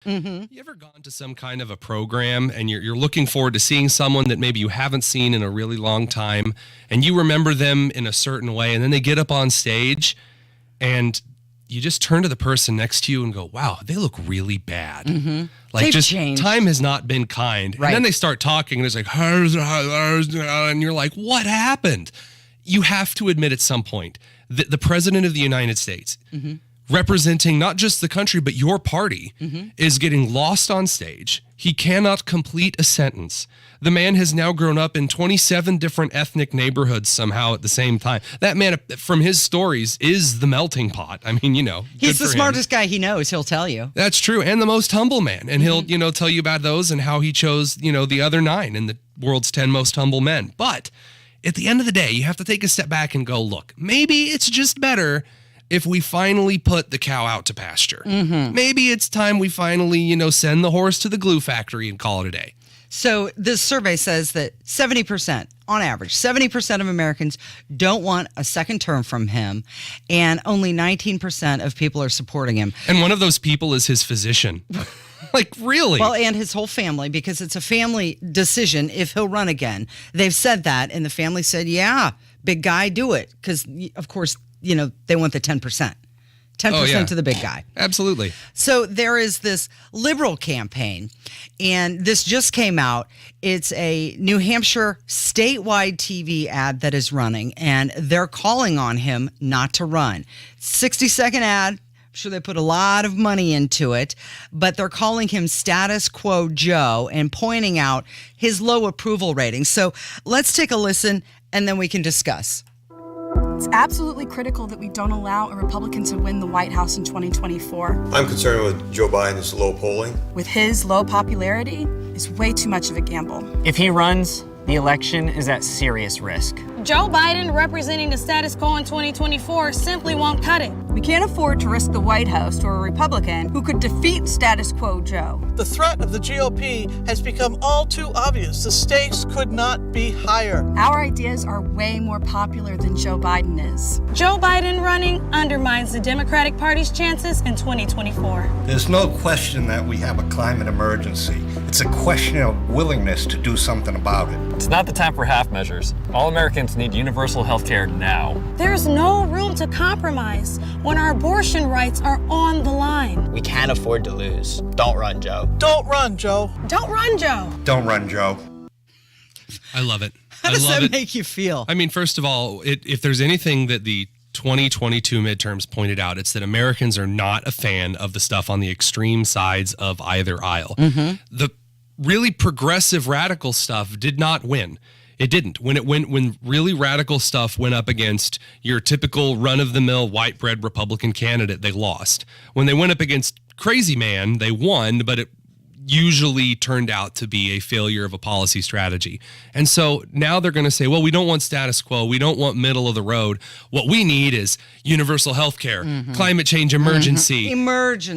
You ever gone to some kind of a program and you're looking forward to seeing someone that maybe you haven't seen in a really long time, and you remember them in a certain way, and then they get up on stage and you just turn to the person next to you and go, wow, they look really bad. Like, They've just changed. time has not been kind. Right. And then they start talking and it's like, and you're like, what happened? You have to admit at some point that the president of the United States, representing not just the country, but your party, is getting lost on stage. He cannot complete a sentence. The man has now grown up in 27 different ethnic neighborhoods somehow at the same time. That man, from his stories, is the melting pot. I mean, He's the good for smartest him. guy he knows, he'll tell you. That's true. And the most humble man. And he'll, tell you about those and how he chose, the other 9 in the world's 10 most humble men. But at the end of the day, you have to take a step back and go, look, maybe it's just better if we finally put the cow out to pasture. Maybe it's time we finally, send the horse to the glue factory and call it a day. So this survey says that 70%, on average, 70% of Americans don't want a second term from him, and only 19% of people are supporting him. And one of those people is his physician. Like, really? Well, and his whole family, because it's a family decision if he'll run again. They've said that, and the family said, yeah, big guy, do it. Because, of course, they want the 10%. 10% to the big guy. Absolutely. So there is this liberal campaign, and this just came out. It's a New Hampshire statewide TV ad that is running, and they're calling on him not to run. 60-second ad. I'm sure they put a lot of money into it, but they're calling him Status Quo Joe and pointing out his low approval rating. So let's take a listen, and then we can discuss. It's absolutely critical that we don't allow a Republican to win the White House in 2024. I'm concerned with Joe Biden's low polling. With his low popularity, it's way too much of a gamble. If he runs, the election is at serious risk. Joe Biden representing the status quo in 2024 simply won't cut it. We can't afford to risk the White House to a Republican who could defeat status quo Joe. The threat of the GOP has become all too obvious. The stakes could not be higher. Our ideas are way more popular than Joe Biden is. Joe Biden running undermines the Democratic Party's chances in 2024. There's no question that we have a climate emergency. It's a question of willingness to do something about it. It's not the time for half measures. All Americans need universal health care now. There's no room to compromise when our abortion rights are on the line. We can't afford to lose. Don't run, Joe. Don't run, Joe. Don't run, Joe. Don't run, Joe. I love it. How does that make you feel? I mean, first of all, if there's anything that the 2022 midterms pointed out, it's that Americans are not a fan of the stuff on the extreme sides of either aisle. The really progressive radical stuff did not win. It didn't. When really radical stuff went up against your typical run-of-the-mill white bread Republican candidate, they lost. When they went up against crazy man, they won, but it usually turned out to be a failure of a policy strategy. And so now they're going to say, well, we don't want status quo. We don't want middle of the road. What we need is universal health care, climate change emergency,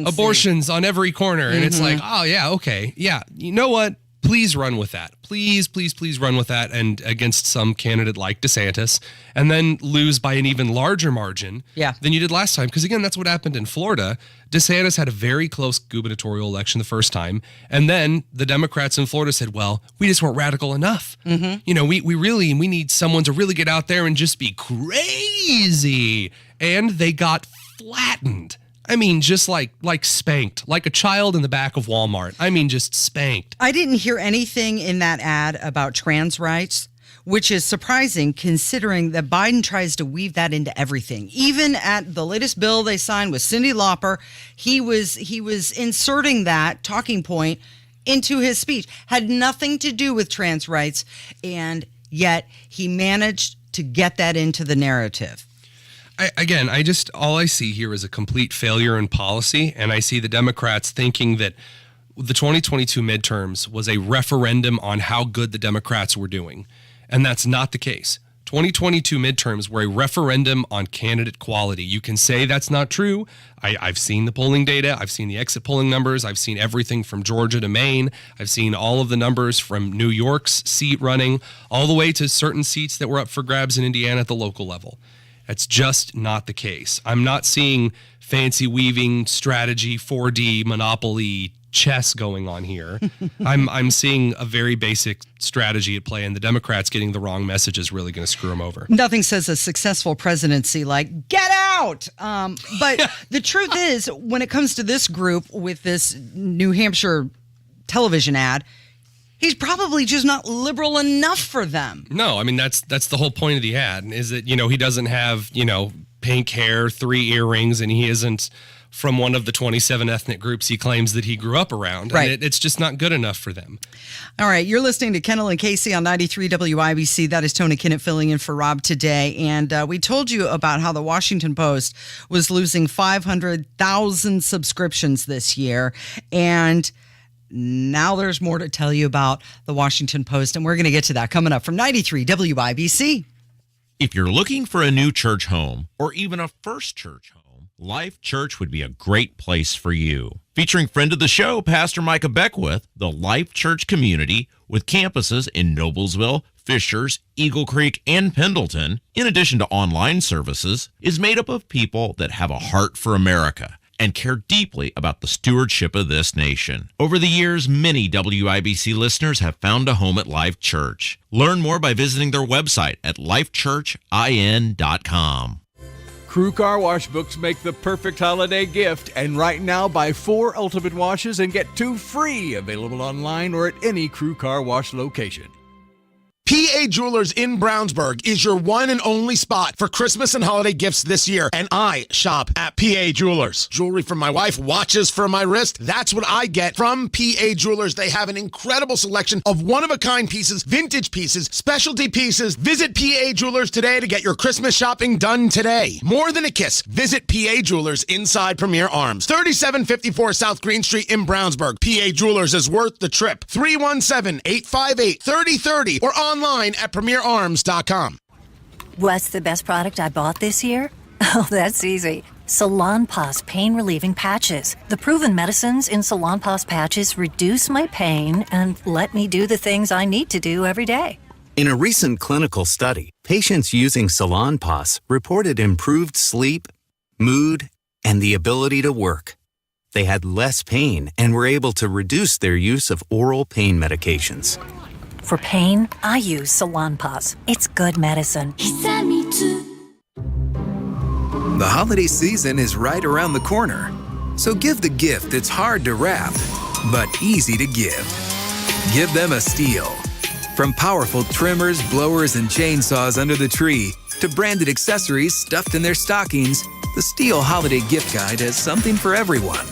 abortions on every corner. And it's like, oh, yeah, okay. Yeah, you know what? Please run with that. Please, please, please run with that, and against some candidate like DeSantis, and then lose by an even larger margin than you did last time. Because again, that's what happened in Florida. DeSantis had a very close gubernatorial election the first time, and then the Democrats in Florida said, well, we just weren't radical enough. We need someone to really get out there and just be crazy. And they got flattened. I mean, just like spanked, like a child in the back of Walmart. I mean, just spanked. I didn't hear anything in that ad about trans rights, which is surprising considering that Biden tries to weave that into everything. Even at the latest bill they signed with Cyndi Lauper, he was inserting that talking point into his speech. Had nothing to do with trans rights, and yet he managed to get that into the narrative. All I see here is a complete failure in policy, and I see the Democrats thinking that the 2022 midterms was a referendum on how good the Democrats were doing, and that's not the case. 2022 midterms were a referendum on candidate quality. You can say that's not true. I've seen the polling data. I've seen the exit polling numbers. I've seen everything from Georgia to Maine. I've seen all of the numbers from New York's seat running all the way to certain seats that were up for grabs in Indiana at the local level. That's just not the case. I'm not seeing fancy weaving strategy, 4D, monopoly, chess going on here. I'm seeing a very basic strategy at play, and the Democrats getting the wrong message is really going to screw them over. Nothing says a successful presidency like get out. But the truth is, when it comes to this group with this New Hampshire television ad, he's probably just not liberal enough for them. No, I mean, that's the whole point of the ad, is that, he doesn't have, pink hair, 3 earrings, and he isn't from one of the 27 ethnic groups he claims that he grew up around. Right. And it's just not good enough for them. All right, you're listening to Kendall and Casey on 93 WIBC. That is Tony Kinnett filling in for Rob today. And we told you about how the Washington Post was losing 500,000 subscriptions this year. And now there's more to tell you about the Washington Post, and we're going to get to that coming up from 93 WIBC. If you're looking for a new church home or even a first church home, Life Church would be a great place for you. Featuring friend of the show, Pastor Micah Beckwith, the Life Church community with campuses in Noblesville, Fishers, Eagle Creek, and Pendleton, in addition to online services, is made up of people that have a heart for America and care deeply about the stewardship of this nation. Over the years, many WIBC listeners have found a home at Life Church. Learn more by visiting their website at lifechurchin.com. Crew Car Wash books make the perfect holiday gift, and right now buy 4 Ultimate Washes and get 2 free, available online or at any Crew Car Wash location. PA Jewelers in Brownsburg is your one and only spot for Christmas and holiday gifts this year, and I shop at PA Jewelers. Jewelry for my wife, watches for my wrist, that's what I get from PA Jewelers. They have an incredible selection of one-of-a-kind pieces, vintage pieces, specialty pieces. Visit PA Jewelers today to get your Christmas shopping done today. More than a kiss, visit PA Jewelers inside Premier Arms, 3754 South Green Street in Brownsburg. PA Jewelers is worth the trip. 317-858-3030 or online at premierarms.com. What's the best product I bought this year? Oh, that's easy. Salonpas pain relieving patches. The proven medicines in Salonpas patches reduce my pain and let me do the things I need to do every day. In a recent clinical study, patients using Salonpas reported improved sleep, mood, and the ability to work. They had less pain and were able to reduce their use of oral pain medications. For pain, I use Salonpas. It's good medicine. The holiday season is right around the corner. So give the gift that's hard to wrap, but easy to give. Give them a Stihl. From powerful trimmers, blowers, and chainsaws under the tree to branded accessories stuffed in their stockings, the Stihl Holiday Gift Guide has something for everyone.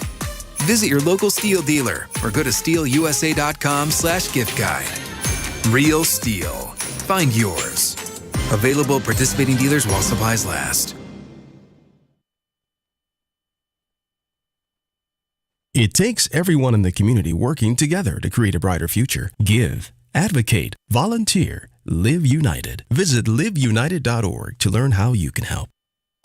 Visit your local Stihl dealer or go to stihlusa.com/gift guide. Real Stihl. Find yours. Available at participating dealers while supplies last. It takes everyone in the community working together to create a brighter future. Give, advocate, volunteer, live united. Visit liveunited.org to learn how you can help.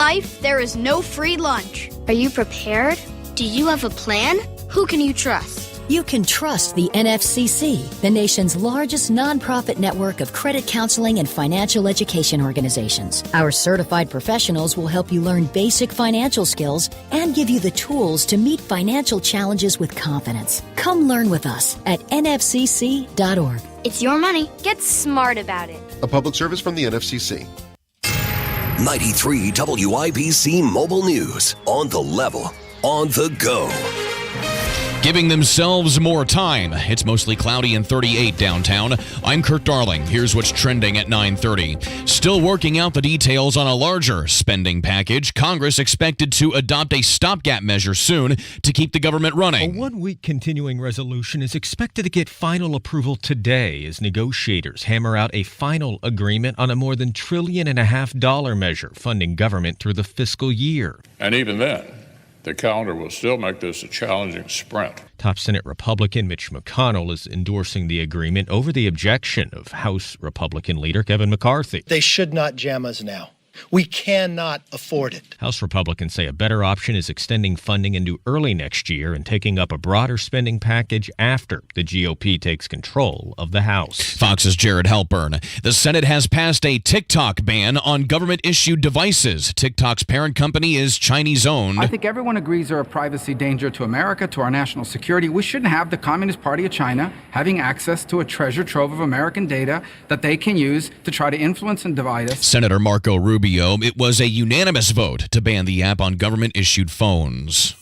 Life, there is no free lunch. Are you prepared? Do you have a plan? Who can you trust? You can trust the NFCC, the nation's largest nonprofit network of credit counseling and financial education organizations. Our certified professionals will help you learn basic financial skills and give you the tools to meet financial challenges with confidence. Come learn with us at nfcc.org. It's your money. Get smart about it. A public service from the NFCC. 93 WIBC Mobile News. On the level, on the go. Giving themselves more time. It's mostly cloudy and 38 downtown. I'm Kurt Darling. Here's what's trending at 9:30. Still working out the details on a larger spending package. Congress expected to adopt a stopgap measure soon to keep the government running. A one-week continuing resolution is expected to get final approval today as negotiators hammer out a final agreement on a more than $1.5 trillion measure funding government through the fiscal year. And even then, the calendar will still make this a challenging sprint. Top Senate Republican Mitch McConnell is endorsing the agreement over the objection of House Republican leader Kevin McCarthy. They should not jam us now. We cannot afford it. House Republicans say a better option is extending funding into early next year and taking up a broader spending package after the GOP takes control of the House. Fox's Jared Halpern. The Senate has passed a TikTok ban on government-issued devices. TikTok's parent company is Chinese-owned. I think everyone agrees they're a privacy danger to America, to our national security. We shouldn't have the Communist Party of China having access to a treasure trove of American data that they can use to try to influence and divide us. Senator Marco Rubio. It was a unanimous vote to ban the app on government-issued phones.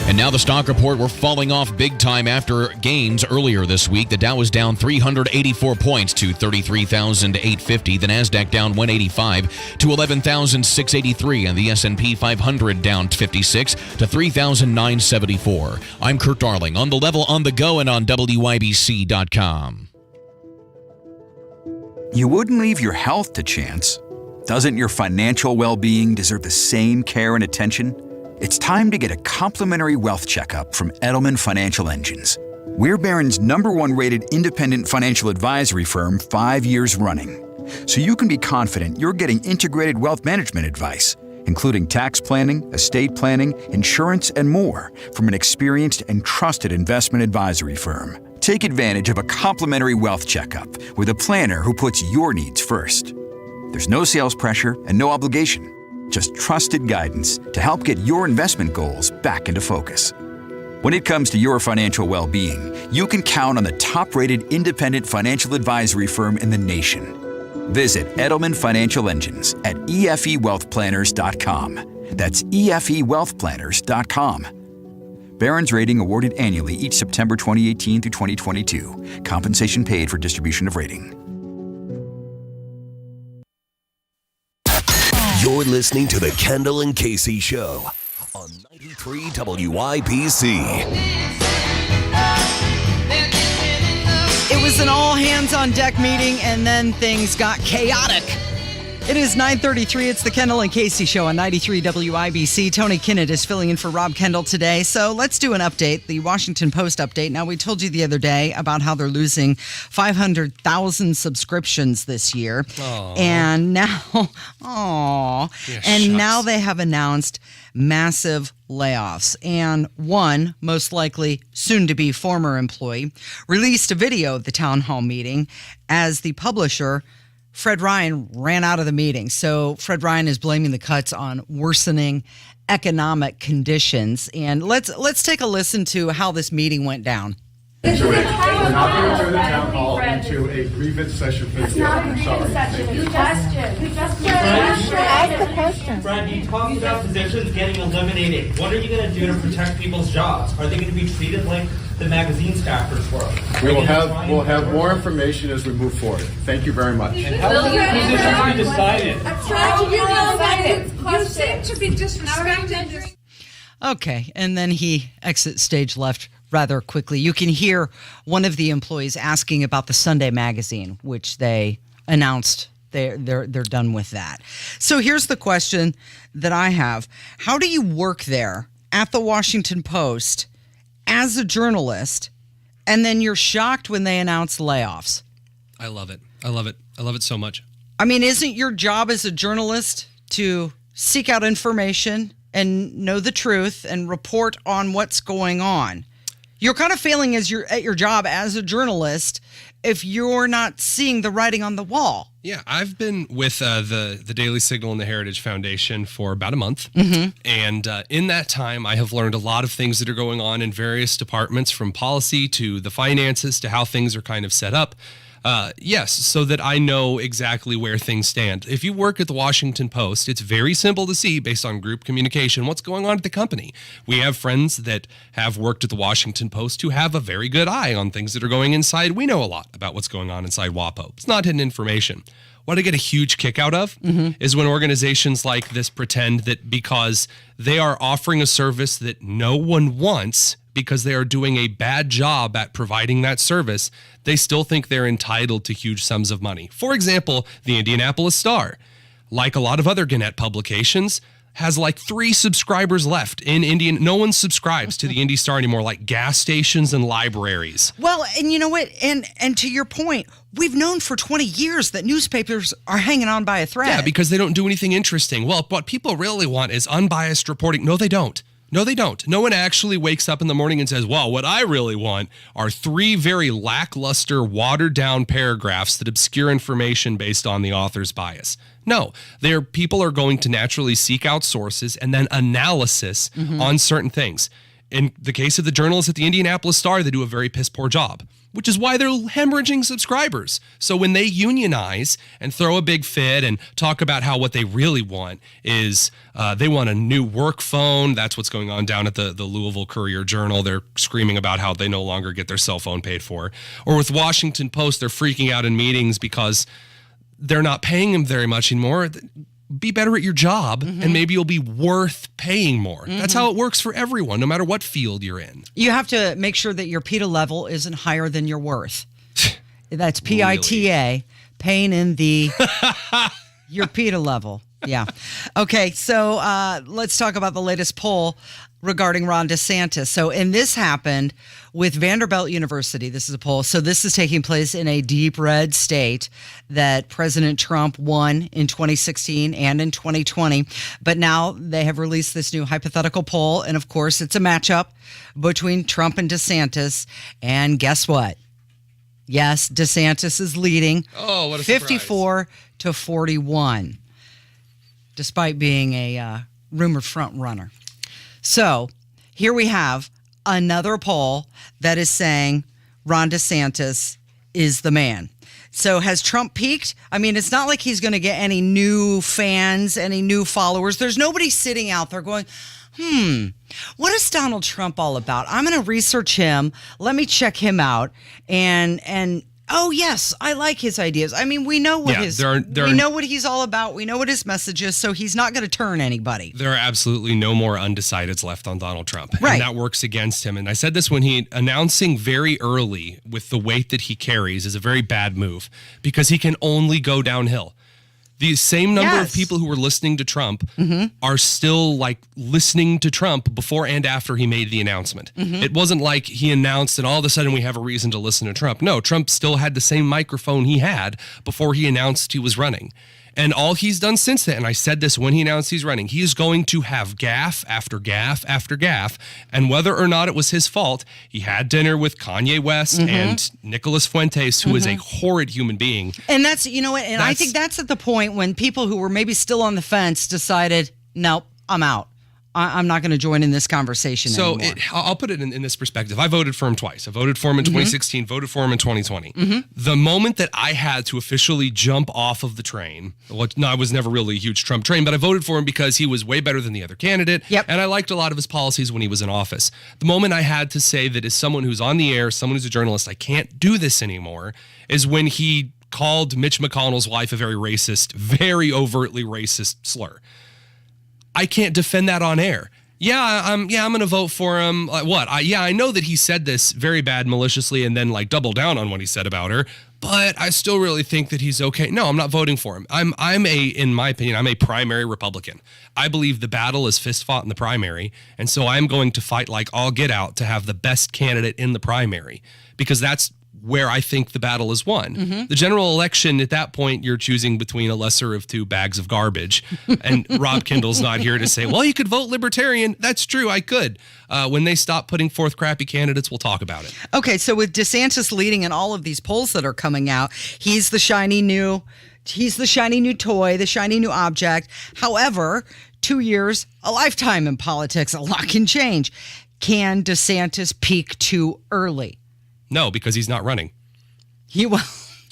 And now the stock report. We're falling off big time after gains earlier this week. The Dow was down 384 points to 33,850. The Nasdaq down 185 to 11,683. And the S&P 500 down 56 to 3,974. I'm Kurt Darling on The Level, on the go, and on WIBC.com. You wouldn't leave your health to chance. Doesn't your financial well-being deserve the same care and attention? It's time to get a complimentary wealth checkup from Edelman Financial Engines. We're Barron's #1 rated independent financial advisory firm 5 years running. So you can be confident you're getting integrated wealth management advice, including tax planning, estate planning, insurance, and more from an experienced and trusted investment advisory firm. Take advantage of a complimentary wealth checkup with a planner who puts your needs first. There's no sales pressure and no obligation, just trusted guidance to help get your investment goals back into focus. When it comes to your financial well-being, you can count on the top-rated independent financial advisory firm in the nation. Visit Edelman Financial Engines at EFEWealthPlanners.com. That's EFEWealthPlanners.com. Barron's rating awarded annually each September 2018 through 2022. Compensation paid for distribution of rating. You're listening to the Kendall and Casey Show on 93 WIBC. It was an all-hands-on-deck meeting, and then things got chaotic. It is 9:33. It's the Kendall and Casey Show on 93 WIBC. Tony Kinnett is filling in for Rob Kendall today. So let's do an update, the Washington Post update. Now, we told you the other day about how they're losing 500,000 subscriptions this year. Aww. And now, now they have announced massive layoffs. And one, most likely soon-to-be former employee, released a video of the town hall meeting as the publisher, Fred Ryan, ran out of the meeting. So Fred Ryan is blaming the cuts on worsening economic conditions. And let's take a listen to how this meeting went down. We're not going to turn the town hall into a grievance session for the I'm sorry. You just ask the question. Fred, you talked about positions getting eliminated. What are you going to do to protect people's jobs? Are they going to be treated like the magazine staffers were? We'll have more information as we move forward. Thank you very much. And how will your positions be decided? You seem to be disrespecting. Okay, and then he exits stage left rather quickly. You can hear one of the employees asking about the Sunday magazine, which they announced they're done with that. So here's the question that I have. How do you work there at the Washington Post as a journalist, and then you're shocked when they announce layoffs? I love it. I love it. I love it so much. I mean, isn't your job as a journalist to seek out information and know the truth and report on what's going on? You're kind of failing at your job as a journalist if you're not seeing the writing on the wall. Yeah, I've been with the Daily Signal and the Heritage Foundation for about a month. Mm-hmm. And in that time, I have learned a lot of things that are going on in various departments, from policy to the finances to how things are kind of set up. Yes, so that I know exactly where things stand. If you work at the Washington Post, it's very simple to see, based on group communication, what's going on at the company. We have friends that have worked at the Washington Post who have a very good eye on things that are going inside. We know a lot about what's going on inside WAPO. It's not hidden information. What I get a huge kick out of is when organizations like this pretend that because they are offering a service that no one wants, because they are doing a bad job at providing that service, they still think they're entitled to huge sums of money. For example, the Indianapolis Star. Like a lot of other Gannett publications, has like 3 subscribers left in Indy. No one subscribes to the Indy Star anymore, like gas stations and libraries. Well, and you know what? And to your point, we've known for 20 years that newspapers are hanging on by a thread. Yeah, because they don't do anything interesting. Well, what people really want is unbiased reporting. No, they don't. No, they don't. No one actually wakes up in the morning and says, well, what I really want are 3 very lackluster, watered-down paragraphs that obscure information based on the author's bias. No, people are going to naturally seek out sources and then analysis on certain things. In the case of the journalists at the Indianapolis Star, they do a very piss-poor job, which is why they're hemorrhaging subscribers. So when they unionize and throw a big fit and talk about how what they really want is they want a new work phone. That's what's going on down at the Louisville Courier-Journal. They're screaming about how they no longer get their cell phone paid for. Or with Washington Post, they're freaking out in meetings because they're not paying them very much anymore. Be better at your job, and maybe you'll be worth paying more. That's how it works for everyone, no matter what field you're in. You have to make sure that your PETA level isn't higher than your worth. That's PITA, pain in the your PETA level. Yeah. Okay, so let's talk about the latest poll regarding Ron DeSantis. So, and this happened with Vanderbilt University. This is a poll. So this is taking place in a deep red state that President Trump won in 2016 and in 2020. But now they have released this new hypothetical poll. And of course, it's a matchup between Trump and DeSantis. And guess what? Yes, DeSantis is leading. Oh, what a 54 to 41, despite being a rumored front runner. So here we have another poll that is saying Ron DeSantis is the man. So has Trump peaked? I mean, it's not like he's going to get any new fans, any new followers. There's nobody sitting out there going, what is Donald Trump all about? I'm going to research him. Let me check him out. And oh yes, I like his ideas. I mean, we know what we know what he's all about. We know what his message is. So he's not going to turn anybody. There are absolutely no more undecideds left on Donald Trump. Right. And that works against him. And I said this when he announcing very early with the weight that he carries is a very bad move because he can only go downhill. The same number of people who were listening to Trump are still like listening to Trump before and after he made the announcement. It wasn't like he announced and all of a sudden we have a reason to listen to Trump. No, Trump still had the same microphone he had before he announced he was running. And all he's done since then, and I said this when he announced he's running, he is going to have gaffe after gaffe after gaffe. And whether or not it was his fault, he had dinner with Kanye West and Nicholas Fuentes, who is a horrid human being. And that's, you know what, and I think that's at the point when people who were maybe still on the fence decided, nope, I'm out. I'm not going to join in this conversation anymore. I'll put it in this perspective. I voted for him twice. I voted for him in 2016, voted for him in 2020. The moment that I had to officially jump off of the train, I was never really a huge Trump train, but I voted for him because he was way better than the other candidate, and I liked a lot of his policies when he was in office. The moment I had to say that as someone who's on the air, someone who's a journalist, I can't do this anymore, is when he called Mitch McConnell's wife a very racist, very overtly racist slur. I can't defend that on air. I'm going to vote for him. What? I know that he said this very bad maliciously and then like doubled down on what he said about her, but I still really think that he's okay. No, I'm not voting for him. In my opinion, I'm a primary Republican. I believe the battle is fist fought in the primary, and so I'm going to fight like all get out to have the best candidate in the primary because that's where I think the battle is won. The general election, at that point, you're choosing between a lesser of two bags of garbage. And Rob Kendall's not here to say, well, you could vote Libertarian. That's true, I could. When they stop putting forth crappy candidates, we'll talk about it. Okay, so with DeSantis leading in all of these polls that are coming out, he's the shiny new toy, the shiny new object. However, 2 years, a lifetime in politics, a lot can change. Can DeSantis peak too early? No, because he's not running. He will.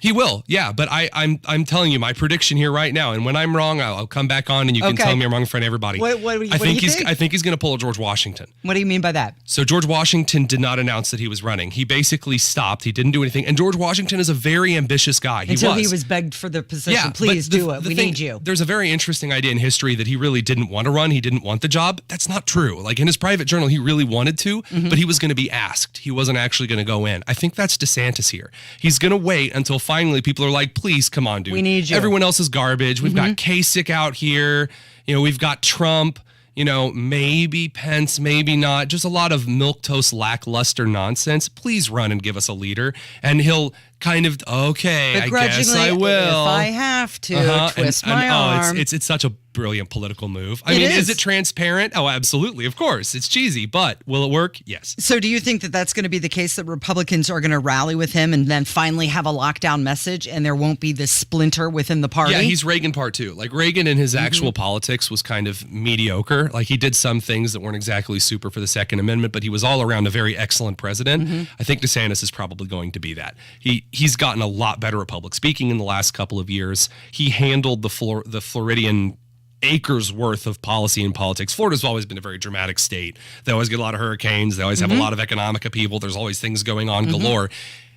He will, yeah. But I'm telling you my prediction here right now. And when I'm wrong, I'll come back on and you can tell me I'm wrong in front of everybody. What do you think? I think he's going to pull a George Washington. What do you mean by that? So George Washington did not announce that he was running. He basically stopped. He didn't do anything. And George Washington is a very ambitious guy. He was begged for the position. Yeah, please do it. We need you. There's a very interesting idea in history that he really didn't want to run. He didn't want the job. That's not true. Like in his private journal, he really wanted to, but he was going to be asked. He wasn't actually going to go in. I think that's DeSantis here. He's going to wait until finally people are like, please, come on, dude. We need you. Everyone else is garbage. We've got Kasich out here. we've got Trump, maybe Pence, maybe not, just a lot of milquetoast lackluster nonsense. Please run and give us a leader. And he'll kind of, okay, I guess I will. If I have to, twist my arm. It's such a brilliant political move. I mean, is it transparent? Oh, absolutely. Of course. It's cheesy, but will it work? Yes. So do you think that that's going to be the case, that Republicans are going to rally with him and then finally have a lockdown message and there won't be this splinter within the party? Yeah, he's Reagan part two. Like, Reagan in his actual politics was kind of mediocre. Like, he did some things that weren't exactly super for the Second Amendment, but he was all around a very excellent president. I think DeSantis is probably going to be that. He's gotten a lot better at public speaking in the last couple of years. He handled the Floridian acres worth of policy and politics. Florida's always been a very dramatic state. They always get a lot of hurricanes. They always have a lot of economic upheaval. There's always things going on galore.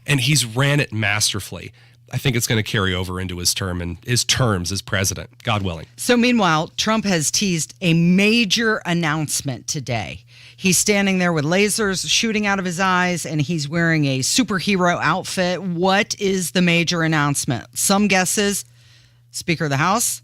And he's ran it masterfully. I think it's going to carry over into his terms as president, God willing. So meanwhile, Trump has teased a major announcement today. He's standing there with lasers shooting out of his eyes, and he's wearing a superhero outfit. What is the major announcement? Some guesses, Speaker of the House.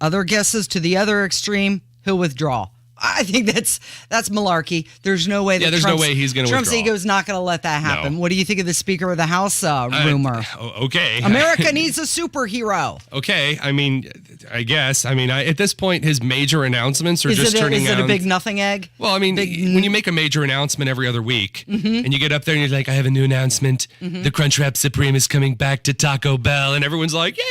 Other guesses to the other extreme, he'll withdraw. I think that's malarkey. There's no way that there's no way he's going to withdraw. Trump's ego is not going to let that happen. No. What do you think of the Speaker of the House rumor? Okay. America needs a superhero. Okay. I mean, I guess. I mean, at this point, his major announcements are turning out. Is it a big nothing egg? Well, I mean, when you make a major announcement every other week and you get up there and you're like, I have a new announcement. The Crunchwrap Supreme is coming back to Taco Bell. And everyone's like, yeah.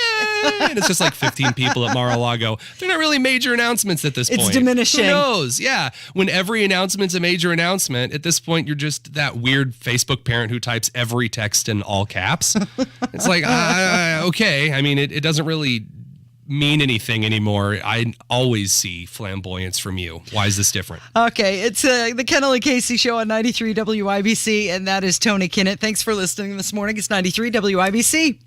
And it's just like 15 people at Mar-a-Lago. They're not really major announcements at this point. It's diminishing. Who knows? Yeah. When every announcement's a major announcement, at this point, you're just that weird Facebook parent who types every text in all caps. It's like, okay. I mean, it doesn't really mean anything anymore. I always see flamboyance from you. Why is this different? Okay. It's the Kendall and Casey show on 93 WIBC, and that is Tony Kinnett. Thanks for listening this morning. It's 93 WIBC.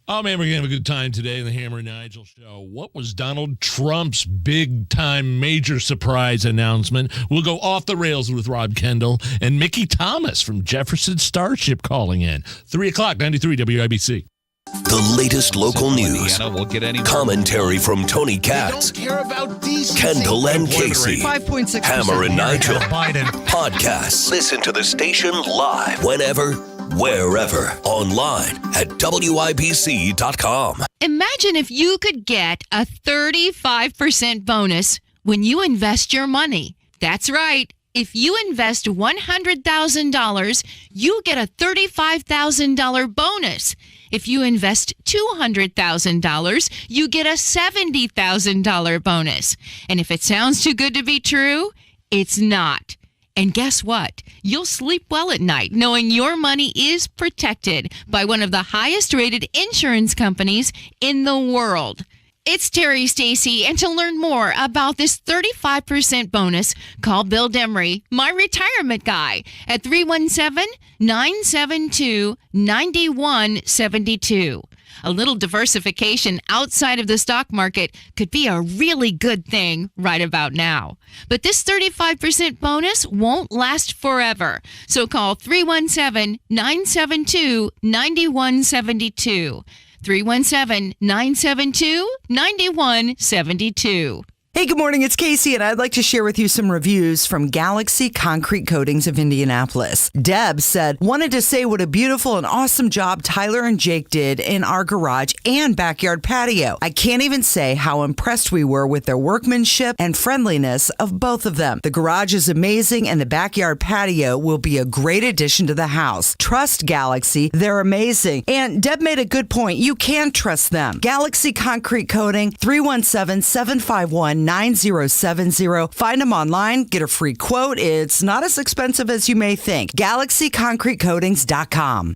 Oh, man, we're going to have a good time today in the Hammer and Nigel show. What was Donald Trump's big-time major surprise announcement? We'll go off the rails with Rob Kendall and Mickey Thomas from Jefferson Starship calling in. 3 o'clock, 93 WIBC. The latest local news. We'll get any commentary from Tony Katz, Kendall and Casey, 5.6%. Hammer and Nigel. Podcasts. Listen to the station live whenever, wherever, online at WIBC.com. Imagine if you could get a 35% bonus when you invest your money. That's right. If you invest $100,000, you get a $35,000 bonus. If you invest $200,000, you get a $70,000 bonus. And if it sounds too good to be true, it's not. And guess what? You'll sleep well at night knowing your money is protected by one of the highest rated insurance companies in the world. It's Terry Stacy, and to learn more about this 35% bonus, call Bill Demery, my retirement guy, at 317-972-9172. A little diversification outside of the stock market could be a really good thing right about now. But this 35% bonus won't last forever. So call 317-972-9172. 317-972-9172. Hey, good morning. It's Casey, and I'd like to share with you some reviews from Galaxy Concrete Coatings of Indianapolis. Deb said, wanted to say what a beautiful and awesome job Tyler and Jake did in our garage and backyard patio. I can't even say how impressed we were with their workmanship and friendliness of both of them. The garage is amazing, and the backyard patio will be a great addition to the house. Trust Galaxy. They're amazing. And Deb made a good point. You can trust them. Galaxy Concrete Coating, 317-751-9070. Find them online, get a free quote. It's not as expensive as you may think. GalaxyConcreteCoatings.com.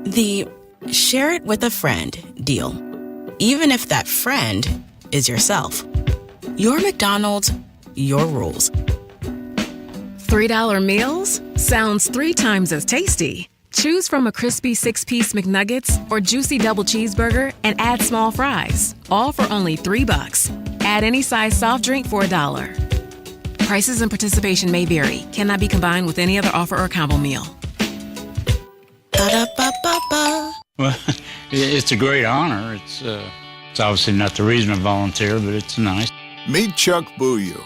The share it with a friend deal, even if that friend is yourself. Your McDonald's, your rules. $3 meals? Sounds 3 times as tasty. Choose from a crispy 6-piece McNuggets or juicy double cheeseburger and add small fries, all for only $3. Add any size soft drink for $1. Prices and participation may vary. Cannot be combined with any other offer or combo meal. Ba-da-ba-ba-ba. Well, it's a great honor. It's It's obviously not the reason I volunteer, but it's nice. Meet Chuck Bouillou,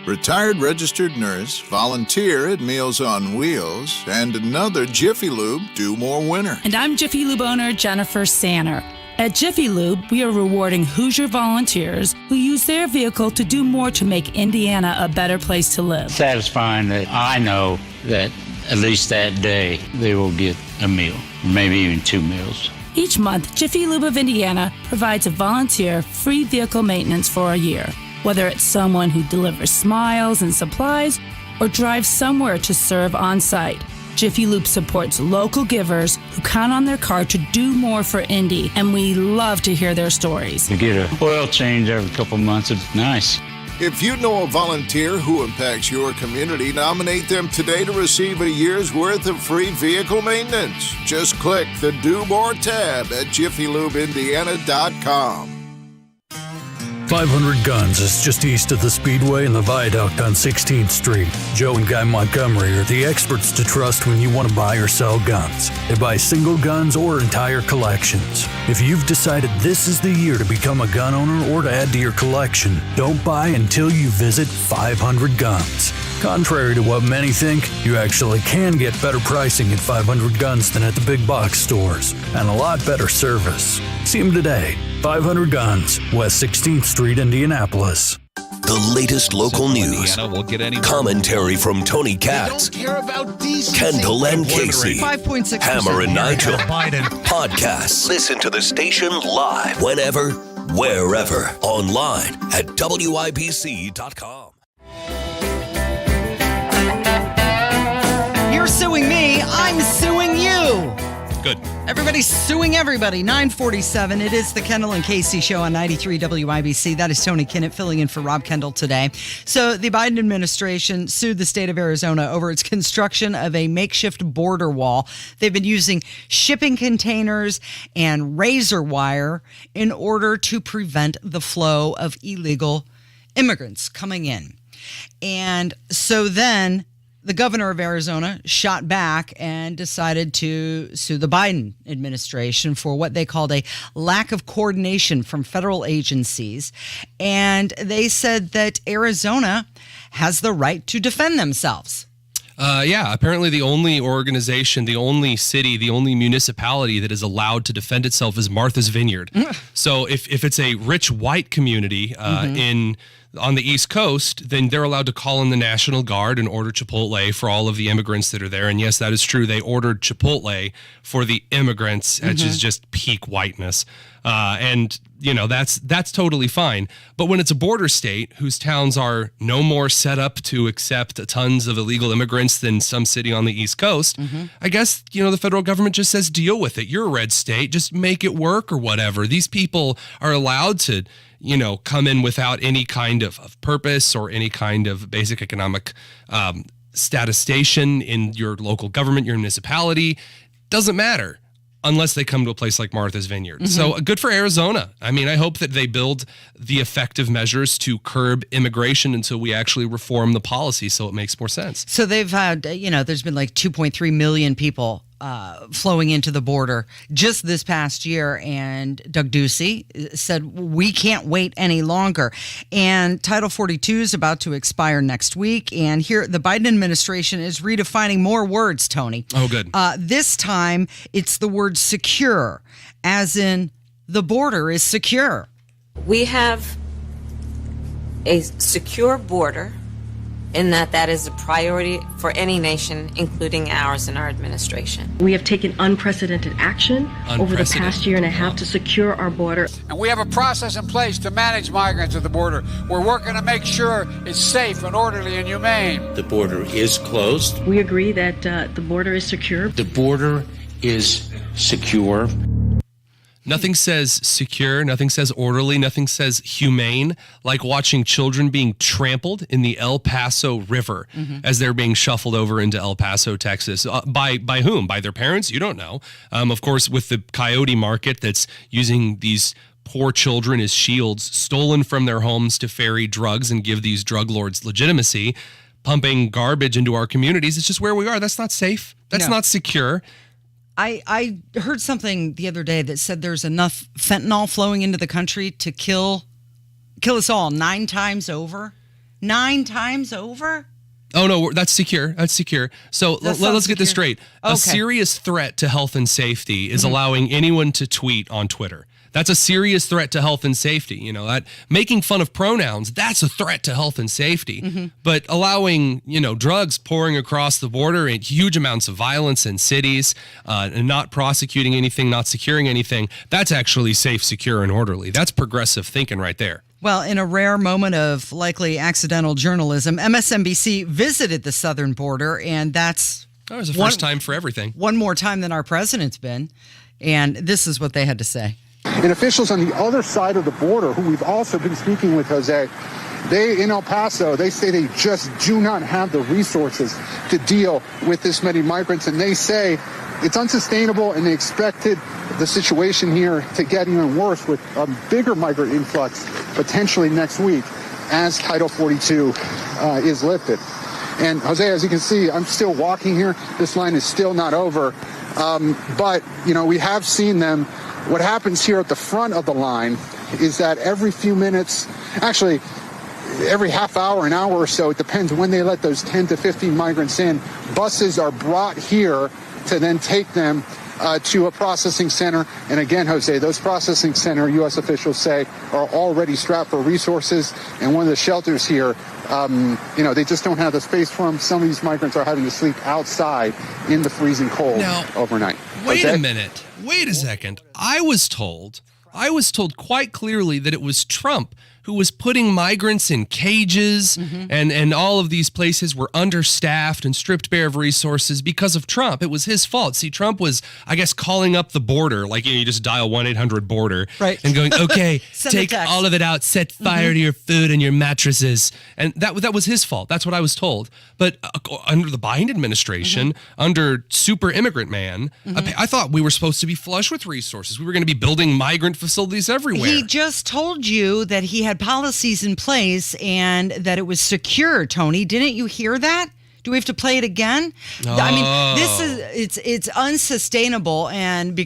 retired registered nurse, volunteer at Meals on Wheels, and another Jiffy Lube Do More winner. And I'm Jiffy Lube owner Jennifer Sanner. At Jiffy Lube, we are rewarding Hoosier volunteers who use their vehicle to do more to make Indiana a better place to live. Satisfying that I know that at least that day they will get a meal, maybe even 2 meals. Each month, Jiffy Lube of Indiana provides a volunteer free vehicle maintenance for a year. Whether it's someone who delivers smiles and supplies or drives somewhere to serve on site, Jiffy Lube supports local givers who count on their car to do more for Indy, and we love to hear their stories. You get an oil change every couple months. It's nice. If you know a volunteer who impacts your community, nominate them today to receive a year's worth of free vehicle maintenance. Just click the Do More tab at jiffylubeindiana.com. 500 Guns is just east of the Speedway and the Viaduct on 16th Street. Joe and Guy Montgomery are the experts to trust when you want to buy or sell guns. They buy single guns or entire collections. If you've decided this is the year to become a gun owner or to add to your collection, don't buy until you visit 500 Guns. Contrary to what many think, you actually can get better pricing at 500 Guns than at the big box stores, and a lot better service. See them today. 500 Guns, West 16th Street, Indianapolis. The latest local news, commentary from Tony Katz, Kendall and Casey, 5.6%. Hammer and Nigel, podcasts. Listen to the station live whenever, wherever, online at WIBC.com. You're suing me, I'm suing you. Good. Everybody's suing everybody. 9:47. It is the Kendall and Casey show on 93 WIBC. That is Tony Kinnett filling in for Rob Kendall today. So the Biden administration sued the state of Arizona over its construction of a makeshift border wall. They've been using shipping containers and razor wire in order to prevent the flow of illegal immigrants coming in. And so then the governor of Arizona shot back and decided to sue the Biden administration for what they called a lack of coordination from federal agencies. And they said that Arizona has the right to defend themselves. Apparently the only organization, the only city, the only municipality that is allowed to defend itself is Martha's Vineyard. So if it's a rich white community on the East Coast, then they're allowed to call in the National Guard and order Chipotle for all of the immigrants that are there. And yes, that is true. They ordered Chipotle for the immigrants, which is just peak whiteness. And that's totally fine. But when it's a border state whose towns are no more set up to accept tons of illegal immigrants than some city on the East Coast, I guess, the federal government just says, deal with it. You're a red state. Just make it work or whatever. These people are allowed to come in without any kind of purpose or any kind of basic economic statistician in your local government, your municipality. Doesn't matter unless they come to a place like Martha's Vineyard. So good for Arizona. I mean, I hope that they build the effective measures to curb immigration until we actually reform the policy so it makes more sense. So they've had, there's been like 2.3 million people flowing into the border just this past year. And Doug Ducey said, we can't wait any longer. And Title 42 is about to expire next week. And here, the Biden administration is redefining more words, Tony. Oh, good. This time, it's the word secure, as in the border is secure. We have a secure border in that is a priority for any nation, including ours and our administration. We have taken unprecedented action over the past year and a half to secure our border. And we have a process in place to manage migrants at the border. We're working to make sure it's safe and orderly and humane. The border is closed. We agree that the border is secure. The border is secure. Nothing says secure, nothing says orderly, nothing says humane, like watching children being trampled in the El Paso River as they're being shuffled over into El Paso, Texas. By whom? By their parents? You don't know. Of course, with the coyote market that's using these poor children as shields, stolen from their homes to ferry drugs and give these drug lords legitimacy, pumping garbage into our communities. It's just where we are. That's not safe. That's not secure. I heard something the other day that said there's enough fentanyl flowing into the country to kill us all 9 times over. 9 times over? Oh, no, that's secure. That's secure. So let's get this straight. Okay. A serious threat to health and safety is allowing anyone to tweet on Twitter. That's a serious threat to health and safety. You know, that making fun of pronouns, that's a threat to health and safety. But allowing, drugs pouring across the border and huge amounts of violence in cities, and not prosecuting anything, not securing anything, that's actually safe, secure, and orderly. That's progressive thinking right there. Well, in a rare moment of likely accidental journalism, MSNBC visited the southern border, and that's... That was the first time for everything. One more time than our president's been. And this is what they had to say. And officials on the other side of the border, who we've also been speaking with, Jose, in El Paso, they say they just do not have the resources to deal with this many migrants. And they say it's unsustainable, and they expected the situation here to get even worse with a bigger migrant influx potentially next week as Title 42 is lifted. And Jose, as you can see, I'm still walking here. This line is still not over. But, we have seen them. What happens here at the front of the line is that every few minutes, actually every half hour, an hour or so, it depends when they let those 10 to 15 migrants in, buses are brought here to then take them to a processing center. And again, Jose, those processing center, U.S. officials say, are already strapped for resources. And one of the shelters here, they just don't have the space for them. Some of these migrants are having to sleep outside in the freezing cold overnight. Wait a minute. Wait a second. I was told quite clearly that it was Trump who was putting migrants in cages, and all of these places were understaffed and stripped bare of resources because of Trump. It was his fault. See, Trump was, I guess, calling up the border, like you just dial 1-800-BORDER, right, and going, okay, take all of it out, set fire to your food and your mattresses. And that was his fault. That's what I was told. But under the Biden administration, under super immigrant man, I thought we were supposed to be flush with resources. We were going to be building migrant facilities everywhere. He just told you that he had policies in place and that it was secure, Tony. Didn't you hear that? Do we have to play it again? I mean, it's unsustainable and a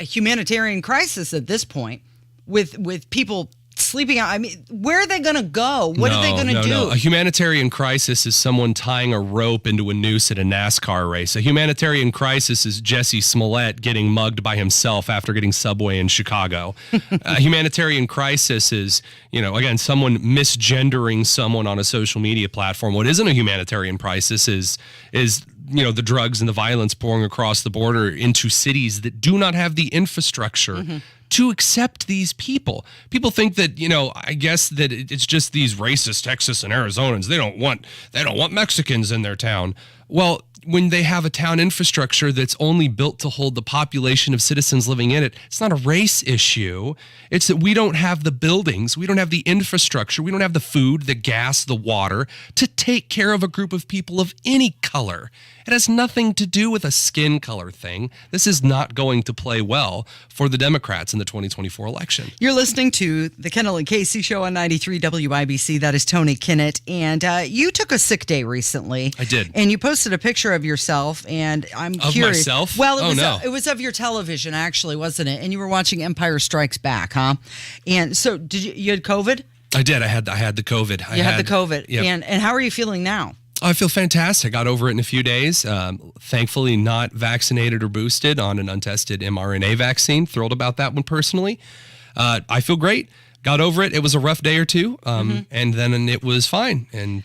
humanitarian crisis at this point with people sleeping out. I mean, where are they going to go? What are they going to do? No. A humanitarian crisis is someone tying a rope into a noose at a NASCAR race. A humanitarian crisis is Jesse Smollett getting mugged by himself after getting Subway in Chicago. A humanitarian crisis is, again, someone misgendering someone on a social media platform. What isn't a humanitarian crisis is the drugs and the violence pouring across the border into cities that do not have the infrastructure to accept these people. People think that, I guess that it's just these racist Texas and Arizonans. They don't want Mexicans in their town. Well, when they have a town infrastructure that's only built to hold the population of citizens living in it, it's not a race issue. It's that we don't have the buildings, we don't have the infrastructure, we don't have the food, the gas, the water to take care of a group of people of any color. It has nothing to do with a skin color thing. This is not going to play well for the Democrats in the 2024 election. You're listening to the Kendall and Casey show on 93 WIBC. That is Tony Kinnett. And you took a sick day recently. I did. And you posted a picture of yourself. And I'm curious. Of myself? Well, it was of your television, actually, wasn't it? And you were watching Empire Strikes Back, huh? And so did you had COVID? I did. I had the COVID. You had the COVID. Yep. And how are you feeling now? I feel fantastic. Got over it in a few days. Thankfully, not vaccinated or boosted on an untested mRNA vaccine. Thrilled about that one personally. I feel great. Got over it. It was a rough day or two, and then it was fine. And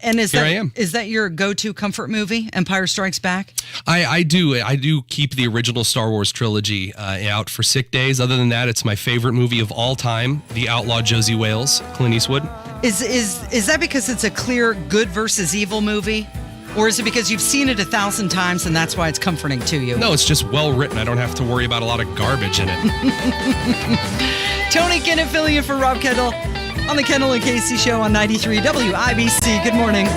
here I am. Is that your go-to comfort movie, Empire Strikes Back? I do keep the original Star Wars trilogy out for sick days. Other than that, it's my favorite movie of all time, The Outlaw Josie Wales, Clint Eastwood. Is that because it's a clear good versus evil movie? Or is it because you've seen it 1,000 times and that's why it's comforting to you? No, it's just well written. I don't have to worry about a lot of garbage in it. Tony Kinnett filling in for Rob Kendall on the Kendall and Casey show on 93 WIBC. Good morning.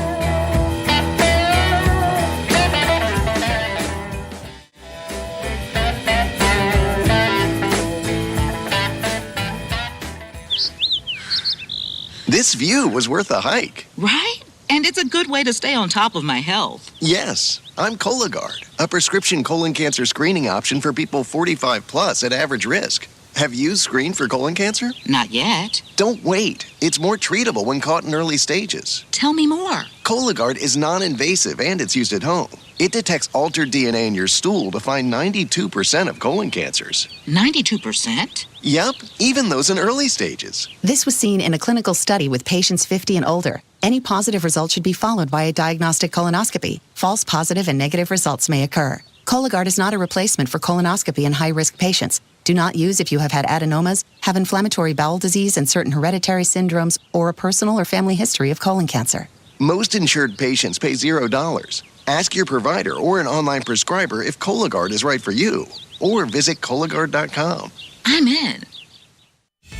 This view was worth a hike. Right? And it's a good way to stay on top of my health. Yes, I'm Cologuard, a prescription colon cancer screening option for people 45 plus at average risk. Have you screened for colon cancer? Not yet. Don't wait. It's more treatable when caught in early stages. Tell me more. Cologuard is non-invasive and it's used at home. It detects altered DNA in your stool to find 92% of colon cancers. 92%? Yep, even those in early stages. This was seen in a clinical study with patients 50 and older. Any positive result should be followed by a diagnostic colonoscopy. False positive and negative results may occur. Cologuard is not a replacement for colonoscopy in high-risk patients. Do not use if you have had adenomas, have inflammatory bowel disease and certain hereditary syndromes, or a personal or family history of colon cancer. Most insured patients pay $0. Ask your provider or an online prescriber if Cologuard is right for you, or visit Cologuard.com. I'm in.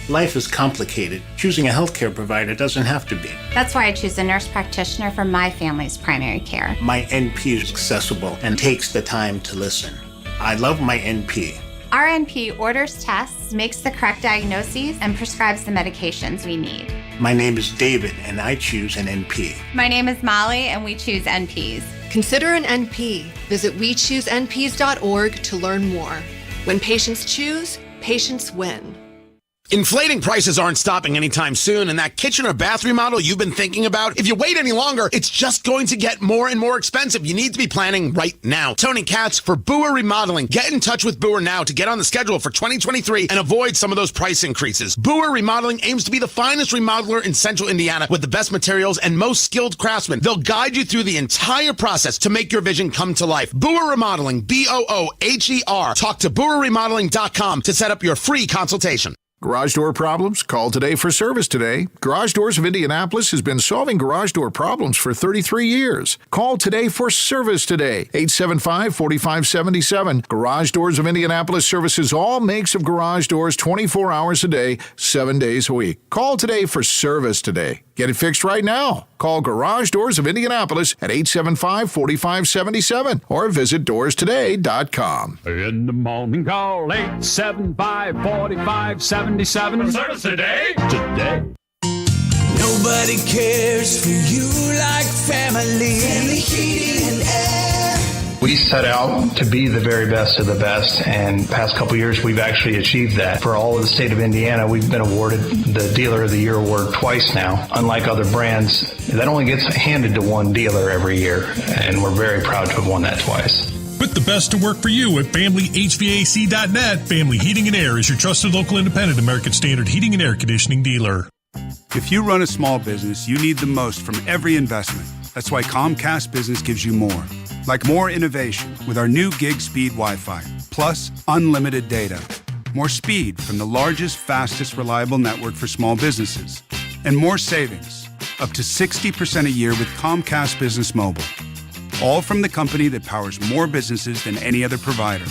Life is complicated. Choosing a healthcare provider doesn't have to be. That's why I choose a nurse practitioner for my family's primary care. My NP is accessible and takes the time to listen. I love my NP. Our NP orders tests, makes the correct diagnoses, and prescribes the medications we need. My name is David, and I choose an NP. My name is Molly, and we choose NPs. Consider an NP. Visit WeChooseNPs.org to learn more. When patients choose, patients win. Inflating prices aren't stopping anytime soon, and that kitchen or bath remodel you've been thinking about, if you wait any longer, it's just going to get more and more expensive. You need to be planning right now. Tony Katz for Boer Remodeling. Get in touch with Boer now to get on the schedule for 2023 and avoid some of those price increases. Boer Remodeling aims to be the finest remodeler in Central Indiana with the best materials and most skilled craftsmen. They'll guide you through the entire process to make your vision come to life. Boer Remodeling, BOOHER. Talk to BoerRemodeling.com to set up your free consultation. Garage door problems? Call today for service today. Garage Doors of Indianapolis has been solving garage door problems for 33 years. Call today for service today. 875-4577. Garage Doors of Indianapolis services all makes of garage doors 24 hours a day, 7 days a week. Call today for service today. Get it fixed right now. Call Garage Doors of Indianapolis at 875-4577 or visit doorstoday.com. In the morning, call 875-4577. Service today. Nobody cares for you like family. Family Heating and Air. We set out to be the very best of the best, and past couple years we've actually achieved that. For all of the state of Indiana, we've been awarded the Dealer of the Year award twice now. Unlike other brands, that only gets handed to one dealer every year, and we're very proud to have won that twice. Put the best to work for you at FamilyHVAC.net. Family Heating and Air is your trusted local independent American Standard heating and air conditioning dealer. If you run a small business, you need the most from every investment. That's why Comcast Business gives you more. Like more innovation with our new gig speed Wi-Fi, plus unlimited data. More speed from the largest, fastest, reliable network for small businesses. And more savings, up to 60% a year with Comcast Business Mobile. All from the company that powers more businesses than any other provider.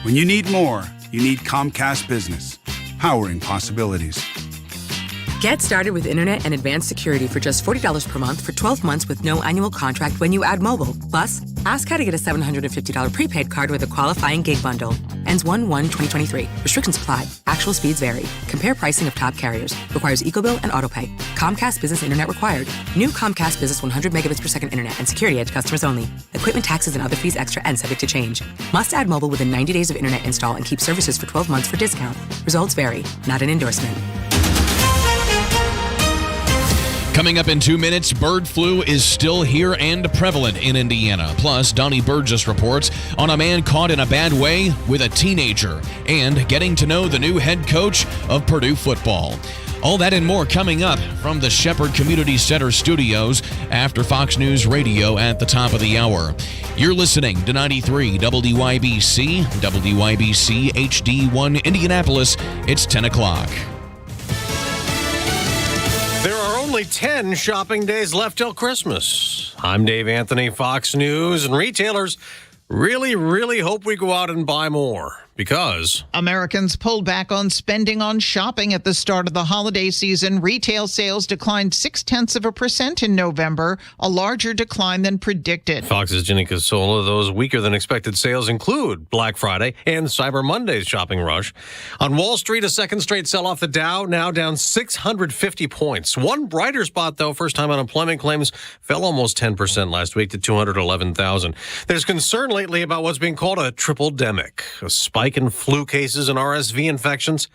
When you need more, you need Comcast Business, powering possibilities. Get started with internet and advanced security for just $40 per month for 12 months with no annual contract when you add mobile. Plus, ask how to get a $750 prepaid card with a qualifying gig bundle. Ends 1/1/2023. Restrictions apply. Actual speeds vary. Compare pricing of top carriers. Requires EcoBill and AutoPay. Comcast Business Internet required. New Comcast Business 100 megabits per second internet and security edge customers only. Equipment taxes and other fees extra and subject to change. Must add mobile within 90 days of internet install and keep services for 12 months for discount. Results vary. Not an endorsement. Coming up in 2 minutes, bird flu is still here and prevalent in Indiana. Plus, Donnie Burgess reports on a man caught in a bad way with a teenager and getting to know the new head coach of Purdue football. All that and more coming up from the Shepherd Community Center studios after Fox News Radio at the top of the hour. You're listening to 93 WIBC, WIBC HD1 Indianapolis. It's 10 o'clock. There are only 10 shopping days left till Christmas. I'm Dave Anthony, Fox News, and retailers really hope we go out and buy more. because Americans pulled back on spending on shopping at the start of the holiday season. Retail sales declined 0.6% in November, a larger decline than predicted. Fox's Jenny Casola, those weaker than expected sales include Black Friday and Cyber Monday's shopping rush. On Wall Street, a second straight sell-off. The Dow now down 650 points. One brighter spot, though, first-time unemployment claims fell almost 10% last week to 211,000. There's concern lately about what's being called a triple-demic, a spike in flu cases and RSV infections,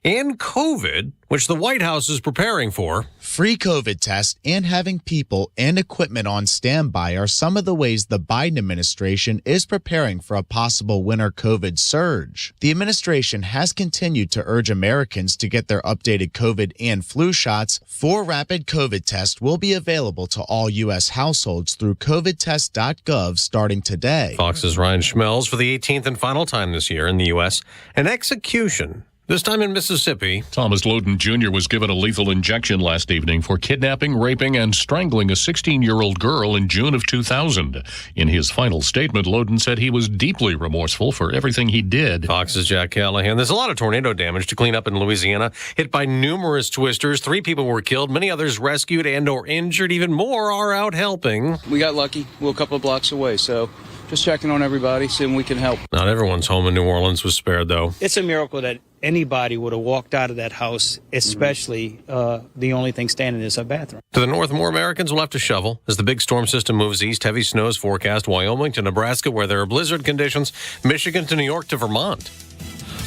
and COVID, which the White House is preparing for. Free COVID tests and having people and equipment on standby are some of the ways the Biden administration is preparing for a possible winter COVID surge. The administration has continued to urge Americans to get their updated COVID and flu shots. 4 rapid COVID tests will be available to all U.S. households through covidtest.gov starting today. Fox's Ryan Schmelz for the 18th and final time this year in the U.S. An execution. This time in Mississippi. Thomas Loden Jr. was given a lethal injection last evening for kidnapping, raping, and strangling a 16-year-old girl in June of 2000. In his final statement, Loden said he was deeply remorseful for everything he did. Fox's Jack Callahan. There's a lot of tornado damage to clean up in Louisiana, hit by numerous twisters. 3 people were killed, many others rescued and or injured. Even more are out helping. We got lucky. We're a couple of blocks away, so just checking on everybody, seeing we can help. Not everyone's home in New Orleans was spared, though. It's a miracle that anybody would have walked out of that house, especially the only thing standing is a bathroom. To the north, more Americans will have to shovel as the big storm system moves east. Heavy snow is forecast. Wyoming to Nebraska, where there are blizzard conditions. Michigan to New York to Vermont.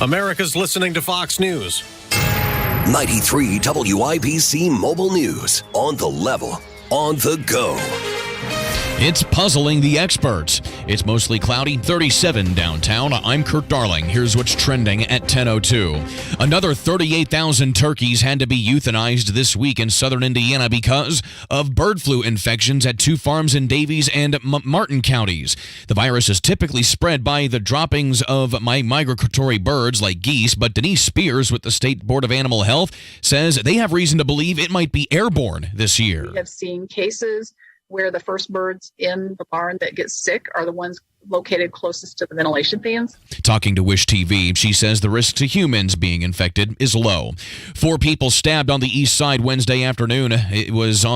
America's listening to Fox News. 93 WIBC Mobile News. On the level, on the go. It's puzzling the experts. It's mostly cloudy, 37 downtown. I'm Kurt Darling. Here's what's trending at 10:02. Another 38,000 turkeys had to be euthanized this week in southern Indiana because of bird flu infections at 2 farms in Davies and Martin counties. The virus is typically spread by the droppings of migratory birds like geese, but Denise Spears with the State Board of Animal Health says they have reason to believe it might be airborne this year. We have seen cases where the first birds in the barn that get sick are the ones located closest to the ventilation fans. Talking to Wish TV, she says the risk to humans being infected is low. 4 people stabbed on the east side Wednesday afternoon. It was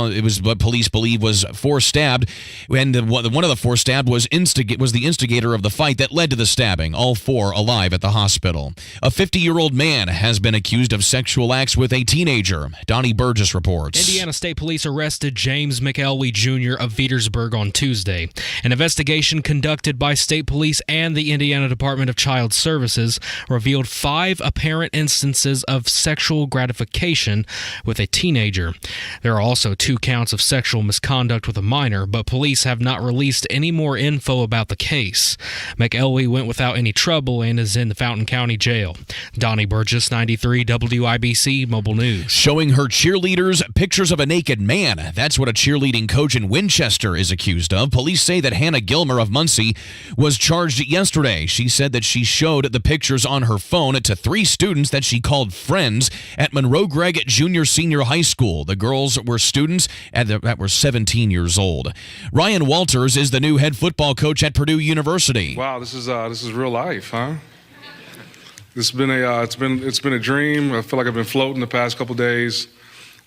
what police believe was 4 stabbed, and one of the 4 stabbed was the instigator of the fight that led to the stabbing. All 4 alive at the hospital. A 50-year-old man has been accused of sexual acts with a teenager. Donnie Burgess reports. Indiana State Police arrested James McElwee Jr. of Vetersburg on Tuesday. An investigation conducted by state police and the Indiana Department of Child Services revealed 5 apparent instances of sexual gratification with a teenager. There are also 2 counts of sexual misconduct with a minor, but police have not released any more info about the case. McElwee went without any trouble and is in the Fountain County Jail. Donnie Burgess, 93 WIBC Mobile News. Showing her cheerleaders pictures of a naked man. That's what a cheerleading coach in Winchester is accused of. Police say that Hannah Gilmer of Muncie was charged yesterday. She said that she showed the pictures on her phone to 3 students that she called friends at Monroe Gregg Senior High School. The girls were students that were 17 years old. Ryan Walters is the new head football coach at Purdue University. Wow, this is real life, huh? It's been a dream. I feel like I've been floating the past couple days.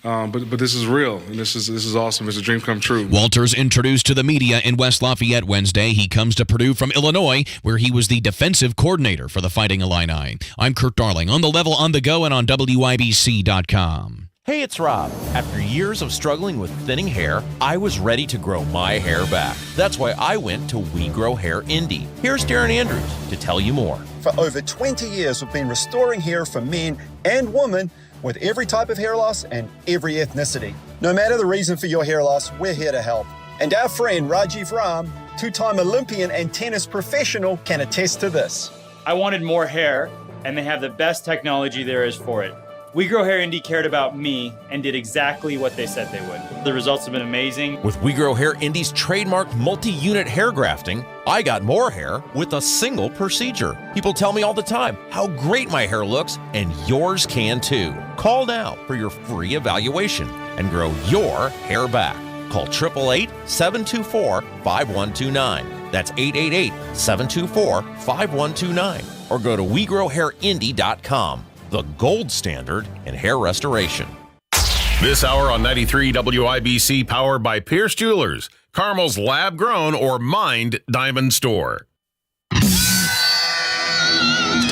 But this is real, and this is awesome. It's a dream come true. Walters introduced to the media in West Lafayette Wednesday. He comes to Purdue from Illinois, where he was the defensive coordinator for the Fighting Illini. I'm Kurt Darling, on the level, on the go, and on WIBC.com. Hey, it's Rob. After years of struggling with thinning hair, I was ready to grow my hair back. That's why I went to We Grow Hair Indy. Here's Darren Andrews to tell you more. For over 20 years, we've been restoring hair for men and women with every type of hair loss and every ethnicity. No matter the reason for your hair loss, we're here to help. And our friend Rajiv Ram, 2-time Olympian and tennis professional, can attest to this. I wanted more hair, and they have the best technology there is for it. We Grow Hair Indy cared about me and did exactly what they said they would. The results have been amazing. With We Grow Hair Indy's trademark multi-unit hair grafting, I got more hair with a single procedure. People tell me all the time how great my hair looks, and yours can too. Call now for your free evaluation and grow your hair back. Call 888-724-5129. That's 888-724-5129. Or go to WeGrowHairIndy.com, the gold standard in hair restoration. This hour on 93 WIBC, powered by Pierce Jewelers, Carmel's lab-grown or mined diamond store.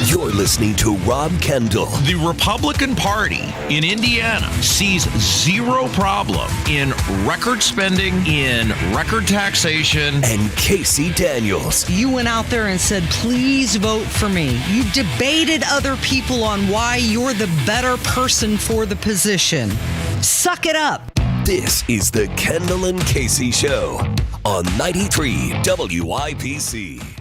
You're listening to Rob Kendall. The Republican Party in Indiana sees zero problem in record spending, in record taxation. And Casey Daniels. You went out there and said, please vote for me. You debated other people on why you're the better person for the position. Suck it up. This is the Kendall and Casey Show on 93 WIBC.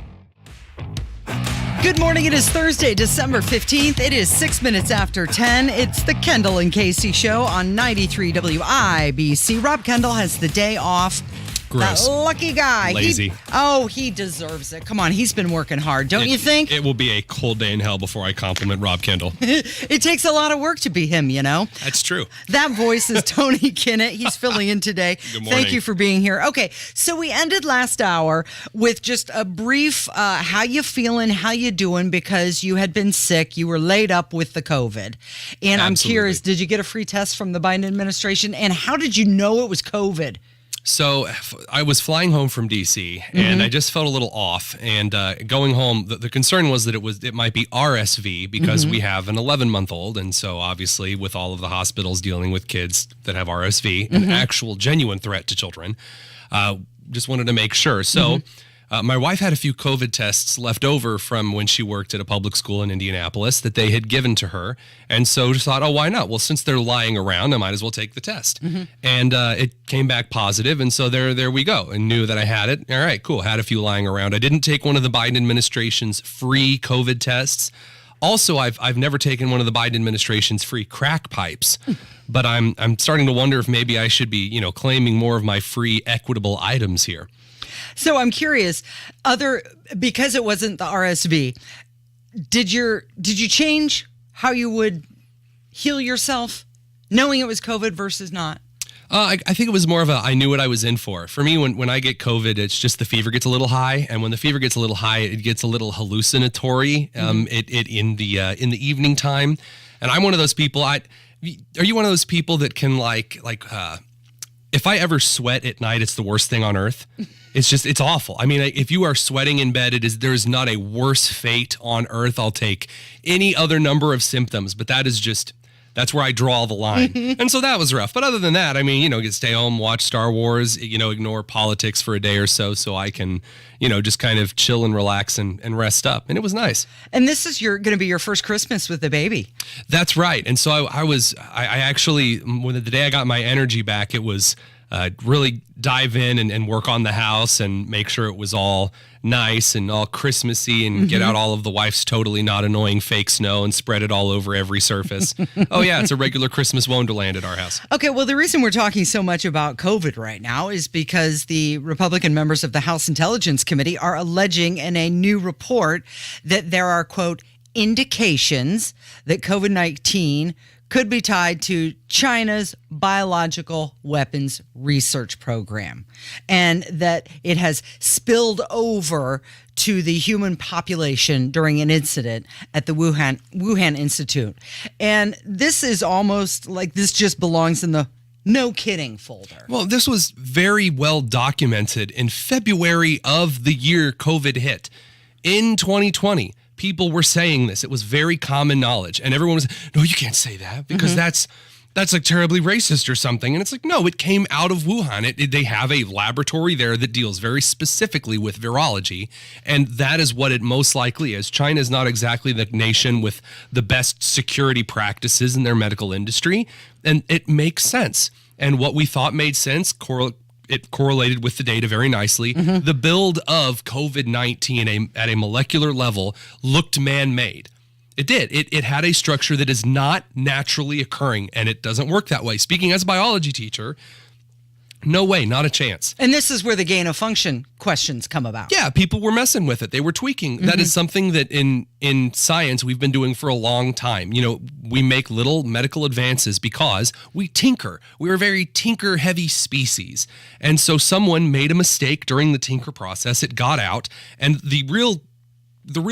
Good morning. It is Thursday, December 15th. It is 6 minutes after 10. It's the Kendall and Casey Show on 93 WIBC. Rob Kendall has the day off. Gross. That lucky guy. Lazy. He deserves it. Come on, he's been working hard, don't you think? It will be a cold day in hell before I compliment Rob Kendall. It takes a lot of work to be him, you know? That's true. That voice is Tony Kinnett. He's filling in today. Good morning. Thank you for being here. Okay, so we ended last hour with just a brief how you feeling, how you doing, because you had been sick. You were laid up with the COVID. And I'm curious, did you get a free test from the Biden administration? And how did you know it was COVID? So I was flying home from D.C. and I just felt a little off. And going home, the concern was that it might be RSV because we have an 11-month-old. And so obviously with all of the hospitals dealing with kids that have RSV, an actual genuine threat to children, just wanted to make sure. So my wife had a few COVID tests left over from when she worked at a public school in Indianapolis that they had given to her. And so just thought, why not? Well, since they're lying around, I might as well take the test. And it came back positive. And so there we go. And knew that I had it. All right, cool. Had a few lying around. I didn't take one of the Biden administration's free COVID tests. Also, I've never taken one of the Biden administration's free crack pipes. But I'm starting to wonder if maybe I should be, claiming more of my free equitable items here. So I'm curious, because it wasn't the RSV, did you change how you would heal yourself, knowing it was COVID versus not? I think it was more of I knew what I was in for. For me, when I get COVID, it's just the fever gets a little high, and when the fever gets a little high, it gets a little hallucinatory. It in the evening time, and I'm one of those people. Are you one of those people that can if I ever sweat at night, it's the worst thing on earth. It's awful. I mean, if you are sweating in bed, there is not a worse fate on earth. I'll take any other number of symptoms, but that's where I draw the line. And so that was rough. But other than that, I mean, get stay home, watch Star Wars, ignore politics for a day or so I can, just kind of chill and relax and rest up. And it was nice. And this is going to be your first Christmas with the baby. That's right. And so I actually, when the day I got my energy back, it was really dive in and work on the house and make sure it was all nice and all Christmassy and get out all of the wife's totally not annoying fake snow and spread it all over every surface. Oh yeah, it's a regular Christmas wonderland at our house. Okay, well, the reason we're talking so much about COVID right now is because the Republican members of the House Intelligence Committee are alleging in a new report that there are, quote, indications that COVID-19 could be tied to China's biological weapons research program, and that it has spilled over to the human population during an incident at the Wuhan Institute. And this is almost like this just belongs in the no kidding folder. Well, this was very well documented in February of the year COVID hit in 2020. People were saying this. It was very common knowledge. And everyone was, no, you can't say that because that's like terribly racist or something. And it's like, no, it came out of Wuhan. They have a laboratory there that deals very specifically with virology. And that is what it most likely is. China is not exactly the nation with the best security practices in their medical industry. And it makes sense. And what we thought made sense, it correlated with the data very nicely. The build of COVID-19 at a molecular level looked man-made. It did. It had a structure that is not naturally occurring, and it doesn't work that way. Speaking as a biology teacher, No way, not a chance. And this is where the gain of function questions come about. Yeah, people were messing with it. They were tweaking. That is something that in science we've been doing for a long time. You know, we make little medical advances because we tinker. We're a very tinker-heavy species. And so someone made a mistake during the tinker process. It got out. And the real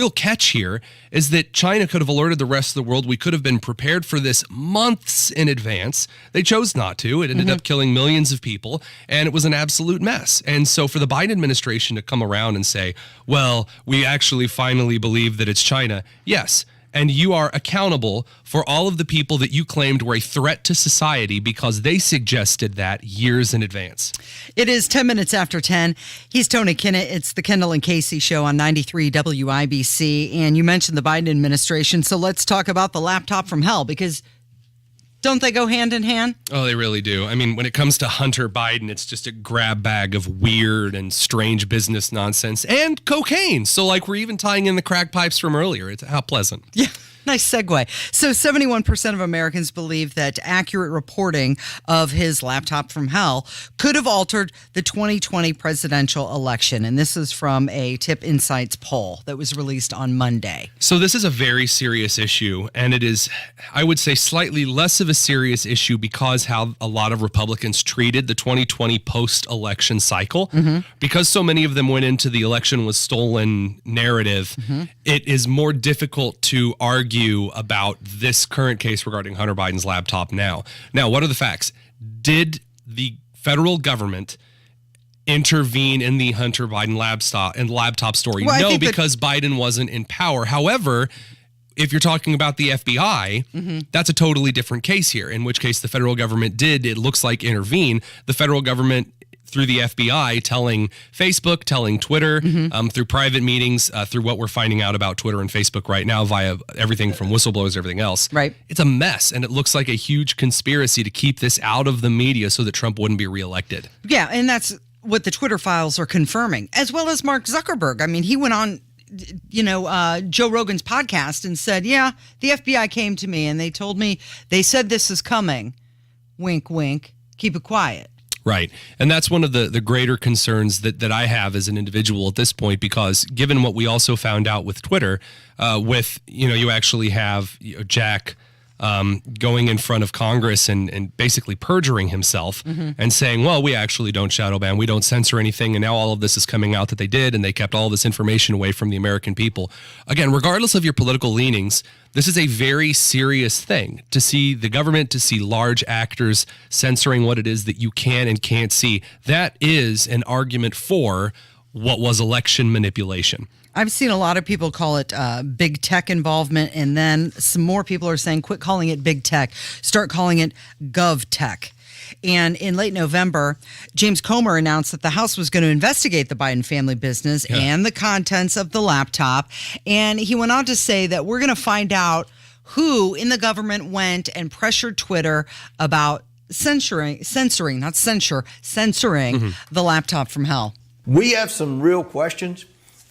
catch here is that China could have alerted the rest of the world. We could have been prepared for this months in advance. They chose not to. It ended up killing millions of people, and it was an absolute mess. And so for the Biden administration to come around and say, well, we actually finally believe that it's China, yes. And you are accountable for all of the people that you claimed were a threat to society because they suggested that years in advance. It is 10 minutes after 10. He's Tony Kinnett. It's the Kendall and Casey Show on 93 WIBC. And you mentioned the Biden administration. So let's talk about the laptop from hell, because don't they go hand in hand? Oh, they really do. I mean, when it comes to Hunter Biden, it's just a grab bag of weird and strange business nonsense and cocaine. So, like, we're even tying in the crack pipes from earlier. It's how pleasant. Yeah. Nice segue. So 71% of Americans believe that accurate reporting of his laptop from hell could have altered the 2020 presidential election. And this is from a Tip Insights poll that was released on Monday. So this is a very serious issue, and it is, I would say, slightly less of a serious issue because how a lot of Republicans treated the 2020 post-election cycle. Because so many of them went into the election was stolen narrative, it is more difficult to argue about this current case regarding Hunter Biden's laptop now. Now, what are the facts? Did the federal government intervene in the Hunter Biden laptop story? Well, no, because Biden wasn't in power. However, if you're talking about the FBI, that's a totally different case here, in which case the federal government did, it looks like, intervene. The federal government through the FBI telling Facebook, telling Twitter, through private meetings, through what we're finding out about Twitter and Facebook right now via everything from whistleblowers, everything else. Right. It's a mess, and it looks like a huge conspiracy to keep this out of the media so that Trump wouldn't be reelected. Yeah, and that's what the Twitter files are confirming, as well as Mark Zuckerberg. I mean, he went on, Joe Rogan's podcast and said, yeah, the FBI came to me and they told me, they said this is coming. Wink, wink. Keep it quiet. Right. And that's one of the greater concerns that I have as an individual at this point, because given what we also found out with Twitter, you actually have Jack going in front of Congress and basically perjuring himself and saying, well, we actually don't shadow ban, we don't censor anything. And now all of this is coming out that they did, and they kept all this information away from the American people. Again, regardless of your political leanings, this is a very serious thing to see the government, to see large actors censoring what it is that you can and can't see. That is an argument for what was election manipulation. I've seen a lot of people call it big tech involvement, and then some more people are saying, quit calling it big tech, start calling it gov tech. And in late November, James Comer announced that the House was going to investigate the Biden family business and the contents of the laptop. And he went on to say that we're going to find out who in the government went and pressured Twitter about censoring the laptop from hell. We have some real questions,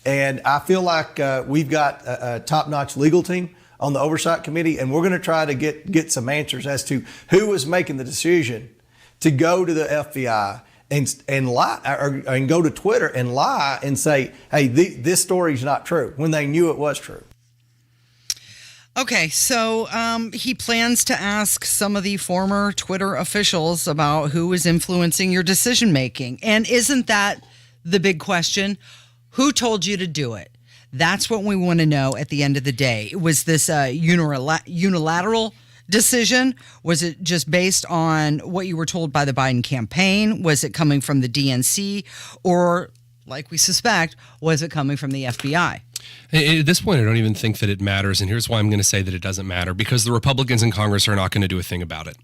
and I feel like we've got a top-notch legal team on the Oversight Committee, and we're going to try to get some answers as to who was making the decision to go to the FBI and lie, and go to Twitter and lie and say, hey, this story's not true, when they knew it was true. Okay, so he plans to ask some of the former Twitter officials about who is influencing your decision making. And isn't that the big question? Who told you to do it? That's what we want to know at the end of the day. Was this a unilateral decision? Was it just based on what you were told by the Biden campaign? Was it coming from the DNC? Or, like we suspect, was it coming from the FBI? At this point, I don't even think that it matters. And here's why I'm going to say that it doesn't matter. Because the Republicans in Congress are not going to do a thing about it.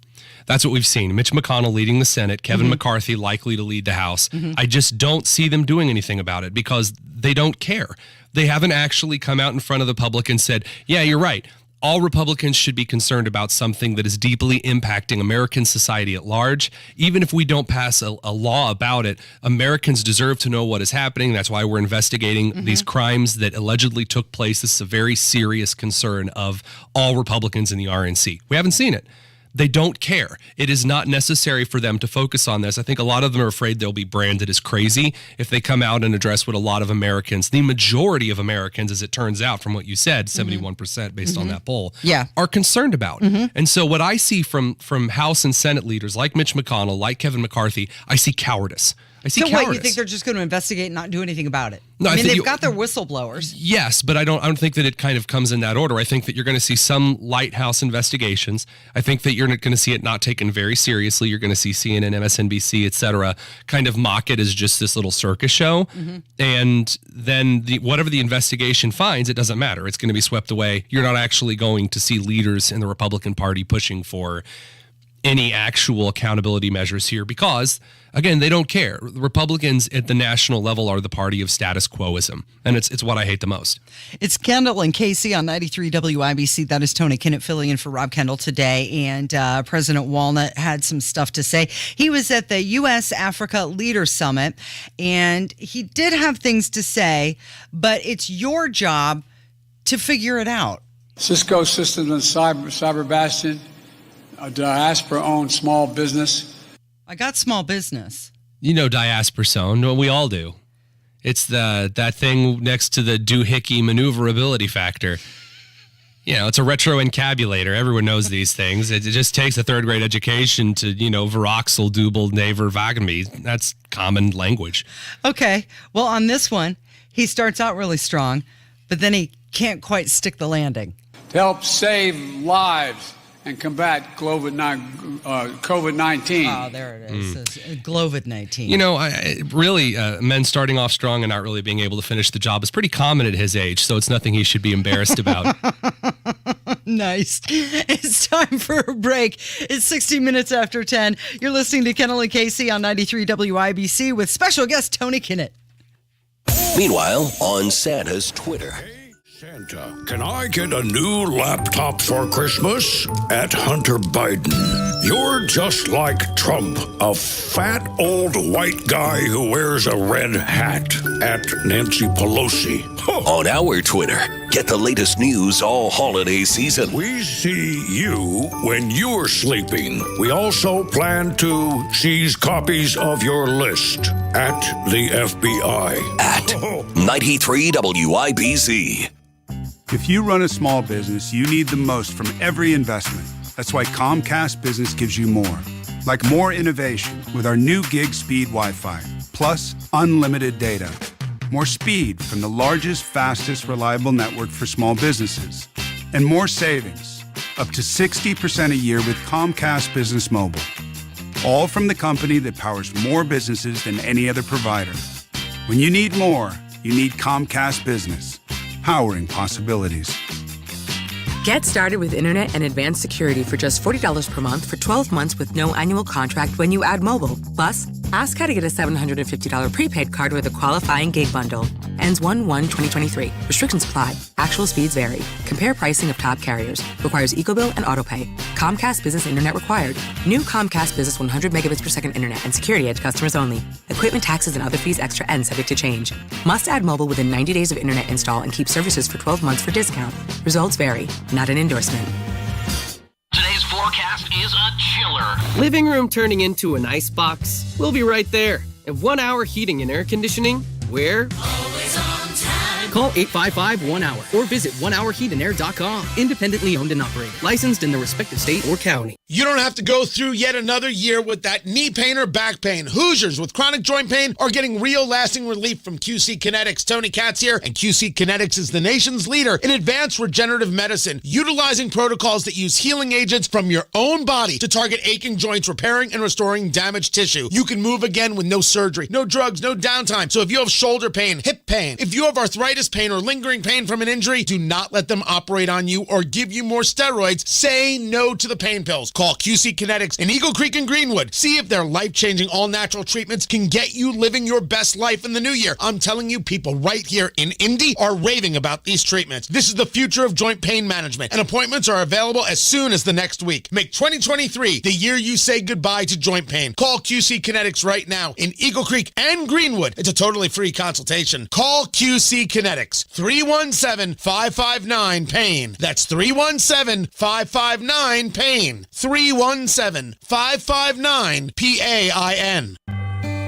That's what we've seen. Mitch McConnell leading the Senate, Kevin McCarthy likely to lead the House. I just don't see them doing anything about it because they don't care. They haven't actually come out in front of the public and said, yeah, you're right. All Republicans should be concerned about something that is deeply impacting American society at large. Even if we don't pass a law about it, Americans deserve to know what is happening. That's why we're investigating these crimes that allegedly took place. This is a very serious concern of all Republicans in the RNC. We haven't seen it. They don't care. It is not necessary for them to focus on this. I think a lot of them are afraid they'll be branded as crazy if they come out and address what a lot of Americans, the majority of Americans, as it turns out from what you said, 71% based on that poll, are concerned about. And so what I see from House and Senate leaders like Mitch McConnell, like Kevin McCarthy, I see cowardice. So what, you think they're just going to investigate and not do anything about it? No, I mean, they've got their whistleblowers. Yes, but I don't think that it kind of comes in that order. I think that you're going to see some lighthouse investigations. I think that you're going to see it not taken very seriously. You're going to see CNN, MSNBC, et cetera, kind of mock it as just this little circus show. And then whatever the investigation finds, it doesn't matter. It's going to be swept away. You're not actually going to see leaders in the Republican Party pushing for any actual accountability measures here because, again, they don't care. The Republicans at the national level are the party of status quoism, and it's what I hate the most. It's Kendall and Casey on 93 WIBC. That is Tony Kinnett filling in for Rob Kendall today, and President Walnut had some stuff to say. He was at the U.S.-Africa Leaders Summit, and he did have things to say, but it's your job to figure it out. Cisco Systems and Cyber Bastion, a diaspora-owned small business. I got small business. You know diaspora zone. We all do. It's that thing next to the doohickey maneuverability factor. You know, it's a retro encabulator. Everyone knows these things. It just takes a third grade education to, Veroxel, Dubel, Naver, Wagenby. That's common language. Okay. Well, on this one, he starts out really strong, but then he can't quite stick the landing. To help save lives and combat COVID-19. Oh, there it is. COVID-19. Men starting off strong and not really being able to finish the job is pretty common at his age, so it's nothing he should be embarrassed about. Nice. It's time for a break. It's 16 minutes after 10. You're listening to Kendall and Casey on 93 WIBC with special guest Tony Kinnett. Meanwhile, on Santa's Twitter. Santa, can I get a new laptop for Christmas? At Hunter Biden. You're just like Trump, a fat old white guy who wears a red hat. At Nancy Pelosi. On our Twitter, get the latest news all holiday season. We see you when you're sleeping. We also plan to seize copies of your list at the FBI. At 93 WIBC. If you run a small business, you need the most from every investment. That's why Comcast Business gives you more. Like more innovation with our new gig speed Wi-Fi, plus unlimited data. More speed from the largest, fastest, reliable network for small businesses. And more savings, up to 60% a year with Comcast Business Mobile. All from the company that powers more businesses than any other provider. When you need more, you need Comcast Business. Powering possibilities. Get started with internet and advanced security for just $40 per month for 12 months with no annual contract when you add mobile. Plus, ask how to get a $750 prepaid card with a qualifying gig bundle. Ends 1/1/2023. Restrictions apply. Actual speeds vary. Compare pricing of top carriers. Requires EcoBill and AutoPay. Comcast Business Internet required. New Comcast Business 100 megabits per second internet and security edge customers only. Equipment taxes and other fees extra and subject to change. Must add mobile within 90 days of internet install and keep services for 12 months for discount. Results vary. Not an endorsement. Today's forecast is a chiller. Living room turning into an ice box? We'll be right there. And 1 hour heating and air conditioning? We're always on time. Call 855-1-HOUR or visit onehourheatandair.com. Independently owned and operated. Licensed in the respective state or county. You don't have to go through yet another year with that knee pain or back pain. Hoosiers with chronic joint pain are getting real lasting relief from QC Kinetics. Tony Katz here, and QC Kinetics is the nation's leader in advanced regenerative medicine, utilizing protocols that use healing agents from your own body to target aching joints, repairing and restoring damaged tissue. You can move again with no surgery, no drugs, no downtime. So if you have shoulder pain, hip pain, if you have arthritis pain or lingering pain from an injury, do not let them operate on you or give you more steroids. Say no to the pain pills. Call QC Kinetics in Eagle Creek and Greenwood. See if their life-changing all-natural treatments can get you living your best life in the new year. I'm telling you, people right here in Indy are raving about these treatments. This is the future of joint pain management, and appointments are available as soon as the next week. Make 2023 the year you say goodbye to joint pain. Call QC Kinetics right now in Eagle Creek and Greenwood. It's a totally free consultation. Call QC Kinetics, 317-559-PAIN. That's 317-559-PAIN. 1-800-317-559-PAIN.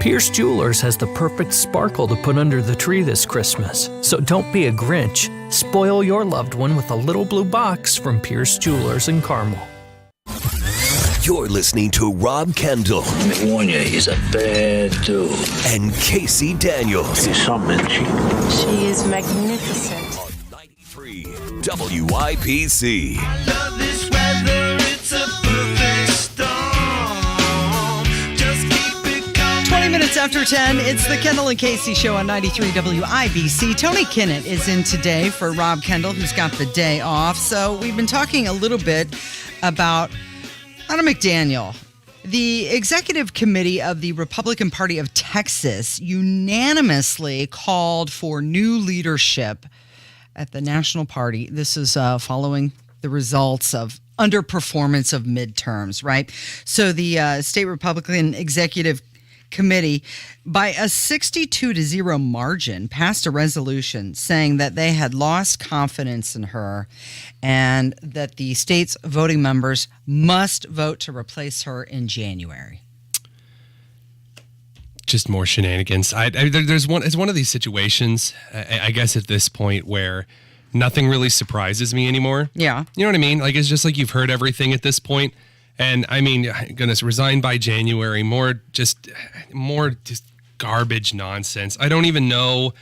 Pierce Jewelers has the perfect sparkle to put under the tree this Christmas. So don't be a Grinch. Spoil your loved one with a little blue box from Pierce Jewelers in Carmel. You're listening to Rob Kendall. Let me warn you, he's a bad dude. And Casey Daniels. He's something, she is magnificent. On 93 WIBC. I love this weather, it's a perfect storm. Just keep it coming. 20 minutes after 10, it's the Kendall and Casey Show on 93 WIBC. Tony Kinnett is in today for Rob Kendall, who's got the day off. So we've been talking a little bit about Anna McDaniel. The executive committee of the Republican Party of Texas unanimously called for new leadership at the National Party. This is following the results of underperformance of midterms, right? So the state Republican executive committee, by a 62-0 margin, passed a resolution saying that they had lost confidence in her and that the state's voting members must vote to replace her in January. Just more shenanigans. It's one of these situations, I guess, at this point where nothing really surprises me anymore. Yeah. You know what I mean? Like, it's just like you've heard everything at this point. And I mean, goodness, resign by January, more just garbage nonsense. I don't even know.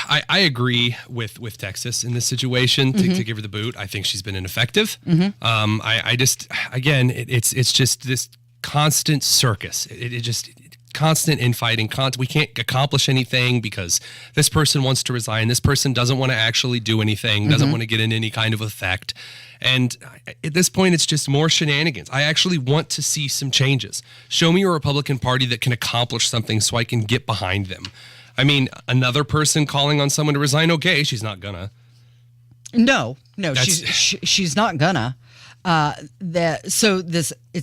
I agree with Texas in this situation to give her the boot. I think she's been ineffective. I just, again, it's just this constant circus. It just constant infighting. We can't accomplish anything because this person wants to resign. This person doesn't want to actually do anything, doesn't want to get in any kind of effect. And at this point, it's just more shenanigans. I actually want to see some changes. Show me a Republican Party that can accomplish something so I can get behind them. I mean, another person calling on someone to resign, okay, she's not gonna. No, she's not gonna. It's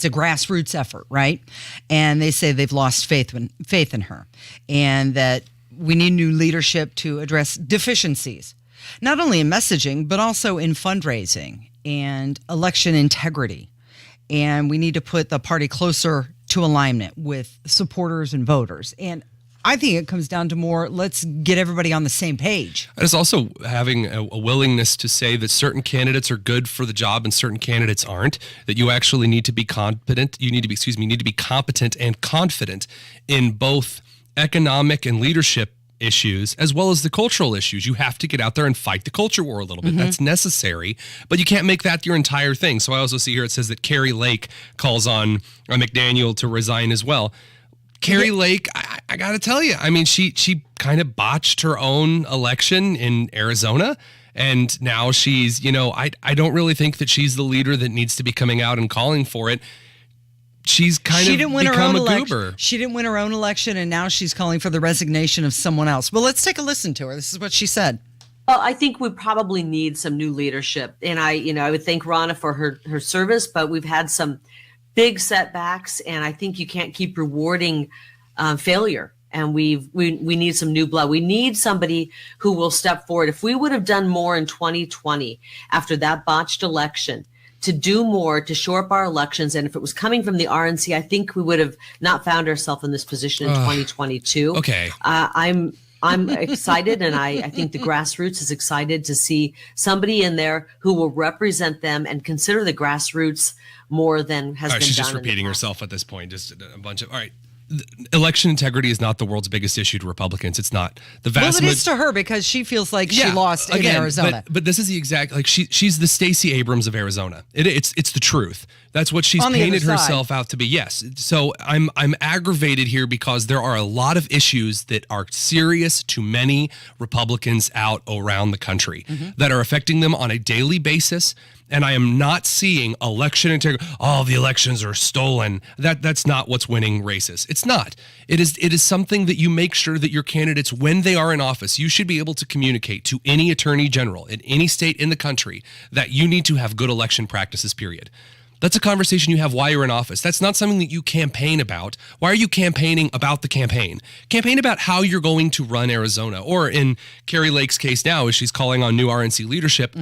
a grassroots effort, right? And they say they've lost faith in her, and that we need new leadership to address deficiencies, not only in messaging but also in fundraising and election integrity. And we need to put the party closer to alignment with supporters and voters. And I think it comes down to more, let's get everybody on the same page. And it's also having a willingness to say that certain candidates are good for the job and certain candidates aren't, that you actually need to be competent. You need to be competent and confident in both economic and leadership issues as well as the cultural issues. You have to get out there and fight the culture war a little bit. That's necessary, but you can't make that your entire thing. So I also see here it says that Carrie Lake calls on McDaniel to resign as well. Carrie Lake, I got to tell you, I mean, she kind of botched her own election in Arizona, and now she's, I don't really think that she's the leader that needs to be coming out and calling for it. She's become a goober. She didn't win her own election, and now she's calling for the resignation of someone else. Well, let's take a listen to her. This is what she said. Well, I think we probably need some new leadership, and I would thank Ronna for her service, but we've had some big setbacks, and I think you can't keep rewarding failure. And we need some new blood. We need somebody who will step forward. If we would have done more in 2020 after that botched election, to do more to shore up our elections, and if it was coming from the RNC, I think we would have not found ourselves in this position in 2022. Okay, I'm excited, and I think the grassroots is excited to see somebody in there who will represent them and consider the grassroots more than has been done. She's just repeating herself at this point. Just a bunch of, all right. Election integrity is not the world's biggest issue to Republicans. It's not. It is to her because she feels like she lost in Arizona. But this is the exact, like she's the Stacey Abrams of Arizona. It's the truth. That's what she's painted herself out to be. Yes. So I'm aggravated here because there are a lot of issues that are serious to many Republicans out around the country that are affecting them on a daily basis. And I am not seeing election integrity. Oh, the elections are stolen. That's not what's winning races. It's not. It is something that you make sure that your candidates, when they are in office, you should be able to communicate to any attorney general in any state in the country that you need to have good election practices, period. That's a conversation you have while you're in office. That's not something that you campaign about. Why are you campaigning about the campaign? Campaign about how you're going to run Arizona. Or in Carrie Lake's case now, as she's calling on new RNC leadership,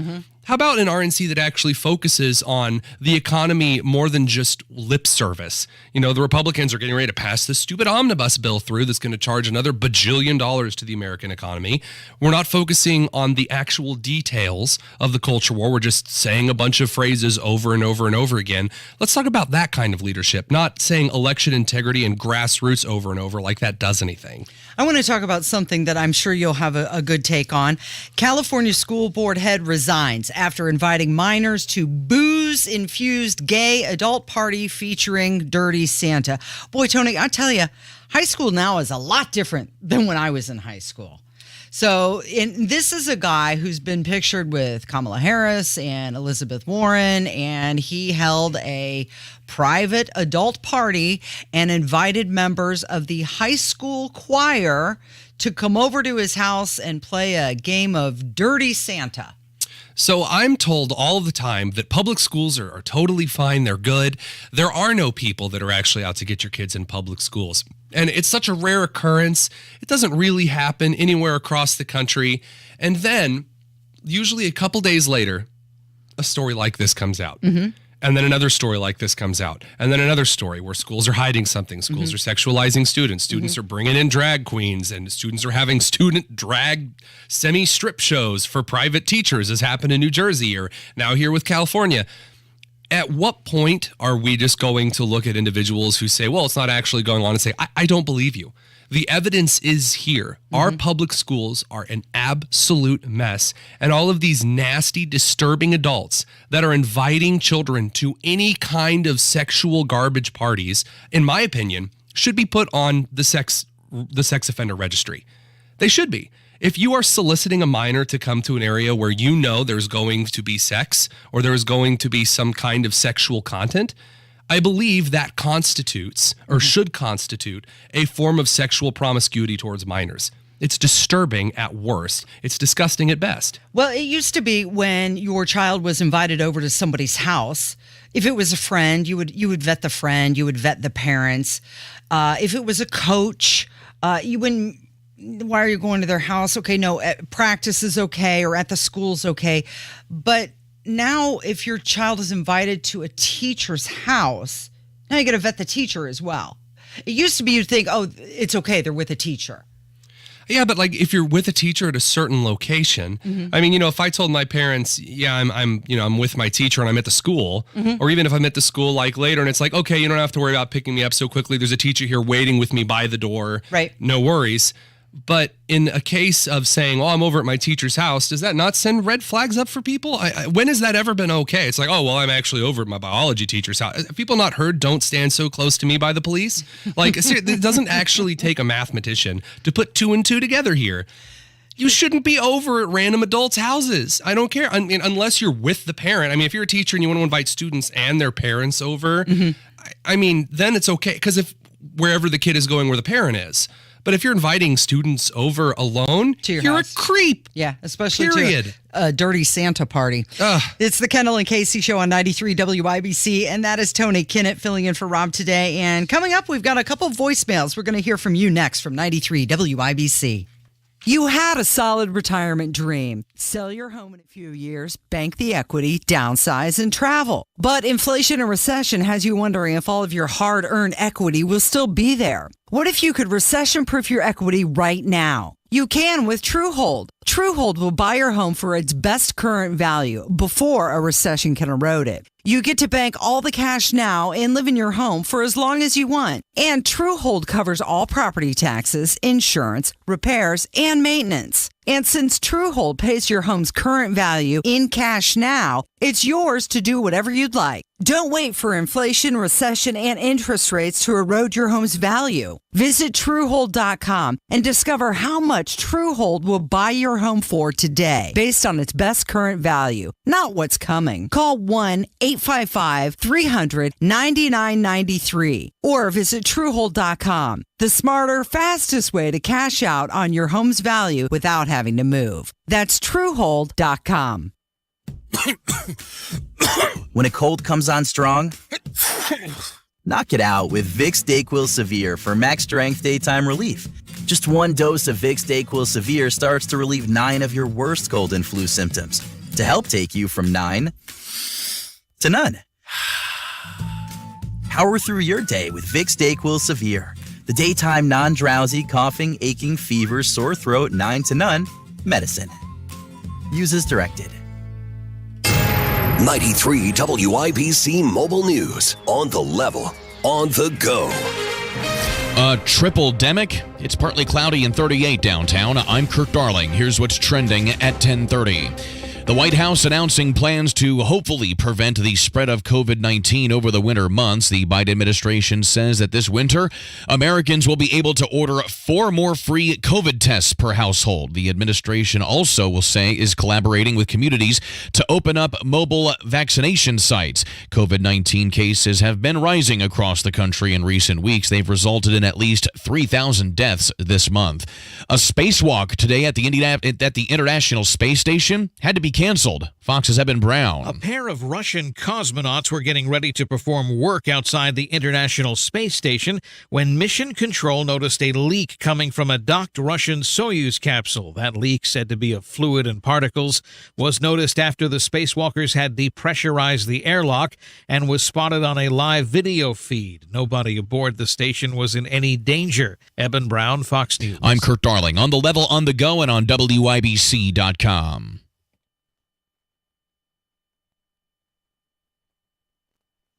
How about an RNC that actually focuses on the economy more than just lip service? You know, the Republicans are getting ready to pass this stupid omnibus bill through that's going to charge another bajillion dollars to the American economy. We're not focusing on the actual details of the culture war. We're just saying a bunch of phrases over and over and over again. Let's talk about that kind of leadership, not saying election integrity and grassroots over and over like that does anything. I want to talk about something that I'm sure you'll have a good take on. California school board head resigns after inviting minors to booze-infused gay adult party featuring Dirty Santa. Boy, Tony, I tell you, high school now is a lot different than when I was in high school. So this is a guy who's been pictured with Kamala Harris and Elizabeth Warren, and he held a private adult party and invited members of the high school choir to come over to his house and play a game of Dirty Santa. So I'm told all the time that public schools are totally fine. They're good. There are no people that are actually out to get your kids in public schools. And it's such a rare occurrence. It doesn't really happen anywhere across the country. And then usually a couple days later, a story like this comes out. Mm-hmm. And then another story like this comes out. And then another story where schools are hiding something. Schools are sexualizing students. Students are bringing in drag queens, and students are having student drag semi-strip shows for private teachers, as happened in New Jersey or now here with California. At what point are we just going to look at individuals who say, well, it's not actually going on, and say, I don't believe you? The evidence is here. Our public schools are an absolute mess. And all of these nasty, disturbing adults that are inviting children to any kind of sexual garbage parties, in my opinion, should be put on the sex offender registry. They should be. If you are soliciting a minor to come to an area where you know there's going to be sex or there's going to be some kind of sexual content, I believe that constitutes or should constitute a form of sexual promiscuity towards minors. It's disturbing at worst. It's disgusting at best. Well, it used to be when your child was invited over to somebody's house. If it was a friend, you would vet the friend, you would vet the parents. If it was a coach, you wouldn't. Why are you going to their house? Okay, no, practice is okay, or at the school's okay, but now, if your child is invited to a teacher's house, now you got to vet the teacher as well. It used to be you'd think, oh, it's okay, they're with a teacher. Yeah, but like if you're with a teacher at a certain location, I mean, you know, if I told my parents, yeah, I'm with my teacher and I'm at the school, or even if I'm at the school like later and it's like, okay, you don't have to worry about picking me up so quickly. There's a teacher here waiting with me by the door. Right. No worries. But in a case of saying, oh, I'm over at my teacher's house, does that not send red flags up for people? When has that ever been okay? It's like, oh, well, I'm actually over at my biology teacher's house. Have people not heard, don't stand so close to me by the police? Like, it doesn't actually take a mathematician to put 2 and 2 together here. You shouldn't be over at random adults' houses. I don't care. I mean, unless you're with the parent. I mean, if you're a teacher and you want to invite students and their parents over, I mean, then it's okay. Because if wherever the kid is going where the parent is. But if you're inviting students over alone, to your you're house. A creep. Yeah, especially Period. to a Dirty Santa party. It's the Kendall and Casey Show on 93 WIBC, and that is Tony Kinnett filling in for Rob today. And coming up, we've got a couple voicemails. We're going to hear from you next from 93 WIBC. You had a solid retirement dream. Sell your home in a few years, bank the equity, downsize, and travel. But inflation and recession has you wondering if all of your hard-earned equity will still be there. What if you could recession-proof your equity right now? You can with Truehold. Truehold will buy your home for its best current value before a recession can erode it. You get to bank all the cash now and live in your home for as long as you want. And Truehold covers all property taxes, insurance, repairs, and maintenance. And since Truehold pays your home's current value in cash now, it's yours to do whatever you'd like. Don't wait for inflation, recession, and interest rates to erode your home's value. Visit Truehold.com and discover how much Truehold will buy your home for today based on its best current value, not what's coming. Call 1-855-300-9993 or visit Truehold.com. The smarter, fastest way to cash out on your home's value without having to move. That's Truehold.com. When a cold comes on strong, knock it out with Vicks DayQuil Severe for max strength daytime relief. Just one dose of Vicks DayQuil Severe starts to relieve 9 of your worst cold and flu symptoms. to help take you from 9 to none. Power through your day with Vicks DayQuil Severe, the daytime non-drowsy, coughing, aching, fever, sore throat, 9 to none medicine. Use as directed. 93 WIBC Mobile News. On the level, on the go. Triple-demic. It's partly cloudy and 38 downtown. I'm Kirk Darling. Here's what's trending at 10:30. The White House announcing plans to hopefully prevent the spread of COVID-19 over the winter months. The Biden administration says that this winter, Americans will be able to order 4 more free COVID tests per household. The administration also will say is collaborating with communities to open up mobile vaccination sites. COVID-19 cases have been rising across the country in recent weeks. They've resulted in at least 3,000 deaths this month. A spacewalk today at the International Space Station had to be canceled. Fox's Eben Brown. A pair of Russian cosmonauts were getting ready to perform work outside the International Space Station when Mission Control noticed a leak coming from a docked Russian Soyuz capsule. That leak, said to be of fluid and particles, was noticed after the spacewalkers had depressurized the airlock and was spotted on a live video feed. Nobody aboard the station was in any danger. Eben Brown, Fox News. I'm Kirk Darling. On the level, on the go, and on WIBC.com.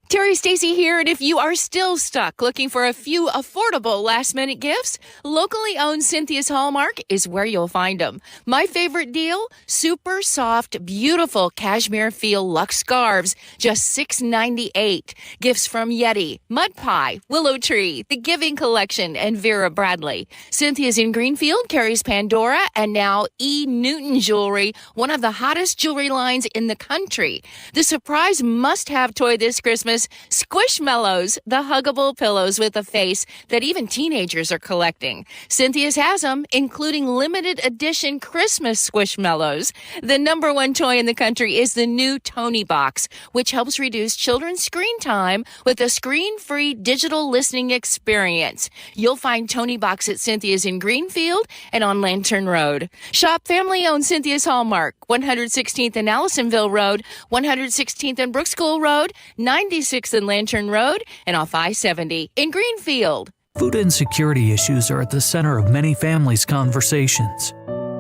Terry Stacy here, and if you are still stuck looking for a few affordable last-minute gifts, locally owned Cynthia's Hallmark is where you'll find them. My favorite deal, super soft, beautiful cashmere feel luxe scarves, just $6.98. Gifts from Yeti, Mud Pie, Willow Tree, The Giving Collection, and Vera Bradley. Cynthia's in Greenfield carries Pandora and now E. Newton Jewelry, one of the hottest jewelry lines in the country. The surprise must-have toy this Christmas, Squishmallows, the huggable pillows with a face that even teenagers are collecting. Cynthia's has them, including limited edition Christmas Squishmallows. The number one toy in the country is the new Tony Box, which helps reduce children's screen time with a screen-free digital listening experience. You'll find Tony Box at Cynthia's in Greenfield and on Lantern Road. Shop family-owned Cynthia's Hallmark, 116th and Allisonville Road, 116th and Brooks School Road, 96th and Lantern Road, and off I-70 in Greenfield. Food insecurity issues are at the center of many families' conversations.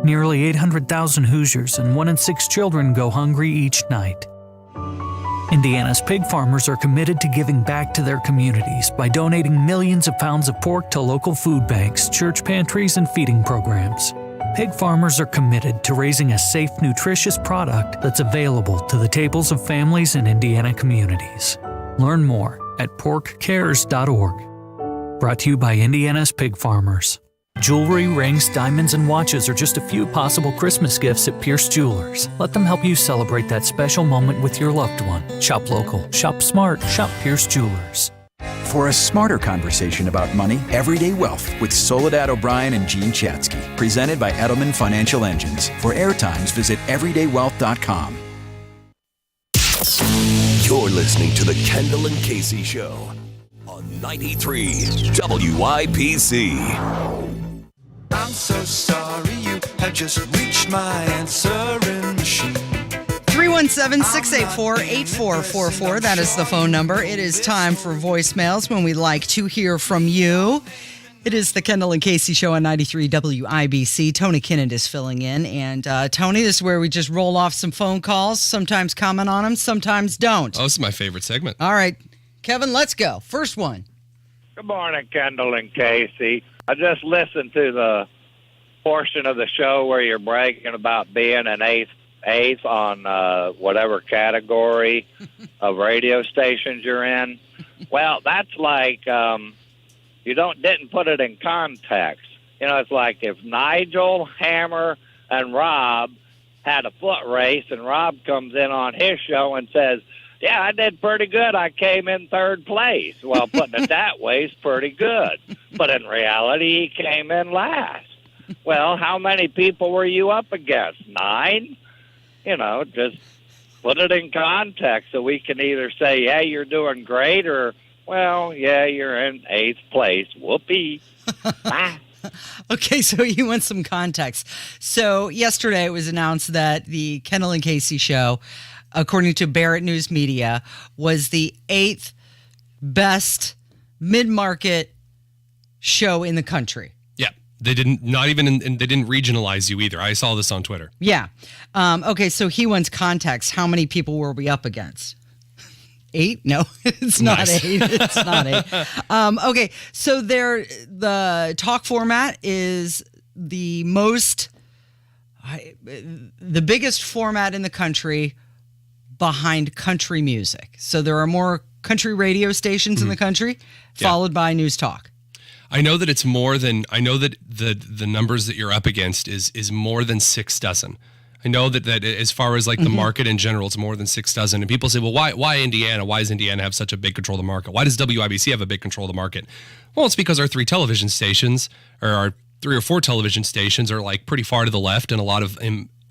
Nearly 800,000 Hoosiers and 1 in 6 children go hungry each night. Indiana's pig farmers are committed to giving back to their communities by donating millions of pounds of pork to local food banks, church pantries, and feeding programs. Pig farmers are committed to raising a safe, nutritious product that's available to the tables of families in Indiana communities. Learn more at porkcares.org. Brought to you by Indiana's pig farmers. Jewelry, rings, diamonds, and watches are just a few possible Christmas gifts at Pierce Jewelers. Let them help you celebrate that special moment with your loved one. Shop local, shop smart, shop Pierce Jewelers. For a smarter conversation about money, Everyday Wealth with Soledad O'Brien and Gene Chatsky. Presented by Edelman Financial Engines. For airtimes, visit everydaywealth.com. You're listening to the Kendall and Casey Show on 93 WIBC. I'm so sorry you have just reached my answering machine. 317-684-8444. That is the phone number. It is time for voicemails when we like to hear from you. It is the Kendall and Casey Show on 93 WIBC. Tony Kinnett is filling in. And Tony, this is where we just roll off some phone calls, sometimes comment on them, sometimes don't. Oh, this is my favorite segment. All right. Kevin, let's go. First one. Good morning, Kendall and Casey. I just listened to the portion of the show where you're bragging about being an eighth on whatever category of radio stations you're in. Well, that's like you didn't put it in context. You know, it's like if Nigel, Hammer, and Rob had a foot race, and Rob comes in on his show and says, "Yeah, I did pretty good. I came in third place." Well, putting it that way is pretty good. But in reality, he came in last. Well, how many people were you up against? 9? You know, just put it in context so we can either say, yeah, you're doing great, or, well, yeah, you're in 8th place. Whoopee. Okay, so you want some context. So yesterday it was announced that the Kendall and Casey show, according to Barrett News Media, was the 8th best mid-market show in the country. Yeah, they didn't they didn't regionalize you either. I saw this on Twitter. Yeah. Okay, so he wants context. How many people were we up against? 8? No, it's not Nice. 8. It's not 8. Okay, so the talk format is the biggest format in the country behind country music. So there are more country radio stations in the country, followed by news talk. I know that it's more than, I know that the numbers that you're up against is more than 6 dozen. I know that as far as like the market in general, it's more than 6 dozen. And people say, well, why Indiana? Why does Indiana have such a big control of the market? Why does WIBC have a big control of the market? Well, it's because our 3 television stations, or our 3 or 4 television stations, are like pretty far to the left, and a lot of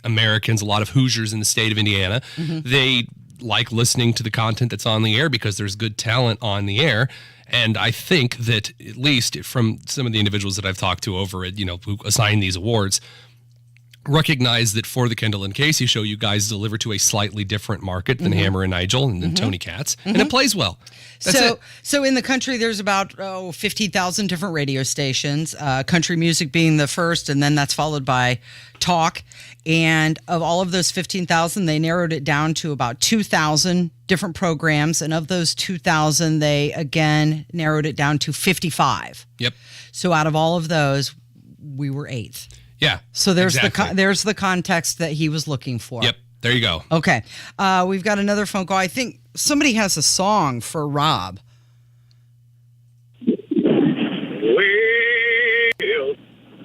Americans, a lot of Hoosiers in the state of Indiana, they like listening to the content that's on the air because there's good talent on the air. And I think that, at least from some of the individuals that I've talked to over at, who assign these awards, recognize that for the Kendall and Casey show, you guys deliver to a slightly different market than Hammer and Nigel and Tony Katz, and it plays well. That's it. So in the country, there's about 50,000 different radio stations, country music being the first, and then that's followed by talk. And of all of those 15,000, they narrowed it down to about 2,000 different programs. And of those 2,000, they again narrowed it down to 55. Yep. So out of all of those, we were 8th. Yeah. So there's exactly. there's the context that he was looking for. Yep. There you go. Okay. We've got another phone call. I think somebody has a song for Rob. Well,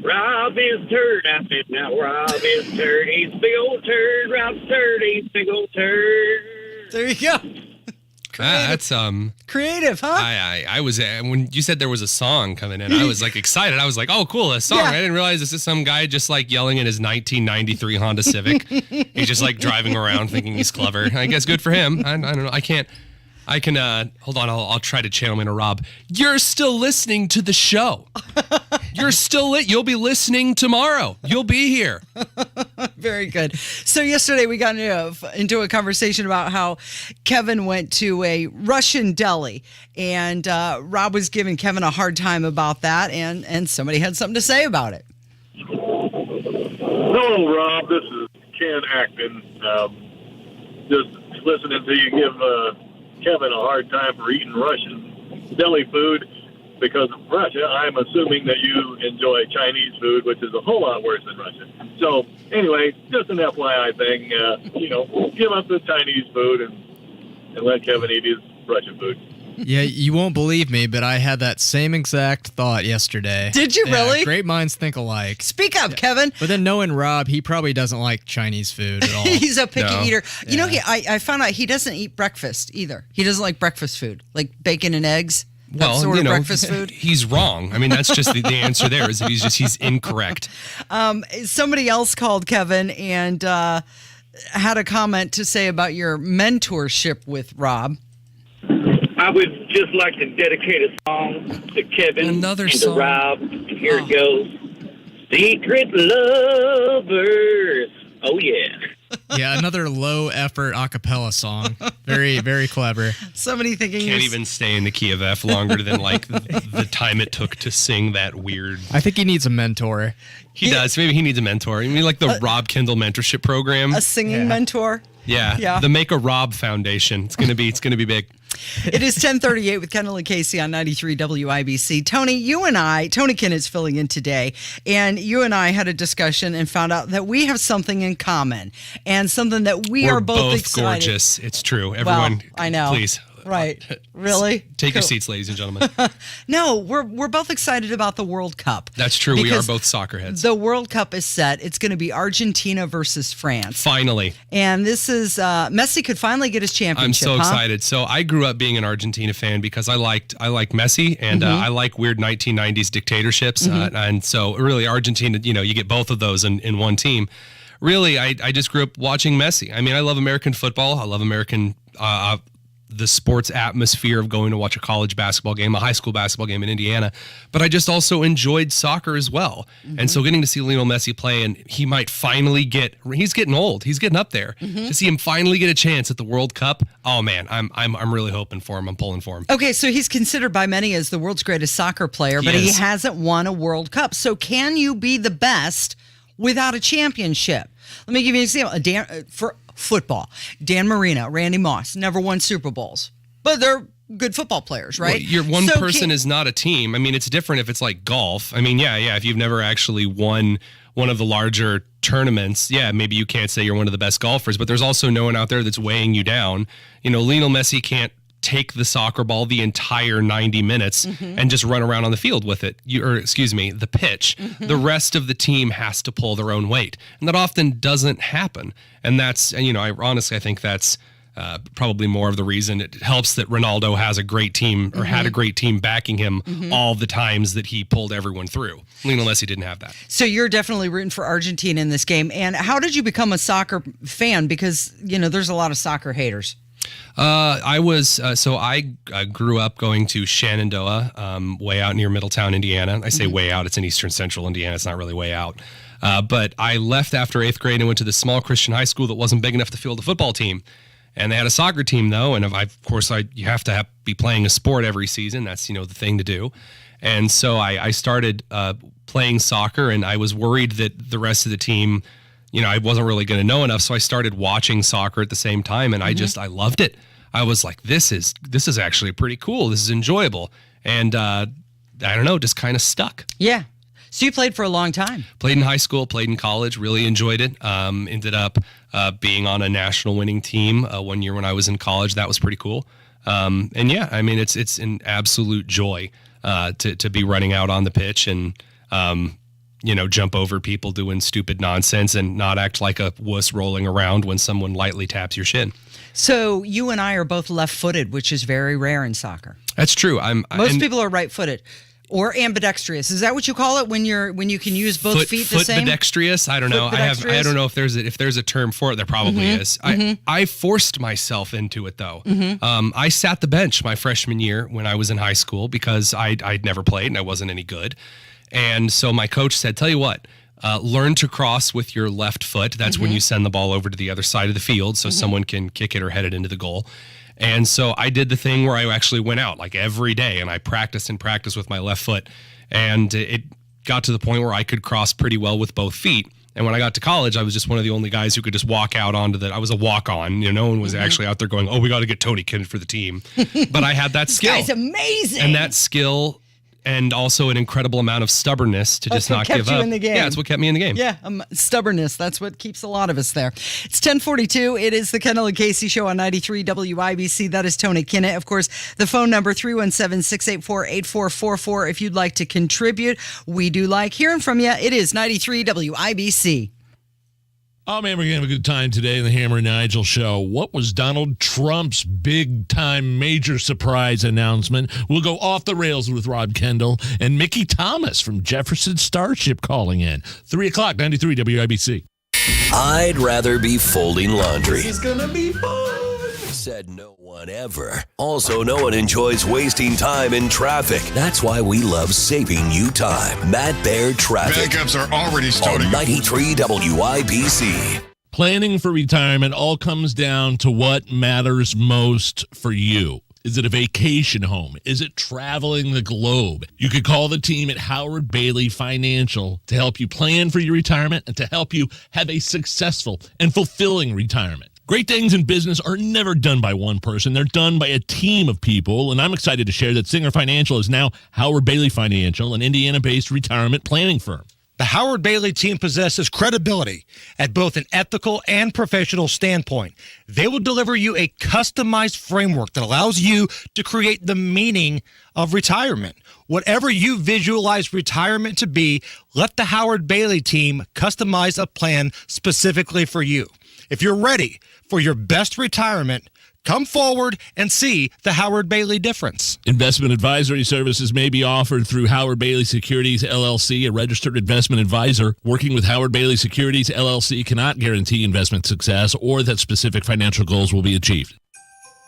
Rob is turd. I said, now Rob is turd. He's a big old turd. Rob's turd. He's a big old turd. There you go. That's creative, huh? I was when you said there was a song coming in, I was like excited. I was like, oh, cool, a song. Yeah. I didn't realize this is some guy just like yelling in his 1993 Honda Civic. He's just like driving around thinking he's clever. I guess good for him. I don't know. I can hold on. I'll try to channel him into Rob. You're still listening to the show. You're still you'll be listening tomorrow. You'll be here. Very good. So yesterday we got into a conversation about how Kevin went to a Russian deli, and Rob was giving Kevin a hard time about that, and somebody had something to say about it. Hello, Rob. This is Ken Acton. Just listening to you give Kevin a hard time for eating Russian deli food. Because of Russia, I'm assuming that you enjoy Chinese food, which is a whole lot worse than Russian. So, anyway, just an FYI thing. Give up the Chinese food and let Kevin eat his Russian food. Yeah, you won't believe me, but I had that same exact thought yesterday. Did you really? Great minds think alike. Speak up, Kevin. But then knowing Rob, he probably doesn't like Chinese food at all. He's a picky eater. Yeah. You know, I found out he doesn't eat breakfast either. He doesn't like breakfast food, like bacon and eggs. That sort of breakfast food. He's wrong. I mean, that's just the answer there is that he's incorrect. Somebody else called Kevin and had a comment to say about your mentorship with Rob. I would just like to dedicate a song to Kevin Another and song. to Rob. And here it goes. Secret lovers. Oh, yeah. Yeah, another low effort a cappella song. Very, very clever. Somebody thinking Can't even stay in the key of F longer than like the time it took to sing that weird. I think he needs a mentor. He does. Maybe he needs a mentor. I mean, like the Rob Kendall mentorship program. a singing mentor. Yeah. The Make a Rob Foundation. It's gonna be big. It is 10:38 with Kendall and Casey on 93 WIBC. Tony Ken is filling in today, and you and I had a discussion and found out that we have something in common and something that We're are both excited. gorgeous. It's true. Everyone, I know. Please. Right. Really? Take your Cool. seats, ladies and gentlemen. No, we're both excited about the World Cup. That's true. We are Because both soccer heads. The World Cup is set. It's going to be Argentina versus France. Finally. And this is Messi could finally get his championship. I'm so huh? excited. So I grew up being an Argentina fan because I liked Messi and I like weird 1990s dictatorships. And so really Argentina, you get both of those in one team. Really, I just grew up watching Messi. I mean, I love American football. I love American the sports atmosphere of going to watch a college basketball game, a high school basketball game in Indiana, but I just also enjoyed soccer as well. And so getting to see Lionel Messi play, and he might finally he's getting old, he's getting up there. To see him finally get a chance at the World Cup, oh man, I'm really hoping for him. I'm pulling for him. Okay, so he's considered by many as the world's greatest soccer player, but he hasn't won a World Cup. So can you be the best without a championship? Let me give you an example. For football, Dan Marino, Randy Moss, never won Super Bowls, but they're good football players, right? Well, your one person is not a team. I mean, it's different if it's like golf. I mean, yeah, if you've never actually won one of the larger tournaments, yeah, maybe you can't say you're one of the best golfers, but there's also no one out there that's weighing you down. You know, Lionel Messi can't take the soccer ball the entire 90 minutes and just run around on the field with it, the pitch. The rest of the team has to pull their own weight, and that often doesn't happen. And that's, I think that's probably more of the reason it helps that Ronaldo has a great team, or had a great team backing him all the times that he pulled everyone through. Lionel Messi didn't have that. So you're definitely rooting for Argentina in this game. And how did you become a soccer fan? Because, there's a lot of soccer haters. I grew up going to Shenandoah, way out near Middletown, Indiana. I say way out, it's in eastern central Indiana. It's not really way out. But I left after 8th grade and went to this small Christian high school that wasn't big enough to field a football team. And they had a soccer team though. And you have to be playing a sport every season. That's, the thing to do. And so I started playing soccer, and I was worried that the rest of the team, I wasn't really going to know enough. So I started watching soccer at the same time, and I loved it. I was like, this is actually pretty cool. This is enjoyable. And I don't know, just kind of stuck. Yeah. So you played for a long time. Played in high school, played in college, really enjoyed it. Ended up being on a national winning team one year when I was in college. That was pretty cool. It's an absolute joy to be running out on the pitch and jump over people doing stupid nonsense and not act like a wuss rolling around when someone lightly taps your shin. So you and I are both left-footed, which is very rare in soccer. That's true. Most people are right-footed or ambidextrous. Is that what you call it when you can use both feet the same? Footbidextrous? I don't know. I don't know if there's a term for it. There probably is. I forced myself into it though. I sat the bench my freshman year when I was in high school because I'd never played and I wasn't any good. And so my coach said, tell you what, learn to cross with your left foot. That's when you send the ball over to the other side of the field so someone can kick it or head it into the goal. And so I did the thing where I actually went out like every day and I practiced with my left foot. And it got to the point where I could cross pretty well with both feet. And when I got to college, I was just one of the only guys who could just walk out I was a walk-on. No one was actually out there going, oh, we got to get Tony Kidd for the team. But I had that skill. This guy's amazing. And that skill, and also an incredible amount of stubbornness to just not give up. That's what kept you in the game. Yeah, it's what kept me in the game. Yeah, stubbornness. That's what keeps a lot of us there. It's 10:42. It is the Kendall and Casey Show on 93 WIBC. That is Tony Kinnett. Of course, the phone number 317-684-8444 if you'd like to contribute. We do like hearing from you. It is 93 WIBC. Oh, man, we're going to have a good time today in the Hammer and Nigel Show. What was Donald Trump's big-time major surprise announcement? We'll go off the rails with Rob Kendall and Mickey Thomas from Jefferson Starship calling in. 3 o'clock, 93 WIBC. I'd rather be folding laundry. This is going to be fun. Said no one ever. Also, no one enjoys wasting time in traffic. That's why we love saving you time. Matt Baird Traffic. Backups are already starting. On 93 WIBC. Planning for retirement all comes down to what matters most for you. Is it a vacation home? Is it traveling the globe? You could call the team at Howard Bailey Financial to help you plan for your retirement and to help you have a successful and fulfilling retirement. Great things in business are never done by one person. They're done by a team of people, and I'm excited to share that Singer Financial is now Howard Bailey Financial, an Indiana-based retirement planning firm. The Howard Bailey team possesses credibility at both an ethical and professional standpoint. They will deliver you a customized framework that allows you to create the meaning of retirement. Whatever you visualize retirement to be, let the Howard Bailey team customize a plan specifically for you. If you're ready for your best retirement, come forward and see the Howard Bailey difference. Investment advisory services may be offered through Howard Bailey Securities, LLC, a registered investment advisor. Working with Howard Bailey Securities, LLC cannot guarantee investment success or that specific financial goals will be achieved.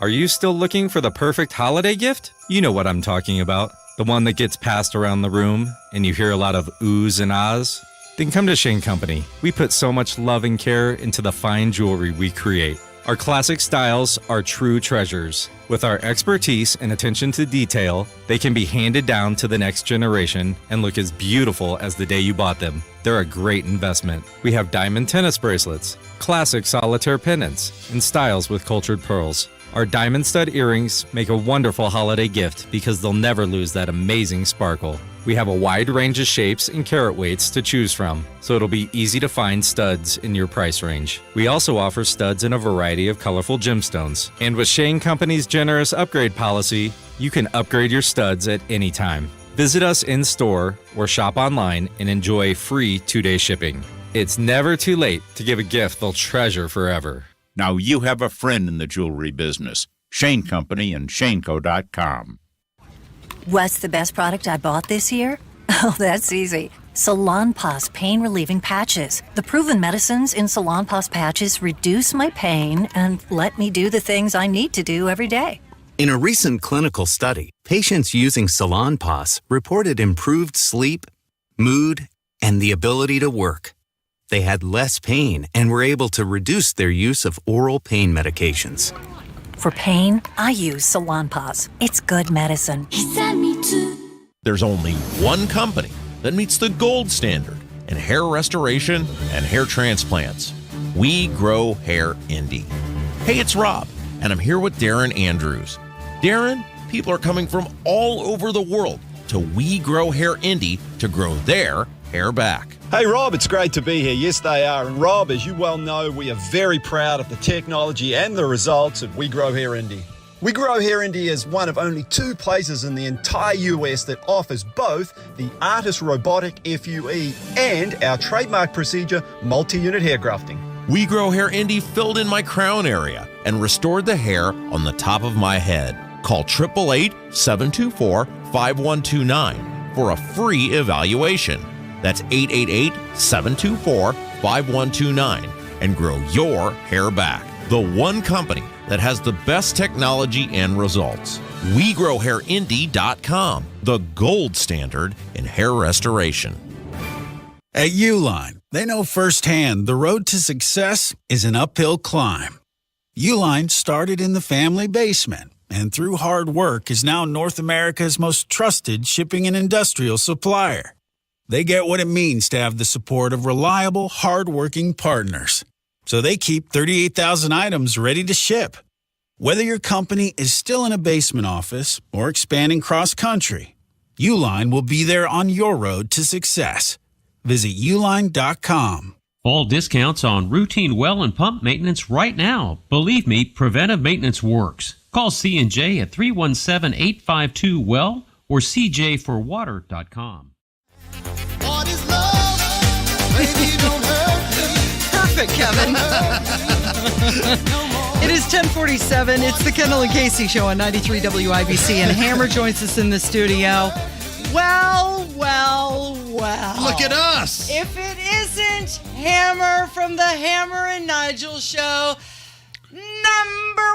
Are you still looking for the perfect holiday gift? You know what I'm talking about. The one that gets passed around the room and you hear a lot of oohs and ahs? Then come to Shane Company. We put so much love and care into the fine jewelry we create. Our classic styles are true treasures. With our expertise and attention to detail, they can be handed down to the next generation and look as beautiful as the day you bought them. They're a great investment. We have diamond tennis bracelets, classic solitaire pendants, and styles with cultured pearls. Our diamond stud earrings make a wonderful holiday gift because they'll never lose that amazing sparkle. We have a wide range of shapes and carat weights to choose from, so it'll be easy to find studs in your price range. We also offer studs in a variety of colorful gemstones. And with Shane Company's generous upgrade policy, you can upgrade your studs at any time. Visit us in store or shop online and enjoy free 2-day shipping. It's never too late to give a gift they'll treasure forever. Now you have a friend in the jewelry business. Shane Company and shaneco.com. What's the best product I bought this year? Oh, that's easy. Salonpas pain relieving patches. The proven medicines in Salonpas patches reduce my pain and let me do the things I need to do every day. In a recent clinical study, patients using Salonpas reported improved sleep, mood, and the ability to work. They had less pain and were able to reduce their use of oral pain medications. For pain, I use Salonpas. It's good medicine. There's only one company that meets the gold standard in hair restoration and hair transplants. We Grow Hair Indy. Hey, it's Rob, and I'm here with Darren Andrews. Darren, people are coming from all over the world to We Grow Hair Indy to grow their hair back. Hey Rob, it's great to be here. Yes, they are. And Rob, as you well know, we are very proud of the technology and the results at We Grow Hair Indy. We Grow Hair Indy is one of only 2 places in the entire US that offers both the Artist Robotic FUE and our trademark procedure, multi-unit hair grafting. We Grow Hair Indy filled in my crown area and restored the hair on the top of my head. Call 888-724-5129 for a free evaluation. That's 888-724-5129 and grow your hair back. The one company that has the best technology and results. WeGrowHairIndy.com, the gold standard in hair restoration. At Uline, they know firsthand the road to success is an uphill climb. Uline started in the family basement and through hard work is now North America's most trusted shipping and industrial supplier. They get what it means to have the support of reliable, hard-working partners. So they keep 38,000 items ready to ship. Whether your company is still in a basement office or expanding cross-country, Uline will be there on your road to success. Visit uline.com. All discounts on routine well and pump maintenance right now. Believe me, preventive maintenance works. Call C&J at 317-852-WELL or cjforwater.com. What is love? Baby, don't hurt me. Perfect, Kevin. It is 10:47. It's the Kendall and Casey Show on 93 WIBC, and Hammer joins us in the studio. Well. Look at us. If it isn't Hammer from the Hammer and Nigel Show, number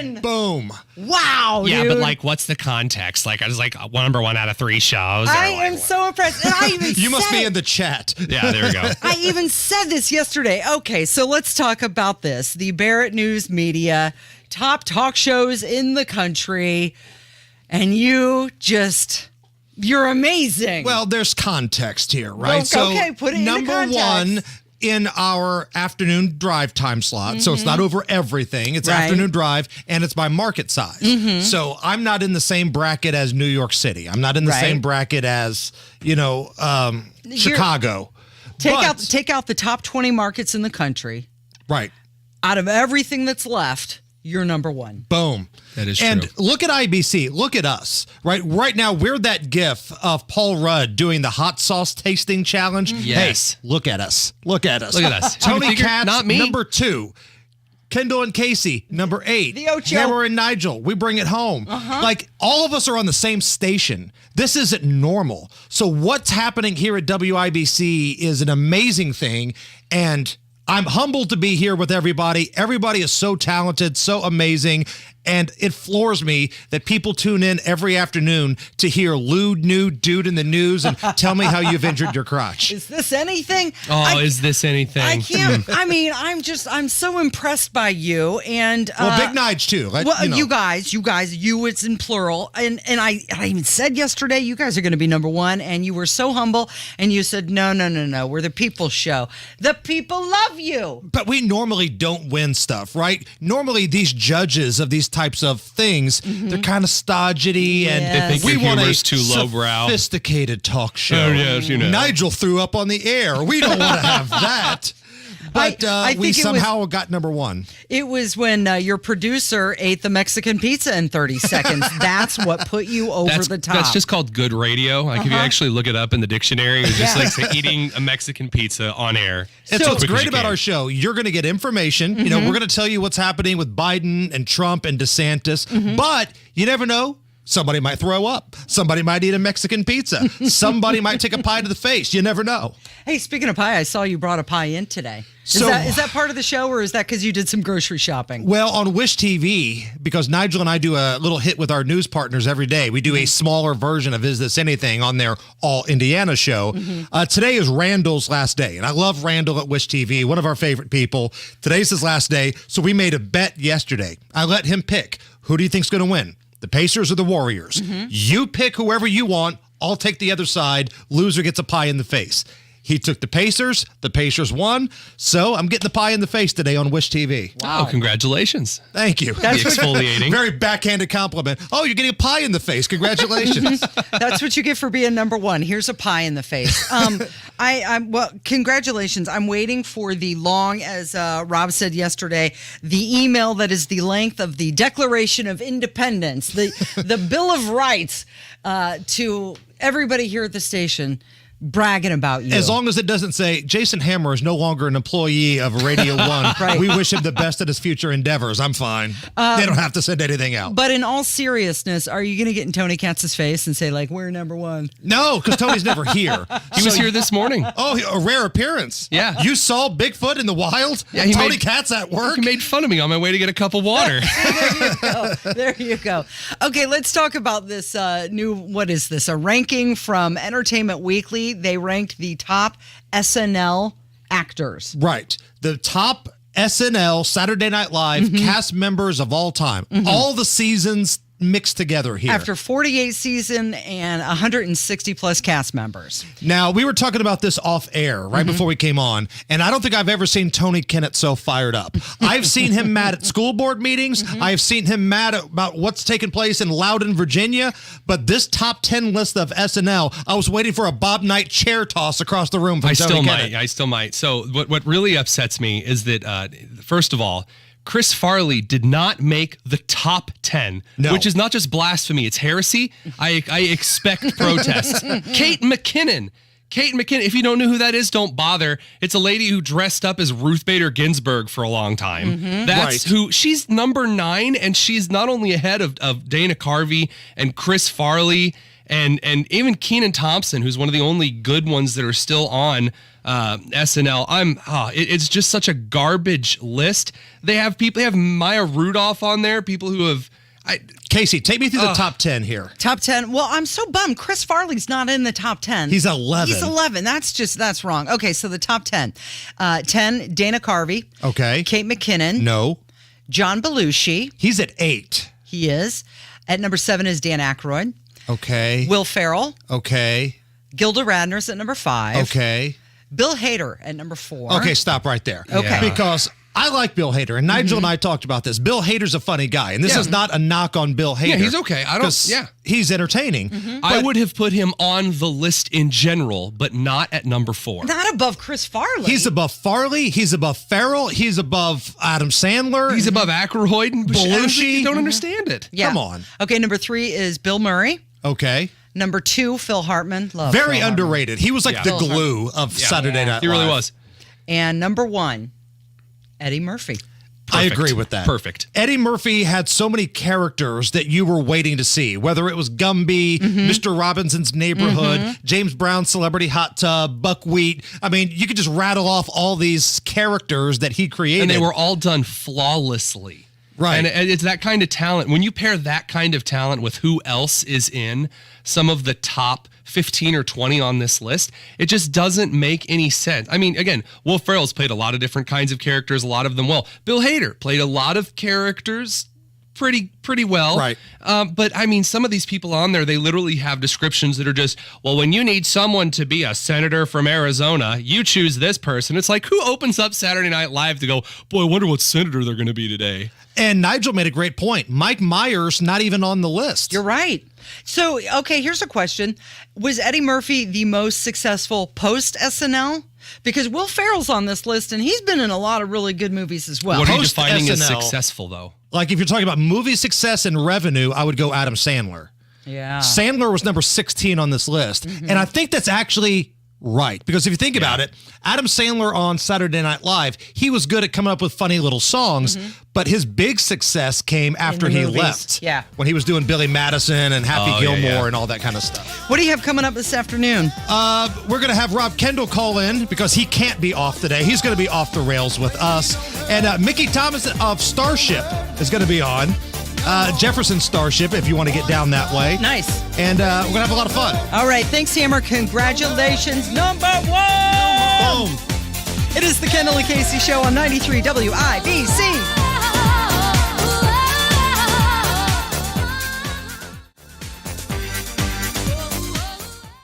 1. Boom. Wow, Yeah, dude. but like, what's the context? Like, I was like number 1 out of 3 shows. I am so impressed. And I even You must said, be in the chat. Yeah, there we go. I even said this yesterday. Okay, so let's talk about this. The Barrett News Media, top talk shows in the country, and you're amazing. Well, there's context here, right? Okay, put it number into context. 1 in our afternoon drive time slot. So it's not over everything. It's Right. afternoon drive, and it's by market size. So I'm not in the same bracket as New York City. I'm not in the Right. same bracket as, Chicago. Take out the top 20 markets in the country. Right. Out of everything that's left, you're number 1. Boom. That is and true. look at IBC. Look at us. Right now, we're that gif of Paul Rudd doing the hot sauce tasting challenge. Yes. Hey, look at us. Look at us. Look at us. Tony Figure- Katz, not me. number 2. Kendall and Casey, number 8. The Ocho. Hammer and Nigel, we bring it home. Like, all of us are on the same station. This isn't normal. So what's happening here at WIBC is an amazing thing. And I'm humbled to be here with everybody. Everybody is so talented, so amazing. And it floors me that people tune in every afternoon to hear lewd, nude dude in the news and tell me how you've injured your crotch. Is this anything? Is this anything? I can't. I mean, I'm so impressed by you and Big Nige too. You guys, you it's in plural, and I even said yesterday you guys are going to be number one, and you were so humble, and you said no, we're the people's show. The people love you. But we normally don't win stuff, right? Normally these judges of these types of things, they're kind of stodgy, and they think we your want a humor's too lowbrow. sophisticated talk show. Oh, yes, Nigel threw up on the air. We don't want to have that. But I we think somehow got number one. It was when your producer ate the Mexican pizza in 30 seconds. That's what put you over the top. That's just called good radio. Like if you actually look it up in the dictionary, it's just like eating a Mexican pizza on air. And so what's great about our show, you're going to get information. You know, we're going to tell you what's happening with Biden and Trump and DeSantis. But you never know. Somebody might throw up. Somebody might eat a Mexican pizza. Somebody might take a pie to the face. You never know. Hey, speaking of pie, I saw you brought a pie in today. Is that part of the show, or is that because you did some grocery shopping? Well, on Wish TV, because Nigel and I do a little hit with our news partners every day, we do a smaller version of Is This Anything on their All Indiana show. Today is Randall's last day, and I love Randall at Wish TV, one of our favorite people. Today's his last day, so we made a bet yesterday. I let him pick. Who do you think's going to win? The Pacers or the Warriors? You pick whoever you want. I'll take the other side. Loser gets a pie in the face. He took the Pacers. The Pacers won. So I'm getting the pie in the face today on Wish TV. Wow. Oh, congratulations. Thank you. That's exfoliating. Very backhanded compliment. Oh, you're getting a pie in the face. Congratulations. That's what you get for being number one. Here's a pie in the face. Well, congratulations. I'm waiting for the long, as Rob said yesterday, the email that is the length of the Declaration of Independence, the Bill of Rights to everybody here at the station. Bragging about you. As long as it doesn't say Jason Hammer is no longer an employee of Radio 1. Right. We wish him the best at his future endeavors. I'm fine. They don't have to send anything out. But in all seriousness, are you going to get in Tony Katz's face and say, like, we're number one? No, because Tony's never here. He was here this morning. Oh, a rare appearance. Yeah. You saw Bigfoot in the wild? Yeah, Tony Katz at work? He made fun of me on my way to get a cup of water. There you go. Okay, let's talk about this what is this? A ranking from Entertainment Weekly. They ranked the top SNL actors. Right. The top SNL, Saturday Night Live, cast members of all time. All the seasons mixed together here. After 48 season and 160 plus cast members. Now, we were talking about this off air right before we came on, and I don't think I've ever seen Tony Kennett so fired up. I've seen him mad at school board meetings. I've seen him mad about what's taking place in Loudoun, Virginia, but this top 10 list of SNL, I was waiting for a Bob Knight chair toss across the room from Tony Kennett. I still might. So what really upsets me is that, first of all, Chris Farley did not make the top 10, which is not just blasphemy, it's heresy. I expect protests. Kate McKinnon, if you don't know who that is, don't bother. It's a lady who dressed up as Ruth Bader Ginsburg for a long time. That's who, she's number 9, and she's not only ahead of Dana Carvey and Chris Farley and even Kenan Thompson, who's one of the only good ones that are still on SNL. It's just such a garbage list. They have Maya Rudolph on there, people who have. Casey, take me through the top 10 here. Top 10. Well, I'm so bummed. Chris Farley's not in the top 10. He's 11. He's 11. That's wrong. Okay, so the top 10. 10, Dana Carvey. Okay. Kate McKinnon. No. John Belushi. He's at 8. He is. At number 7 is Dan Aykroyd. Okay. Will Ferrell. Okay. Gilda Radner's at number 5. Okay. Bill Hader at number 4. Okay, stop right there. Okay. Because I like Bill Hader, and Nigel and I talked about this. Bill Hader's a funny guy, and this is not a knock on Bill Hader. Yeah, he's okay. He's entertaining. I would have put him on the list in general, but not at number 4. Not above Chris Farley. He's above Farley. He's above Farrell. He's above Adam Sandler. He's above Aykroyd and Belushi. You don't understand it. Yeah. Come on. Okay, number 3 is Bill Murray. Okay. Number 2, Phil Hartman. Very underrated. He was like the glue of Saturday Night Live. He really was. And number 1, Eddie Murphy. I agree with that. Perfect. Eddie Murphy had so many characters that you were waiting to see, whether it was Gumby, Mr. Robinson's Neighborhood, James Brown's Celebrity Hot Tub, Buckwheat. I mean, you could just rattle off all these characters that he created. And they were all done flawlessly. Right. And it's that kind of talent. When you pair that kind of talent with who else is in some of the top 15 or 20 on this list, it just doesn't make any sense. I mean, again, Will Ferrell's played a lot of different kinds of characters, a lot of them well. Bill Hader played a lot of characters pretty well. Right. But I mean, some of these people on there, they literally have descriptions that are just, well, when you need someone to be a senator from Arizona, you choose this person. It's like, who opens up Saturday Night Live to go, boy, I wonder what senator they're going to be today? And Nigel made a great point. Mike Myers, not even on the list. You're right. So, okay, here's a question. Was Eddie Murphy the most successful post-SNL? Because Will Ferrell's on this list, and he's been in a lot of really good movies as well. What are you defining Post-SNL, as successful, though? Like if you're talking about movie success and revenue, I would go Adam Sandler. Yeah. Sandler was number 16 on this list. And I think that's actually right. Because if you think about it, Adam Sandler on Saturday Night Live, he was good at coming up with funny little songs, but his big success came after he movies. left. Yeah. When he was doing Billy Madison and Happy Gilmore and all that kind of stuff. What do you have coming up this afternoon? We're going to have Rob Kendall call in because he can't be off today. He's going to be off the rails with us. And Mickey Thomas of Starship is going to be on. Jefferson Starship, if you want to get down that way. Nice. And we're going to have a lot of fun. All right. Thanks, Hammer. Congratulations. Number one. Boom. It is the Kendall and Casey Show on 93 WIBC.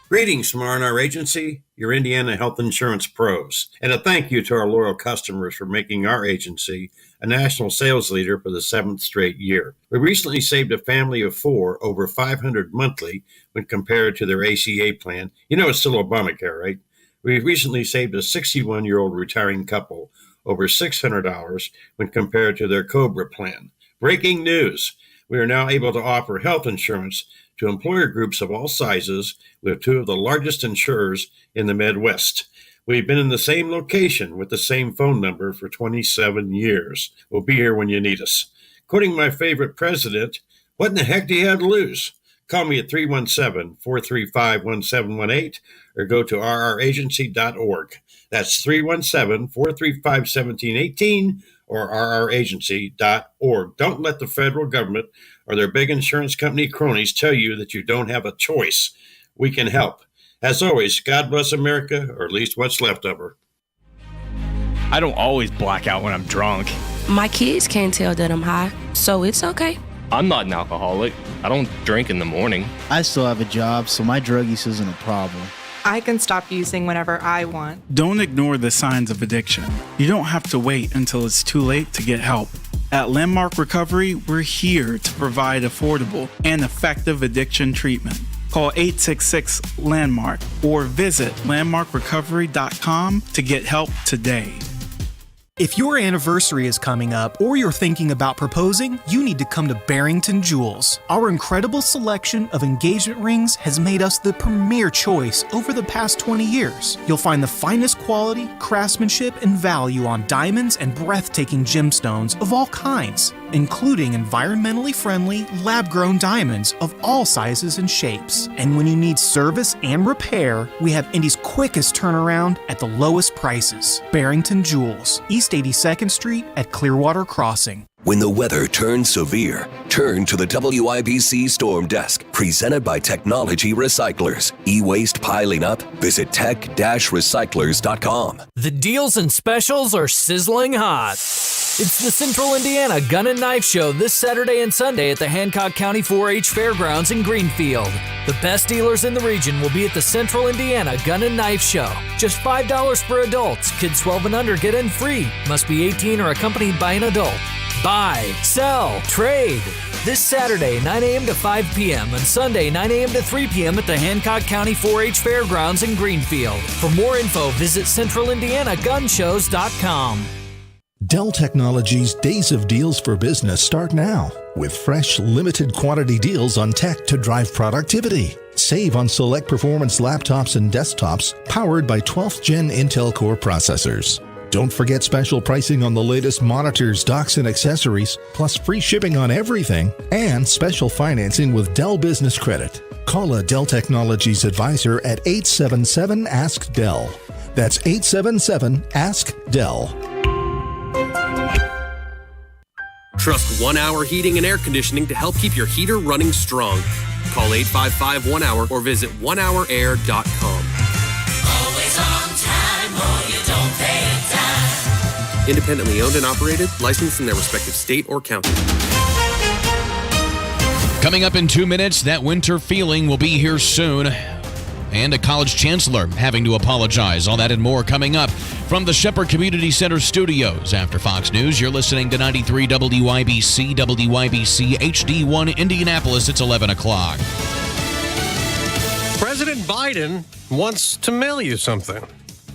Greetings from R&R Agency, your Indiana health insurance pros, and a thank you to our loyal customers for making our agency a national sales leader for the 7th straight year. We recently saved a family of 4 over $500 monthly when compared to their ACA plan. You know it's still Obamacare, right? We recently saved a 61-year-old retiring couple over $600 when compared to their COBRA plan. Breaking news! We are now able to offer health insurance to employer groups of all sizes with 2 of the largest insurers in the Midwest. We've been in the same location with the same phone number for 27 years. We'll be here when you need us. Quoting my favorite president, what in the heck do you have to lose? Call me at 317-435-1718 or go to rragency.org. That's 317-435-1718 or rragency.org. Don't let the federal government or their big insurance company cronies tell you that you don't have a choice. We can help. As always, God bless America, or at least what's left of her. I don't always black out when I'm drunk. My kids can't tell that I'm high, so it's okay. I'm not an alcoholic. I don't drink in the morning. I still have a job, so my drug use isn't a problem. I can stop using whenever I want. Don't ignore the signs of addiction. You don't have to wait until it's too late to get help. At Landmark Recovery, we're here to provide affordable and effective addiction treatment. Call 866-LANDMARK or visit landmarkrecovery.com to get help today. If your anniversary is coming up or you're thinking about proposing, you need to come to Barrington Jewels. Our incredible selection of engagement rings has made us the premier choice over the past 20 years. You'll find the finest quality, craftsmanship, and value on diamonds and breathtaking gemstones of all kinds, including environmentally friendly, lab-grown diamonds of all sizes and shapes. And when you need service and repair, we have Indy's quickest turnaround at the lowest prices. Barrington Jewels, East 82nd Street at Clearwater Crossing. When the weather turns severe, turn to the WIBC Storm Desk, presented by Technology Recyclers. E-waste piling up? Visit tech-recyclers.com. The deals and specials are sizzling hot. It's the Central Indiana Gun and Knife Show this Saturday and Sunday at the Hancock County 4-H Fairgrounds in Greenfield. The best dealers in the region will be at the Central Indiana Gun and Knife Show. Just $5 for adults. Kids 12 and under get in free. Must be 18 or accompanied by an adult. Buy, sell, trade. This Saturday, 9 a.m. to 5 p.m. and Sunday, 9 a.m. to 3 p.m. at the Hancock County 4-H Fairgrounds in Greenfield. For more info, visit centralindianagunshows.com. Dell Technologies' Days of Deals for Business start now with fresh, limited quantity deals on tech to drive productivity. Save on select performance laptops and desktops powered by 12th Gen Intel Core processors. Don't forget special pricing on the latest monitors, docks, and accessories, plus free shipping on everything, and special financing with Dell Business Credit. Call a Dell Technologies advisor at 877-ASK-DELL. That's 877-ASK-DELL. Trust 1 Hour Heating and Air Conditioning to help keep your heater running strong. Call 855-1-HOUR or visit onehourair.com. Always on time or you don't pay a dime. Independently owned and operated, licensed in their respective state or county. Coming up in 2 minutes, that winter feeling will be here soon. And a college chancellor having to apologize. All that and more coming up from the Shepherd Community Center studios. After Fox News, you're listening to 93 WIBC, WIBC HD1 Indianapolis. It's 11 o'clock. President Biden wants to mail you something.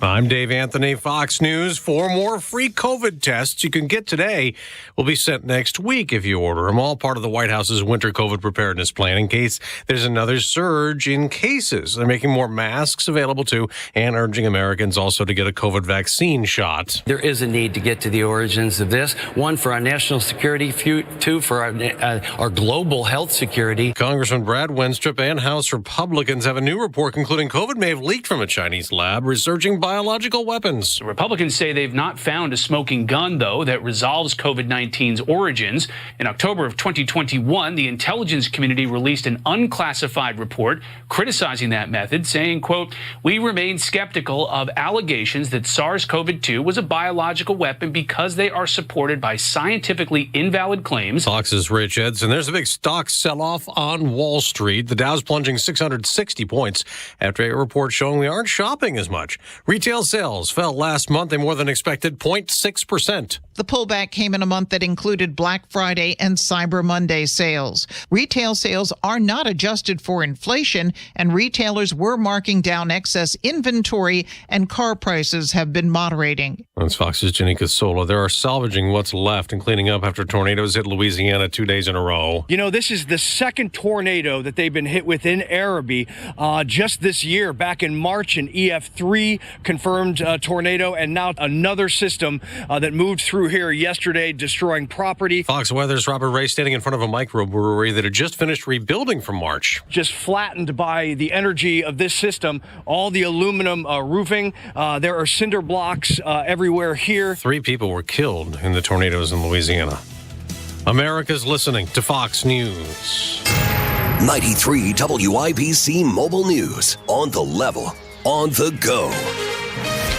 I'm Dave Anthony, Fox News. 4 more free COVID tests you can get today will be sent next week if you order them. All part of the White House's winter COVID preparedness plan in case there's another surge in cases. They're making more masks available too and urging Americans also to get a COVID vaccine shot. There is a need to get to the origins of this. One, for our national security, two, for our global health security. Congressman Brad Wenstrup and House Republicans have a new report concluding COVID may have leaked from a Chinese lab, researching biological weapons. Republicans say they've not found a smoking gun, though, that resolves COVID-19's origins. In October of 2021, the intelligence community released an unclassified report criticizing that method, saying, quote, "We remain skeptical of allegations that SARS-CoV-2 was a biological weapon because they are supported by scientifically invalid claims." Fox's Rich Edson. There's a big stock sell-off on Wall Street. The Dow's plunging 660 points after a report showing we aren't shopping as much. Retail sales fell last month. They more than expected 0.6%. The pullback came in a month that included Black Friday and Cyber Monday sales. Retail sales are not adjusted for inflation, and retailers were marking down excess inventory, and car prices have been moderating. That's Fox's Janika Sola. They are salvaging what's left and cleaning up after tornadoes hit Louisiana 2 days in a row. You know, this is the second tornado that they've been hit with in Arabi just this year. Back in March, an EF3 confirmed tornado, and now another system that moved through here yesterday, destroying property. Fox Weather's Robert Ray standing in front of a microbrewery that had just finished rebuilding from March. Just flattened by the energy of this system. All the aluminum roofing. There are cinder blocks everywhere here. 3 people were killed in the tornadoes in Louisiana. America's listening to Fox News. 93 WIBC Mobile News. On the level, on the go.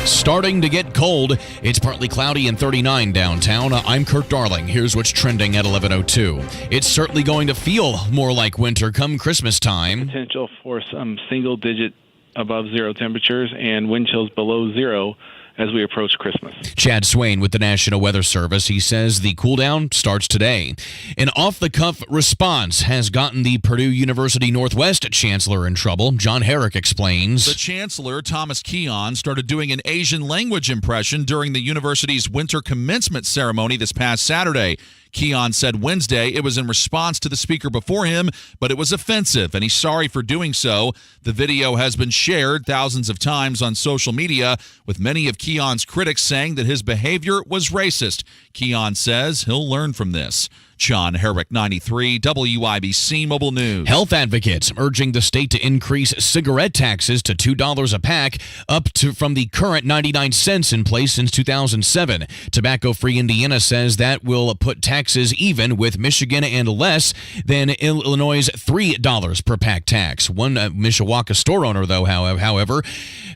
Starting to get cold. It's partly cloudy and 39 downtown. I'm Kurt Darling. Here's what's trending at 11:02. It's certainly going to feel more like winter come Christmas time. Potential for some single-digit above zero temperatures and wind chills below zero as we approach Christmas. Chad Swain with the National Weather Service. He says the cool down starts today. An off-the-cuff response has gotten the Purdue University Northwest chancellor in trouble. John Herrick explains. The chancellor, Thomas Keon, started doing an Asian language impression during the university's winter commencement ceremony this past Saturday. Keon said Wednesday it was in response to the speaker before him, but it was offensive, and he's sorry for doing so. The video has been shared thousands of times on social media, with many of Keon's critics saying that his behavior was racist. Keon says he'll learn from this. John Herrick, 93 WIBC Mobile News. Health advocates urging the state to increase cigarette taxes to $2 a pack, from the current 99 cents in place since 2007. Tobacco-free Indiana says that will put taxes even with Michigan and less than Illinois' $3 per pack tax. One Mishawaka store owner, though, however,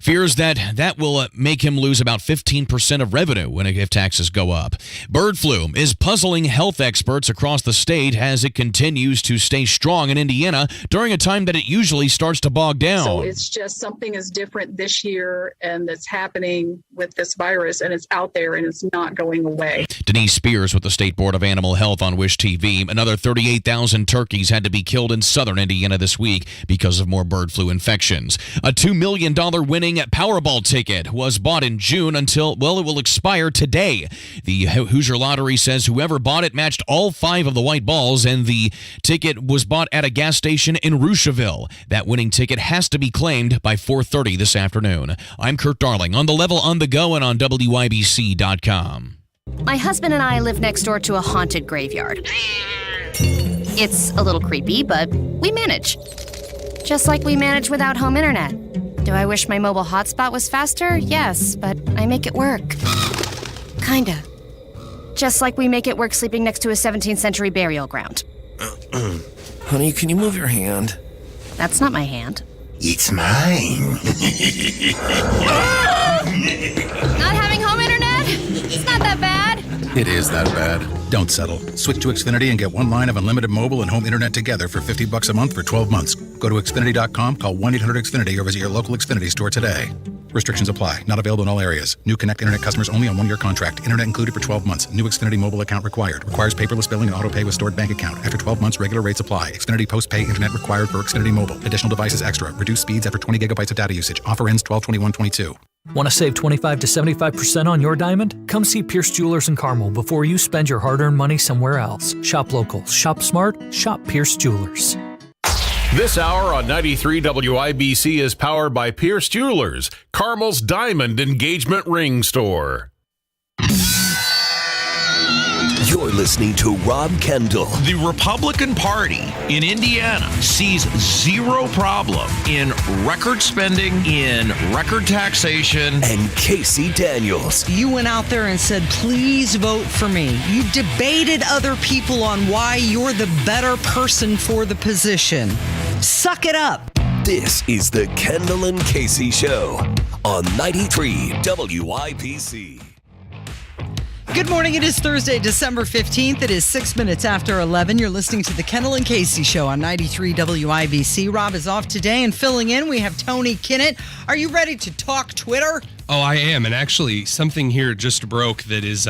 fears that will make him lose about 15% of revenue if taxes go up. Bird flu is puzzling health experts across the state as it continues to stay strong in Indiana during a time that it usually starts to bog down. So it's just something is different this year, and that's happening with this virus, and it's out there and it's not going away. Denise Spears with the State Board of Animal Health on Wish TV. Another 38,000 turkeys had to be killed in southern Indiana this week because of more bird flu infections. A $2 million winning Powerball ticket was bought in June until, it will expire today. The Hoosier Lottery says whoever bought it matched all 5 of the white balls, and the ticket was bought at a gas station in Rocheville. That winning ticket has to be claimed by 4:30 this afternoon. I'm Kurt Darling on The Level on the go and on WIBC.com. My husband and I live next door to a haunted graveyard. It's a little creepy, but we manage. Just like we manage without home internet. Do I wish my mobile hotspot was faster? Yes, but I make it work. Kinda. Just like we make it work sleeping next to a 17th century burial ground. Honey, can you move your hand? That's not my hand. It's mine. Not having home internet? It's not that bad. It is that bad. Don't settle. Switch to Xfinity and get one line of unlimited mobile and home internet together for $50 a month for 12 months. Go to Xfinity.com, call 1-800-XFINITY or visit your local Xfinity store today. Restrictions apply. Not available in all areas. New Connect Internet customers only on 1-year contract. Internet included for 12 months. New Xfinity mobile account required. Requires paperless billing and auto pay with stored bank account. After 12 months, regular rates apply. Xfinity post-pay internet required for Xfinity mobile. Additional devices extra. Reduced speeds after 20 gigabytes of data usage. Offer ends 12/21/22. Want to save 25 to 75% on your diamond? Come see Pierce Jewelers in Carmel before you spend your hard-earned money somewhere else. Shop local, shop smart, shop Pierce Jewelers. This hour on 93 WIBC is powered by Pierce Jewelers, Carmel's diamond engagement ring store. You're listening to Rob Kendall. The Republican Party in Indiana sees zero problem in record spending, in record taxation. And Casey Daniels. You went out there and said, please vote for me. You debated other people on why you're the better person for the position. Suck it up. This is the Kendall and Casey Show on 93 WIBC. Good morning. It is Thursday, December 15th. It is 6 minutes after 11. You're listening to the Kendall and Casey Show on 93 WIBC. Rob is off today, and filling in, we have Tony Kinnett. Are you ready to talk Twitter? Oh, I am. And actually, something here just broke that is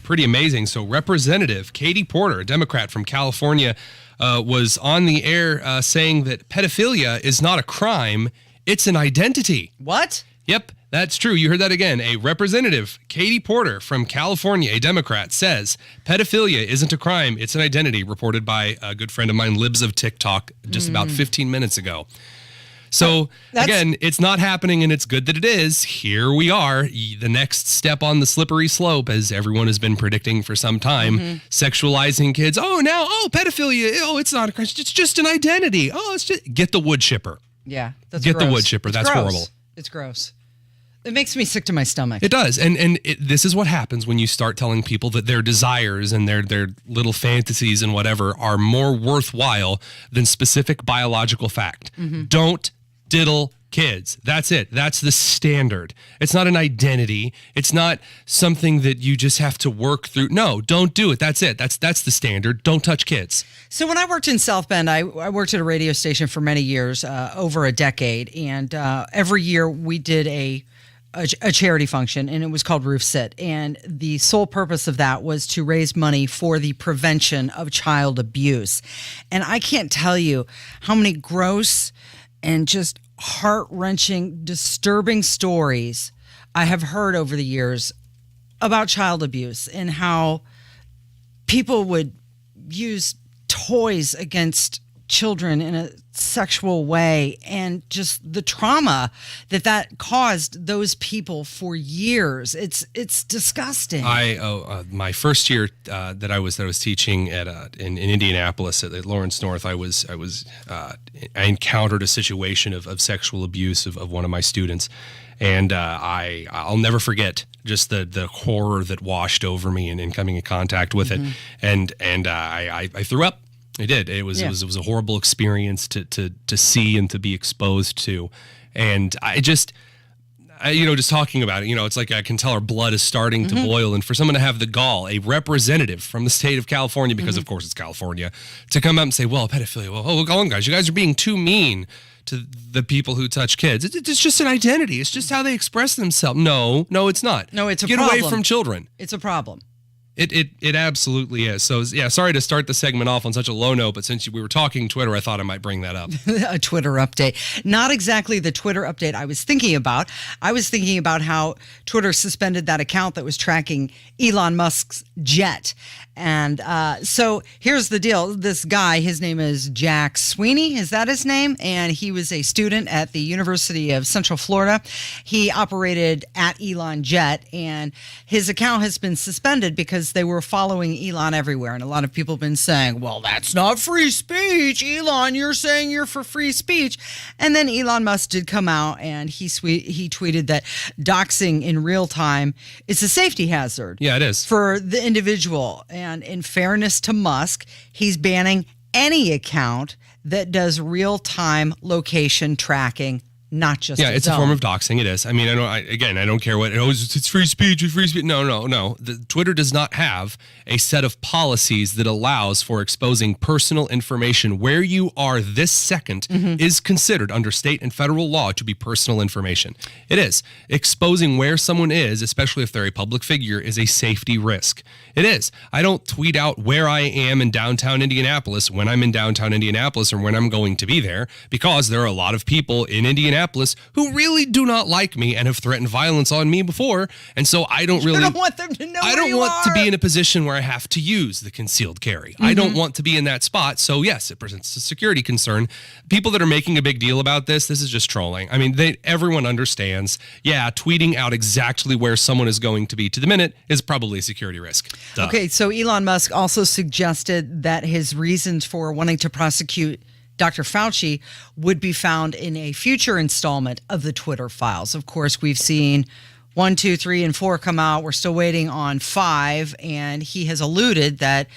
pretty amazing. So Representative Katie Porter, a Democrat from California, was on the air saying that pedophilia is not a crime, it's an identity. What? Yep, that's true. You heard that again. A Representative, Katie Porter from California, a Democrat, says pedophilia isn't a crime, it's an identity, reported by a good friend of mine, Libs of TikTok, just about 15 minutes ago. So, again, it's not happening, and it's good that it is. Here we are, the next step on the slippery slope, as everyone has been predicting for some time, sexualizing kids. Pedophilia. Oh, it's not a crime. It's just an identity. Oh, it's just... Get the wood chipper. Yeah, that's Get gross. the wood chipper. That's gross. horrible. It's gross. It makes me sick to my stomach. It does. And this is what happens when you start telling people that their desires and their little fantasies and whatever are more worthwhile than specific biological fact. Don't diddle kids. That's it. That's the standard. It's not an identity. It's not something that you just have to work through. No, don't do it. That's it. That's the standard. Don't touch kids. So when I worked in South Bend, I worked at a radio station for many years, over a decade. And every year we did a charity function, and it was called Roof Sit. And the sole purpose of that was to raise money for the prevention of child abuse. And I can't tell you how many gross and just heart-wrenching, disturbing stories I have heard over the years about child abuse and how people would use toys against children in a sexual way, and just the trauma that caused those people for years. It's disgusting. My first year that I was teaching at in Indianapolis at Lawrence North, I encountered a situation of sexual abuse of one of my students, and I'll never forget just the horror that washed over me and coming in contact with it, and I threw up. I did. It was a horrible experience to see and to be exposed to, and just talking about it, it's like I can tell our blood is starting to boil, and for someone to have the gall, a representative from the state of California, because of course it's California, to come up and say, well, pedophilia, go on, guys, you guys are being too mean to the people who touch kids. It's just an identity. It's just how they express themselves. No, it's not. No, it's a problem. Get away from children. It's a problem. It absolutely is. So, yeah, sorry to start the segment off on such a low note, but since we were talking Twitter, I thought I might bring that up. A Twitter update. Not exactly the Twitter update I was thinking about. I was thinking about how Twitter suspended that account that was tracking Elon Musk's jet. And so here's the deal. This guy, his name is Jack Sweeney. Is that his name? And he was a student at the University of Central Florida. He operated at Elon Jet, and his account has been suspended because they were following Elon everywhere. And a lot of people have been saying, well, that's not free speech. Elon, you're saying you're for free speech. And then Elon Musk did come out, and he tweeted that doxing in real time is a safety hazard. Yeah, it is. For the individual. And in fairness to Musk, he's banning any account that does real-time location tracking, not just it's his a form own. of doxing. It is. I mean, I don't care what it's free speech. It's free speech. No. Twitter does not have a set of policies that allows for exposing personal information. Where you are this second is considered under state and federal law to be personal information. It is. Exposing where someone is, especially if they're a public figure, is a safety risk. It is. I don't tweet out where I am in downtown Indianapolis when I'm in downtown Indianapolis or when I'm going to be there, because there are a lot of people in Indianapolis who really do not like me and have threatened violence on me before. And so I don't really... You don't want them to know I don't want to be in a position where I have to use the concealed carry. I don't want to be in that spot. So yes, it presents a security concern. People that are making a big deal about this is just trolling. I mean, everyone understands. Yeah, tweeting out exactly where someone is going to be to the minute is probably a security risk. Duh. Okay, so Elon Musk also suggested that his reasons for wanting to prosecute Dr. Fauci would be found in a future installment of the Twitter files. Of course, we've seen 1, 2, 3, and 4 come out. We're still waiting on 5, and he has alluded that,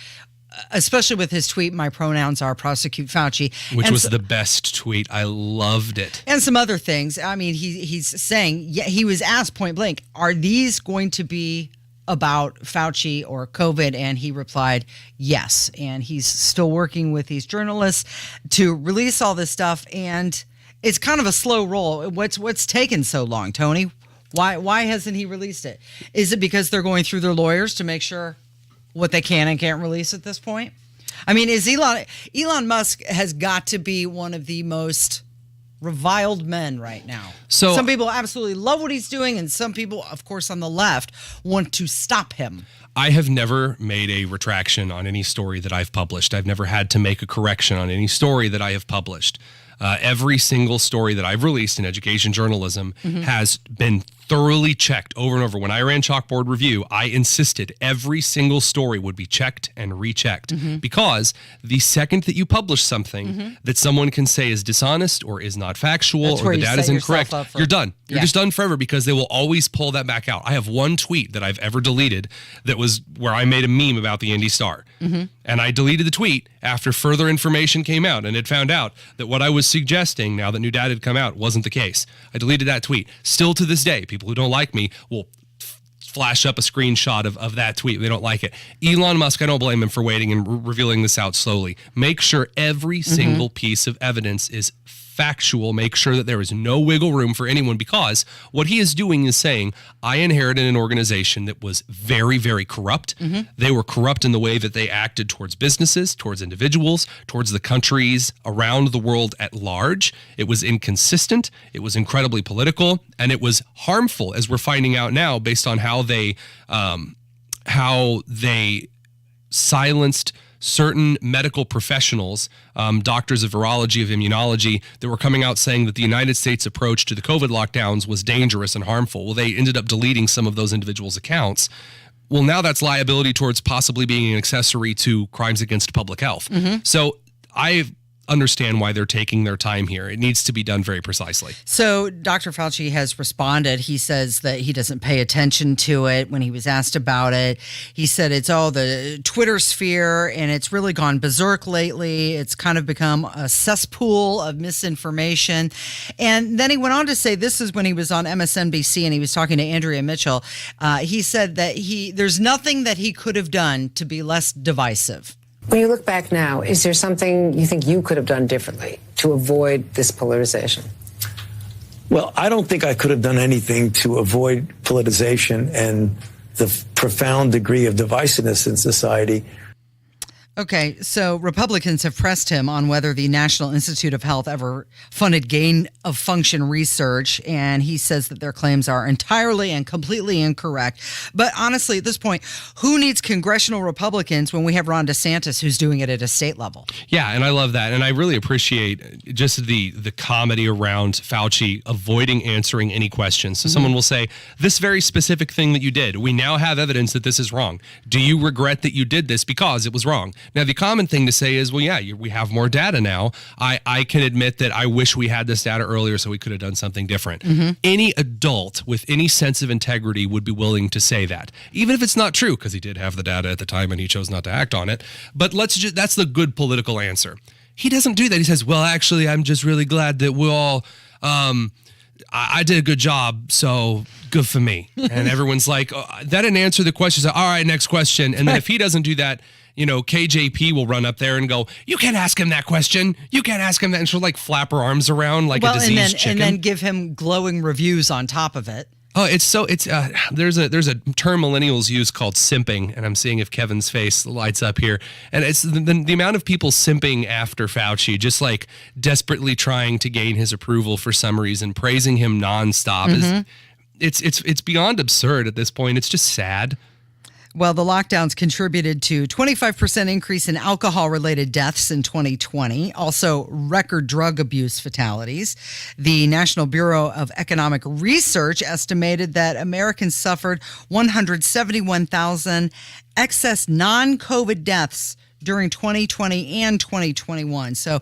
especially with his tweet, "My pronouns are prosecute Fauci," which was the best tweet. I loved it. And some other things. I mean, he's saying, he was asked point blank, are these going to be about Fauci or COVID? And he replied, yes. And he's still working with these journalists to release all this stuff. And it's kind of a slow roll. What's taken so long, Tony? Why hasn't he released it? Is it because they're going through their lawyers to make sure what they can and can't release at this point? I mean, Elon Musk has got to be one of the most reviled men right now. So some people absolutely love what he's doing, and some people, of course, on the left want to stop him. I have never made a retraction on any story that I've published. I've never had to make a correction on any story that I have published. Every single story that I've released in education journalism has been thoroughly checked over and over. When I ran Chalkboard Review, I insisted every single story would be checked and rechecked, because the second that you publish something that someone can say is dishonest or is not factual or the data is incorrect, you're done. You're just done forever, because they will always pull that back out. I have one tweet that I've ever deleted that was where I made a meme about the Indy Star. And I deleted the tweet after further information came out, and it found out that what I was suggesting, now that new data had come out, wasn't the case. I deleted that tweet. Still to this day, people who don't like me will flash up a screenshot of that tweet. They don't like it. Elon Musk, I don't blame him for waiting and revealing this out slowly. Make sure every single piece of evidence is factual. Make sure that there is no wiggle room for anyone, because what he is doing is saying, I inherited an organization that was very, very corrupt. They were corrupt in the way that they acted towards businesses, towards individuals, towards the countries around the world at large. It was inconsistent. It was incredibly political, and it was harmful, as we're finding out now, based on how they silenced certain medical professionals, doctors of virology, of immunology, that were coming out saying that the United States approach to the COVID lockdowns was dangerous and harmful. Well, they ended up deleting some of those individuals' accounts. Well, now that's liability towards possibly being an accessory to crimes against public health. So I understand why they're taking their time here. It needs to be done very precisely. So Dr. Fauci has responded. He says that he doesn't pay attention to it. When he was asked about it, he said it's all the Twitter sphere, and it's really gone berserk lately. It's kind of become a cesspool of misinformation. And then he went on to say, this is when he was on MSNBC and he was talking to Andrea Mitchell. He said that there's nothing that he could have done to be less divisive. When you look back now, is there something you think you could have done differently to avoid this polarization? Well, I don't think I could have done anything to avoid politicization and the profound degree of divisiveness in society. Okay, so Republicans have pressed him on whether the National Institute of Health ever funded gain of function research, and he says that their claims are entirely and completely incorrect. But honestly, at this point, who needs congressional Republicans when we have Ron DeSantis who's doing it at a state level? Yeah, and I love that. And I really appreciate just the comedy around Fauci avoiding answering any questions. So someone will say, this very specific thing that you did, we now have evidence that this is wrong. Do you regret that you did this because it was wrong? Now, the common thing to say is, well, yeah, we have more data now. I can admit that I wish we had this data earlier so we could have done something different. Any adult with any sense of integrity would be willing to say that, even if it's not true, because he did have the data at the time and he chose not to act on it. But that's the good political answer. He doesn't do that. He says, well, actually, I'm just really glad that we all, I did a good job, so good for me. And everyone's like, oh, that didn't answer the question. So, all right, next question. And then if he doesn't do that, KJP will run up there and go, you can't ask him that question. You can't ask him that. And she'll like flap her arms around like a diseased chicken. And then give him glowing reviews on top of it. Oh, there's a term millennials use called simping, and I'm seeing if Kevin's face lights up here. And it's the amount of people simping after Fauci, just like desperately trying to gain his approval for some reason, praising him nonstop. It's beyond absurd at this point. It's just sad. Well, the lockdowns contributed to 25% increase in alcohol-related deaths in 2020, also record drug abuse fatalities. The National Bureau of Economic Research estimated that Americans suffered 171,000 excess non-COVID deaths during 2020 and 2021. So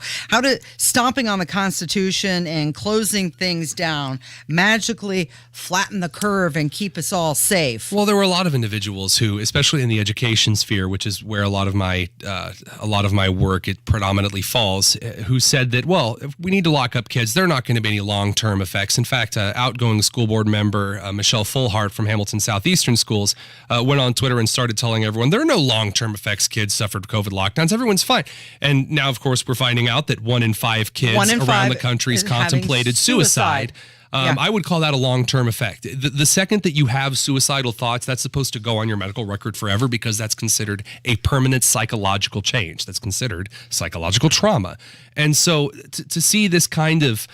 stomping on the Constitution and closing things down magically flatten the curve and keep us all safe. Well, there were a lot of individuals who, especially in the education sphere, which is where a lot of my work it predominantly falls, who said that, well, if we need to lock up kids, there are not going to be any long-term effects. In fact, outgoing school board member Michelle Fullhart from Hamilton Southeastern Schools went on Twitter and started telling everyone there are no long-term effects. Kids suffered COVID lockdowns. Everyone's fine. And now, of course, we're finding out that 1 in 5 kids around the country has contemplated suicide. I would call that a long-term effect. The second that you have suicidal thoughts, that's supposed to go on your medical record forever because that's considered a permanent psychological change. That's considered psychological trauma. And so to see this kind of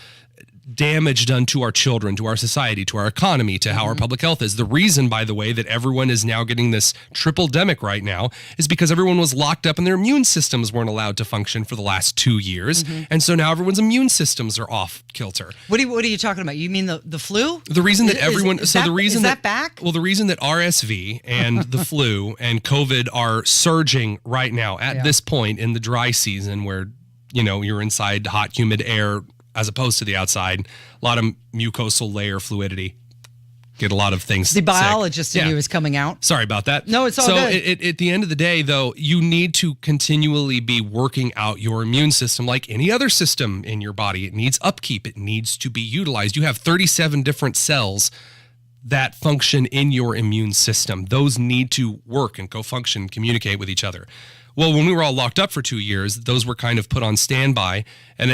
damage done to our children, to our society, to our economy, to how our public health is. The reason, by the way, that everyone is now getting this triple-demic right now is because everyone was locked up and their immune systems weren't allowed to function for the last 2 years. And so now everyone's immune systems are off kilter. What are you talking about? You mean the flu? The reason that everyone... Is that back? Well, the reason that RSV and the flu and COVID are surging right now at this point in the dry season where, you're inside hot, humid air as opposed to the outside, a lot of mucosal layer fluidity. Get a lot of things The biologist in you is coming out. Sorry about that. No, it's all good. So at the end of the day, though, you need to continually be working out your immune system like any other system in your body. It needs upkeep. It needs to be utilized. You have 37 different cells that function in your immune system. Those need to work and co-function and communicate with each other. Well, when we were all locked up for 2 years, those were kind of put on standby, and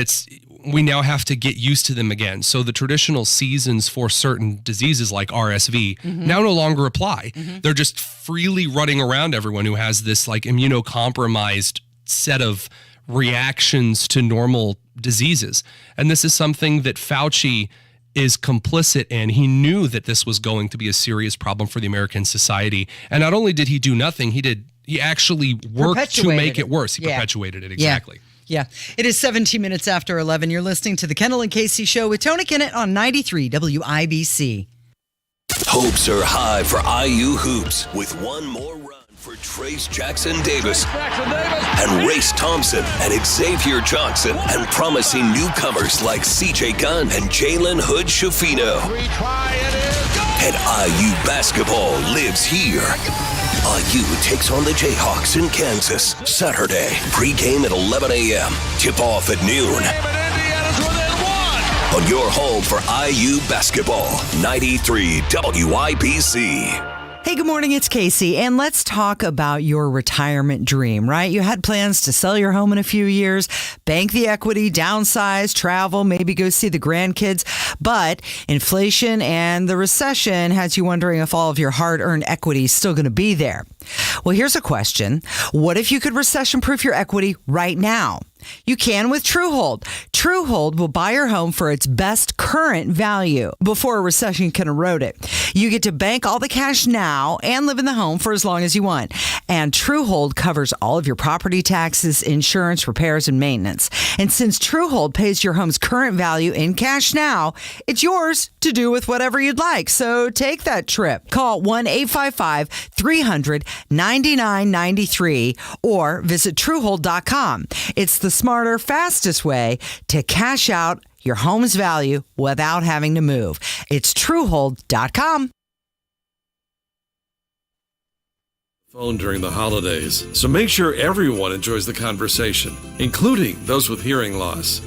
we now have to get used to them again. So the traditional seasons for certain diseases like RSV now no longer apply. They're just freely running around everyone who has this like immunocompromised set of reactions to normal diseases. And this is something that Fauci is complicit in. He knew that this was going to be a serious problem for the American society. And not only did he do nothing, he actually worked to make it worse. He perpetuated it, exactly. Yeah. It is 17 minutes after 11. You're listening to the Kendall and Casey Show with Tony Kinnett on 93 WIBC. Hopes are high for IU Hoops with one more run for Trace Jackson-Davis and Race Thompson and Xavier Johnson and promising newcomers like CJ Gunn and Jalen Hood-Schifino. And IU basketball lives here. IU takes on the Jayhawks in Kansas Saturday. Pre-game at 11 a.m. Tip-off at noon. On your home for IU basketball, 93 WIBC. Hey, good morning. It's Casey, and let's talk about your retirement dream, right? You had plans to sell your home in a few years, bank the equity, downsize, travel, maybe go see the grandkids, but inflation and the recession has you wondering if all of your hard-earned equity is still going to be there. Well, here's a question. What if you could recession-proof your equity right now? You can with Truehold. Truehold will buy your home for its best current value before a recession can erode it. You get to bank all the cash now and live in the home for as long as you want. And Truehold covers all of your property taxes, insurance, repairs, and maintenance. And since Truehold pays your home's current value in cash now, it's yours to do with whatever you'd like. So take that trip. Call 1-855-300-9993 or visit Truehold.com. It's the smarter, fastest way to cash out your home's value without having to move. It's Truehold.com. Phone during the holidays, so make sure everyone enjoys the conversation, including those with hearing loss.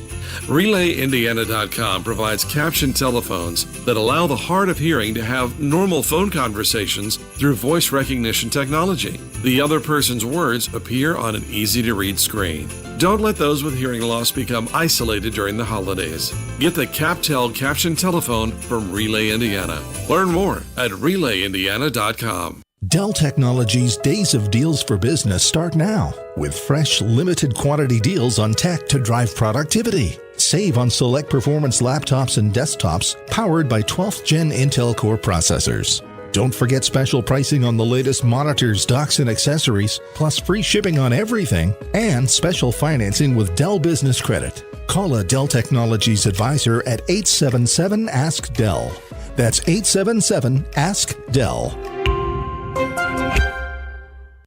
RelayIndiana.com provides captioned telephones that allow the hard of hearing to have normal phone conversations through voice recognition technology. The other person's words appear on an easy-to-read screen. Don't let those with hearing loss become isolated during the holidays. Get the CapTel captioned telephone from Relay Indiana. Learn more at RelayIndiana.com. Dell Technologies' Days of Deals for Business start now with fresh, limited quantity deals on tech to drive productivity. Save on select performance laptops and desktops powered by 12th Gen Intel Core processors. Don't forget special pricing on the latest monitors, docks, and accessories, plus free shipping on everything, and special financing with Dell Business Credit. Call a Dell Technologies advisor at 877-ASK-DELL. That's 877-ASK-DELL.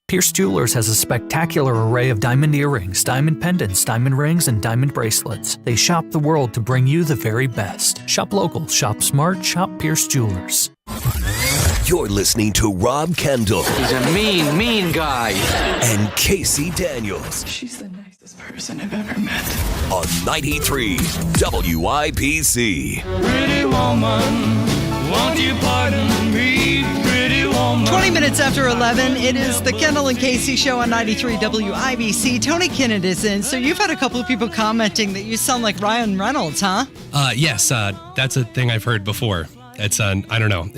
Pierce Jewelers has a spectacular array of diamond earrings, diamond pendants, diamond rings, and diamond bracelets. They shop the world to bring you the very best. Shop local, shop smart, shop Pierce Jewelers. You're listening to Rob Kendall. He's a mean guy. And Casey Daniels. She's the nicest person I've ever met. On 93 WIBC. Pretty woman, won't you pardon me? Pretty woman. 20 minutes after 11, it is the Kendall and Casey show on 93 WIBC. Tony Kinnett is in. So you've had a couple of people commenting that you sound like Ryan Reynolds, huh? Yes, that's a thing I've heard before. It's I don't know.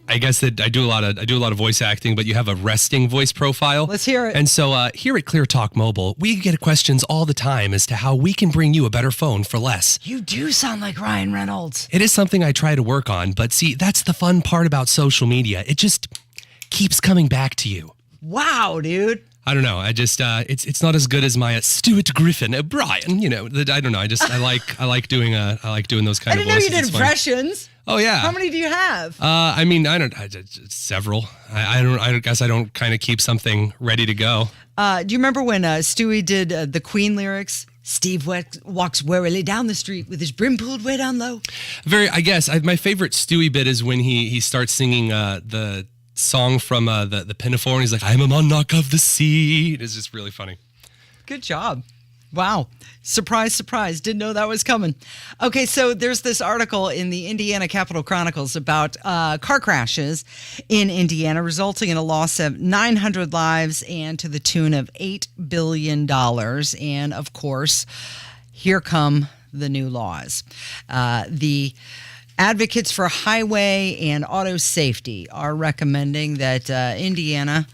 I guess that I do a lot of voice acting, but you have a resting voice profile. Let's hear it. And so here at Clear Talk Mobile, we get questions all the time as to how we can bring you a better phone for less. You do sound like Ryan Reynolds. It is something I try to work on, but see, that's the fun part about social media. It just keeps coming back to you. Wow, dude. I don't know. I just it's not as good as my Stuart Griffin, Brian. You know, I don't know. I like doing those kind of voices. I didn't know you did impressions. Oh yeah. How many do you have? Several. I guess I don't kind of keep something ready to go. Do you remember when Stewie did the Queen lyrics? Steve walks warily down the street with his brim pulled way down low. My favorite Stewie bit is when he starts singing the song from the Pinafore, and he's like, "I'm a monarch of the sea." It's just really funny. Good job. Wow. Surprise, surprise. Didn't know that was coming. Okay, so there's this article in the Indiana Capitol Chronicles about car crashes in Indiana, resulting in a loss of 900 lives and to the tune of $8 billion. And, of course, here come the new laws. The advocates for highway and auto safety are recommending that Indiana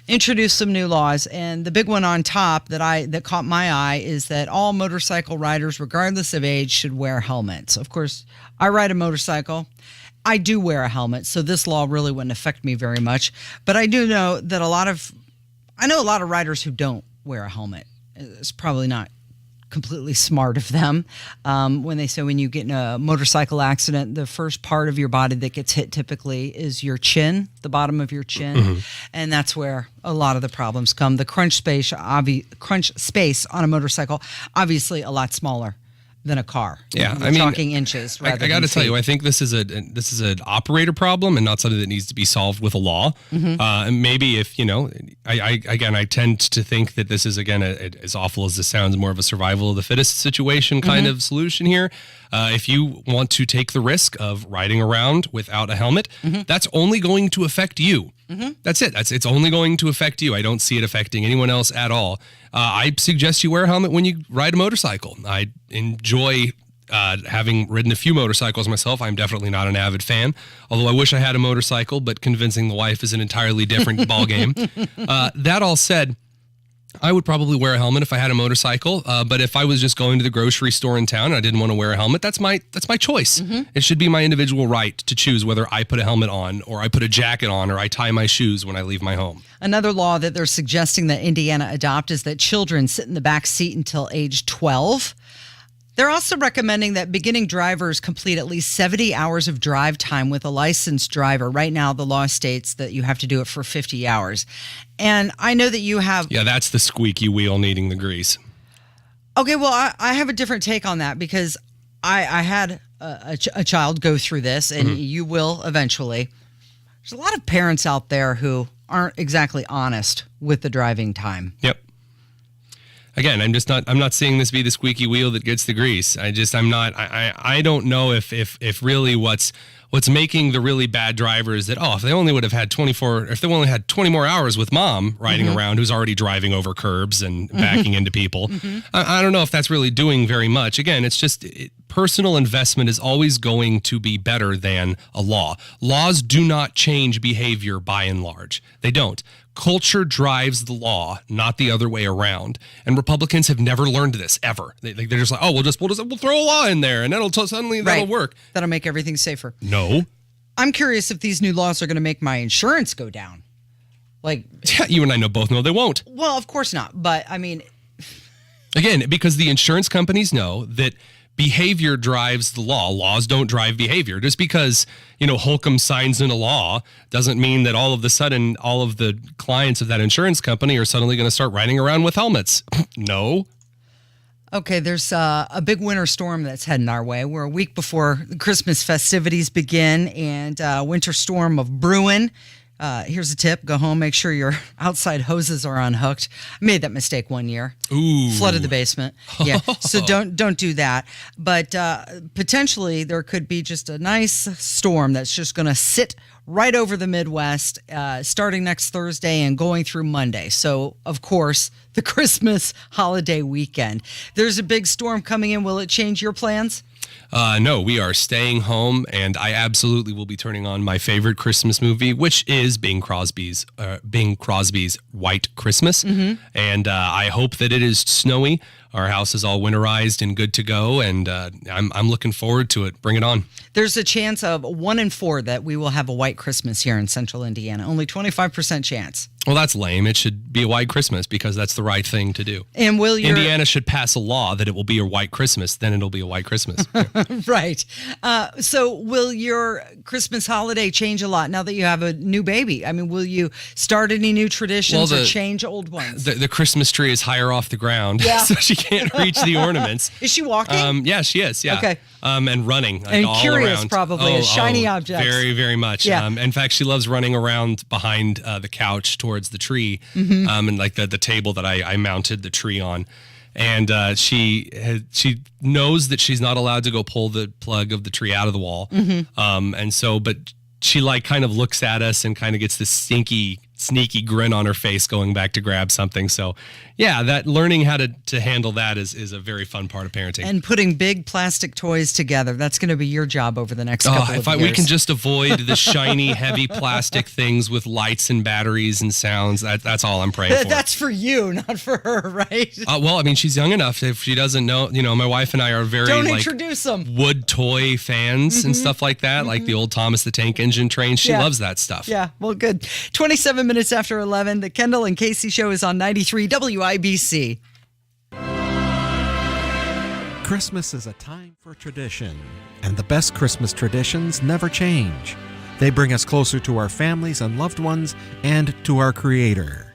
introduce some new laws, and the big one on top that caught my eye is that all motorcycle riders, regardless of age, should wear helmets. Of course, I ride a motorcycle. I do wear a helmet, so this law really wouldn't affect me very much. But I do know that I know a lot of riders who don't wear a helmet. It's probably not completely smart of them. When they say when you get in a motorcycle accident, the first part of your body that gets hit typically is your chin, the bottom of your chin. Mm-hmm. And that's where a lot of the problems come. The crunch space on a motorcycle, obviously a lot smaller than a car. Yeah, We're talking inches. I got to tell you, I think this is an operator problem and not something that needs to be solved with a law. Mm-hmm. And maybe if I tend to think that this is as awful as this sounds, more of a survival of the fittest situation kind of solution here. If you want to take the risk of riding around without a helmet, that's only going to affect you. Mm-hmm. That's it. It's only going to affect you. I don't see it affecting anyone else at all. I suggest you wear a helmet when you ride a motorcycle. I enjoy having ridden a few motorcycles myself, I'm definitely not an avid fan. Although I wish I had a motorcycle, but convincing the wife is an entirely different ballgame. That all said, I would probably wear a helmet if I had a motorcycle. But if I was just going to the grocery store in town and I didn't want to wear a helmet, that's my choice. It should be my individual right to choose whether I put a helmet on or I put a jacket on or I tie my shoes when I leave my home. Another law that they're suggesting that Indiana adopt is that children sit in the back seat until age 12. They're also recommending that beginning drivers complete at least 70 hours of drive time with a licensed driver. Right now, the law states that you have to do it for 50 hours. And I know that you have... Yeah, that's the squeaky wheel needing the grease. Okay, well, I have a different take on that because I had a child go through this, and you will eventually. There's a lot of parents out there who aren't exactly honest with the driving time. Yep. Again, I'm not seeing this be the squeaky wheel that gets the grease. I don't know if really what's making the really bad drivers that, if they only would have had 20 more hours with mom riding around who's already driving over curbs and backing into people. I don't know if that's really doing very much. Again, it's just personal investment is always going to be better than a law. Laws do not change behavior by and large. They don't. Culture drives the law, not the other way around. And Republicans have never learned this ever. They're just like, we'll throw a law in there, and that'll work. That'll make everything safer. No. I'm curious if these new laws are going to make my insurance go down. Yeah, you and I both know they won't. Well, of course not. But I mean, again, because the insurance companies know that behavior drives the law. Laws don't drive behavior. Just because, Holcomb signs in a law doesn't mean that all of a sudden all of the clients of that insurance company are suddenly going to start riding around with helmets. No. Okay, there's a big winter storm that's heading our way. We're a week before the Christmas festivities begin, and winter storm of brewing. Here's a tip. Go home, make sure your outside hoses are unhooked. I made that mistake one year. Ooh. Flooded the basement. Yeah, so don't do that. But potentially there could be just a nice storm that's just going to sit right over the Midwest starting next Thursday and going through Monday. So, of course, the Christmas holiday weekend. There's a big storm coming in. Will it change your plans? No, we are staying home, and I absolutely will be turning on my favorite Christmas movie, which is Bing Crosby's White Christmas. And I hope that it is snowy. Our house is all winterized and good to go, and I'm looking forward to it. Bring it on. There's a chance of 1 in 4 that we will have a white Christmas here in central Indiana. Only 25% chance. Well, that's lame. It should be a white Christmas because that's the right thing to do. And Indiana should pass a law that it will be a white Christmas. Then it'll be a white Christmas. Right. So will your Christmas holiday change a lot now that you have a new baby? I mean, will you start any new traditions or change old ones? The Christmas tree is higher off the ground, so she can't reach the ornaments. Is she walking? Yeah, she is. Yeah. Okay. And running and all curious, around. probably, shiny objects. Very, very much. Yeah. In fact, she loves running around behind the couch towards the tree, and like the table that I mounted the tree on. And she knows that she's not allowed to go pull the plug of the tree out of the wall. And so, but she kind of looks at us and kind of gets this sneaky grin on her face going back to grab something. So yeah, that learning how to handle that is a very fun part of parenting. And putting big plastic toys together, that's going to be your job over the next couple of years. We can just avoid the shiny, heavy plastic things with lights and batteries and sounds, that's all I'm praying for. That's for you, not for her, right? Well, I mean, she's young enough. If she doesn't know, my wife and I are very introduce them. Wood toy fans and stuff like that, like the old Thomas the Tank Engine train. She loves that stuff. Yeah, well, good. 27 minutes after 11, the Kendall and Casey show is on 93 WIBC. Christmas is a time for tradition, and the best Christmas traditions never change. They bring us closer to our families and loved ones and to our Creator.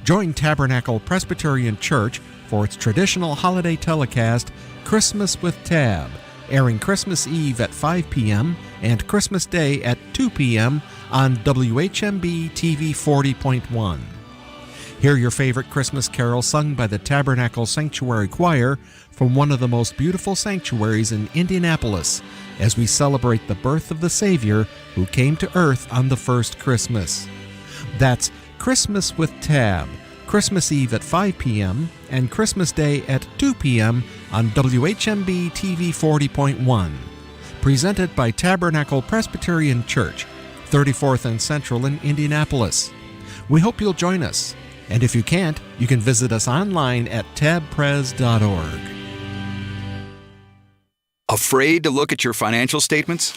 Join Tabernacle Presbyterian Church for its traditional holiday telecast, Christmas with Tab, airing Christmas Eve at 5 p.m. and Christmas Day at 2 p.m. on WHMB TV 40.1. Hear your favorite Christmas carol sung by the Tabernacle Sanctuary Choir from one of the most beautiful sanctuaries in Indianapolis as we celebrate the birth of the Savior who came to earth on the first Christmas. That's Christmas with Tab, Christmas Eve at 5 p.m. and Christmas Day at 2 p.m. on WHMB TV 40.1. Presented by Tabernacle Presbyterian Church, 34th and Central in Indianapolis. We hope you'll join us. And if you can't, you can visit us online at tabpres.org. Afraid to look at your financial statements?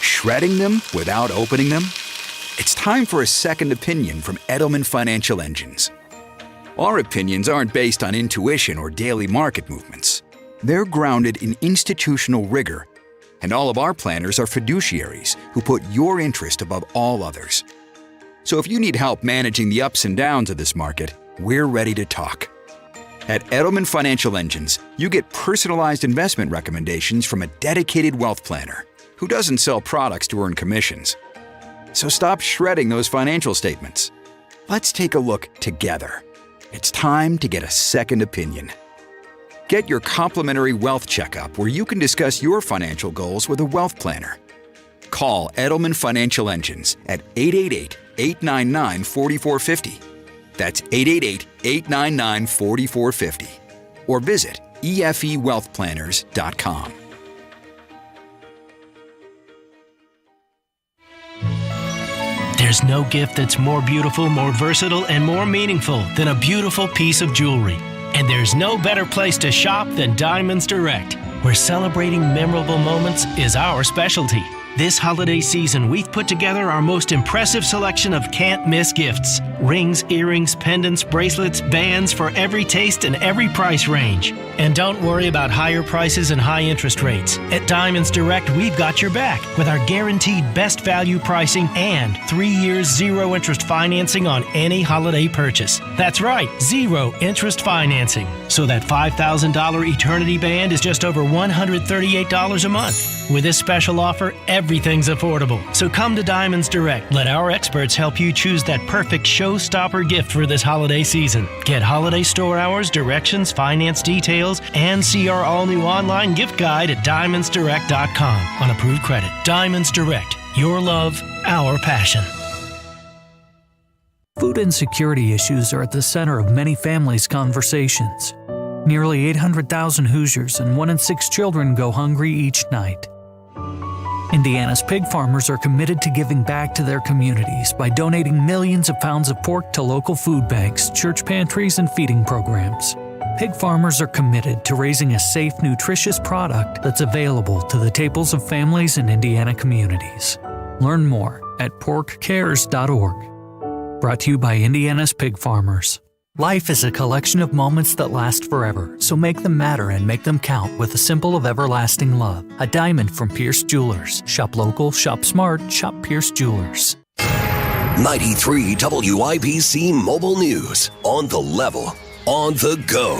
Shredding them without opening them? It's time for a second opinion from Edelman Financial Engines. Our opinions aren't based on intuition or daily market movements. They're grounded in institutional rigor, and all of our planners are fiduciaries who put your interest above all others. So if you need help managing the ups and downs of this market, we're ready to talk. At Edelman Financial Engines, you get personalized investment recommendations from a dedicated wealth planner who doesn't sell products to earn commissions. So stop shredding those financial statements. Let's take a look together. It's time to get a second opinion. Get your complimentary wealth checkup where you can discuss your financial goals with a wealth planner. Call Edelman Financial Engines at 888-899-4450. That's 888-899-4450. Or visit efewealthplanners.com. There's no gift that's more beautiful, more versatile, and more meaningful than a beautiful piece of jewelry. And there's no better place to shop than Diamonds Direct, where celebrating memorable moments is our specialty. This holiday season, we've put together our most impressive selection of can't-miss gifts. Rings, earrings, pendants, bracelets, bands for every taste and every price range. And don't worry about higher prices and high interest rates. At Diamonds Direct, we've got your back with our guaranteed best value pricing and 3 years zero interest financing on any holiday purchase. That's right, zero interest financing. So that $5,000 Eternity Band is just over $138 a month. With this special offer, everything's affordable. So come to Diamonds Direct. Let our experts help you choose that perfect showstopper gift for this holiday season. Get holiday store hours, directions, finance details, and see our all-new online gift guide at diamondsdirect.com on approved credit. Diamonds Direct. Your love, our passion. Food insecurity issues are at the center of many families' conversations. Nearly 800,000 Hoosiers and 1 in 6 children go hungry each night. Indiana's pig farmers are committed to giving back to their communities by donating millions of pounds of pork to local food banks, church pantries, and feeding programs. Pig farmers are committed to raising a safe, nutritious product that's available to the tables of families in Indiana communities. Learn more at porkcares.org. Brought to you by Indiana's pig farmers. Life is a collection of moments that last forever, so make them matter and make them count with a symbol of everlasting love. A diamond from Pierce Jewelers. Shop local, shop smart, shop Pierce Jewelers. 93 WIBC Mobile News. On the level, on the go.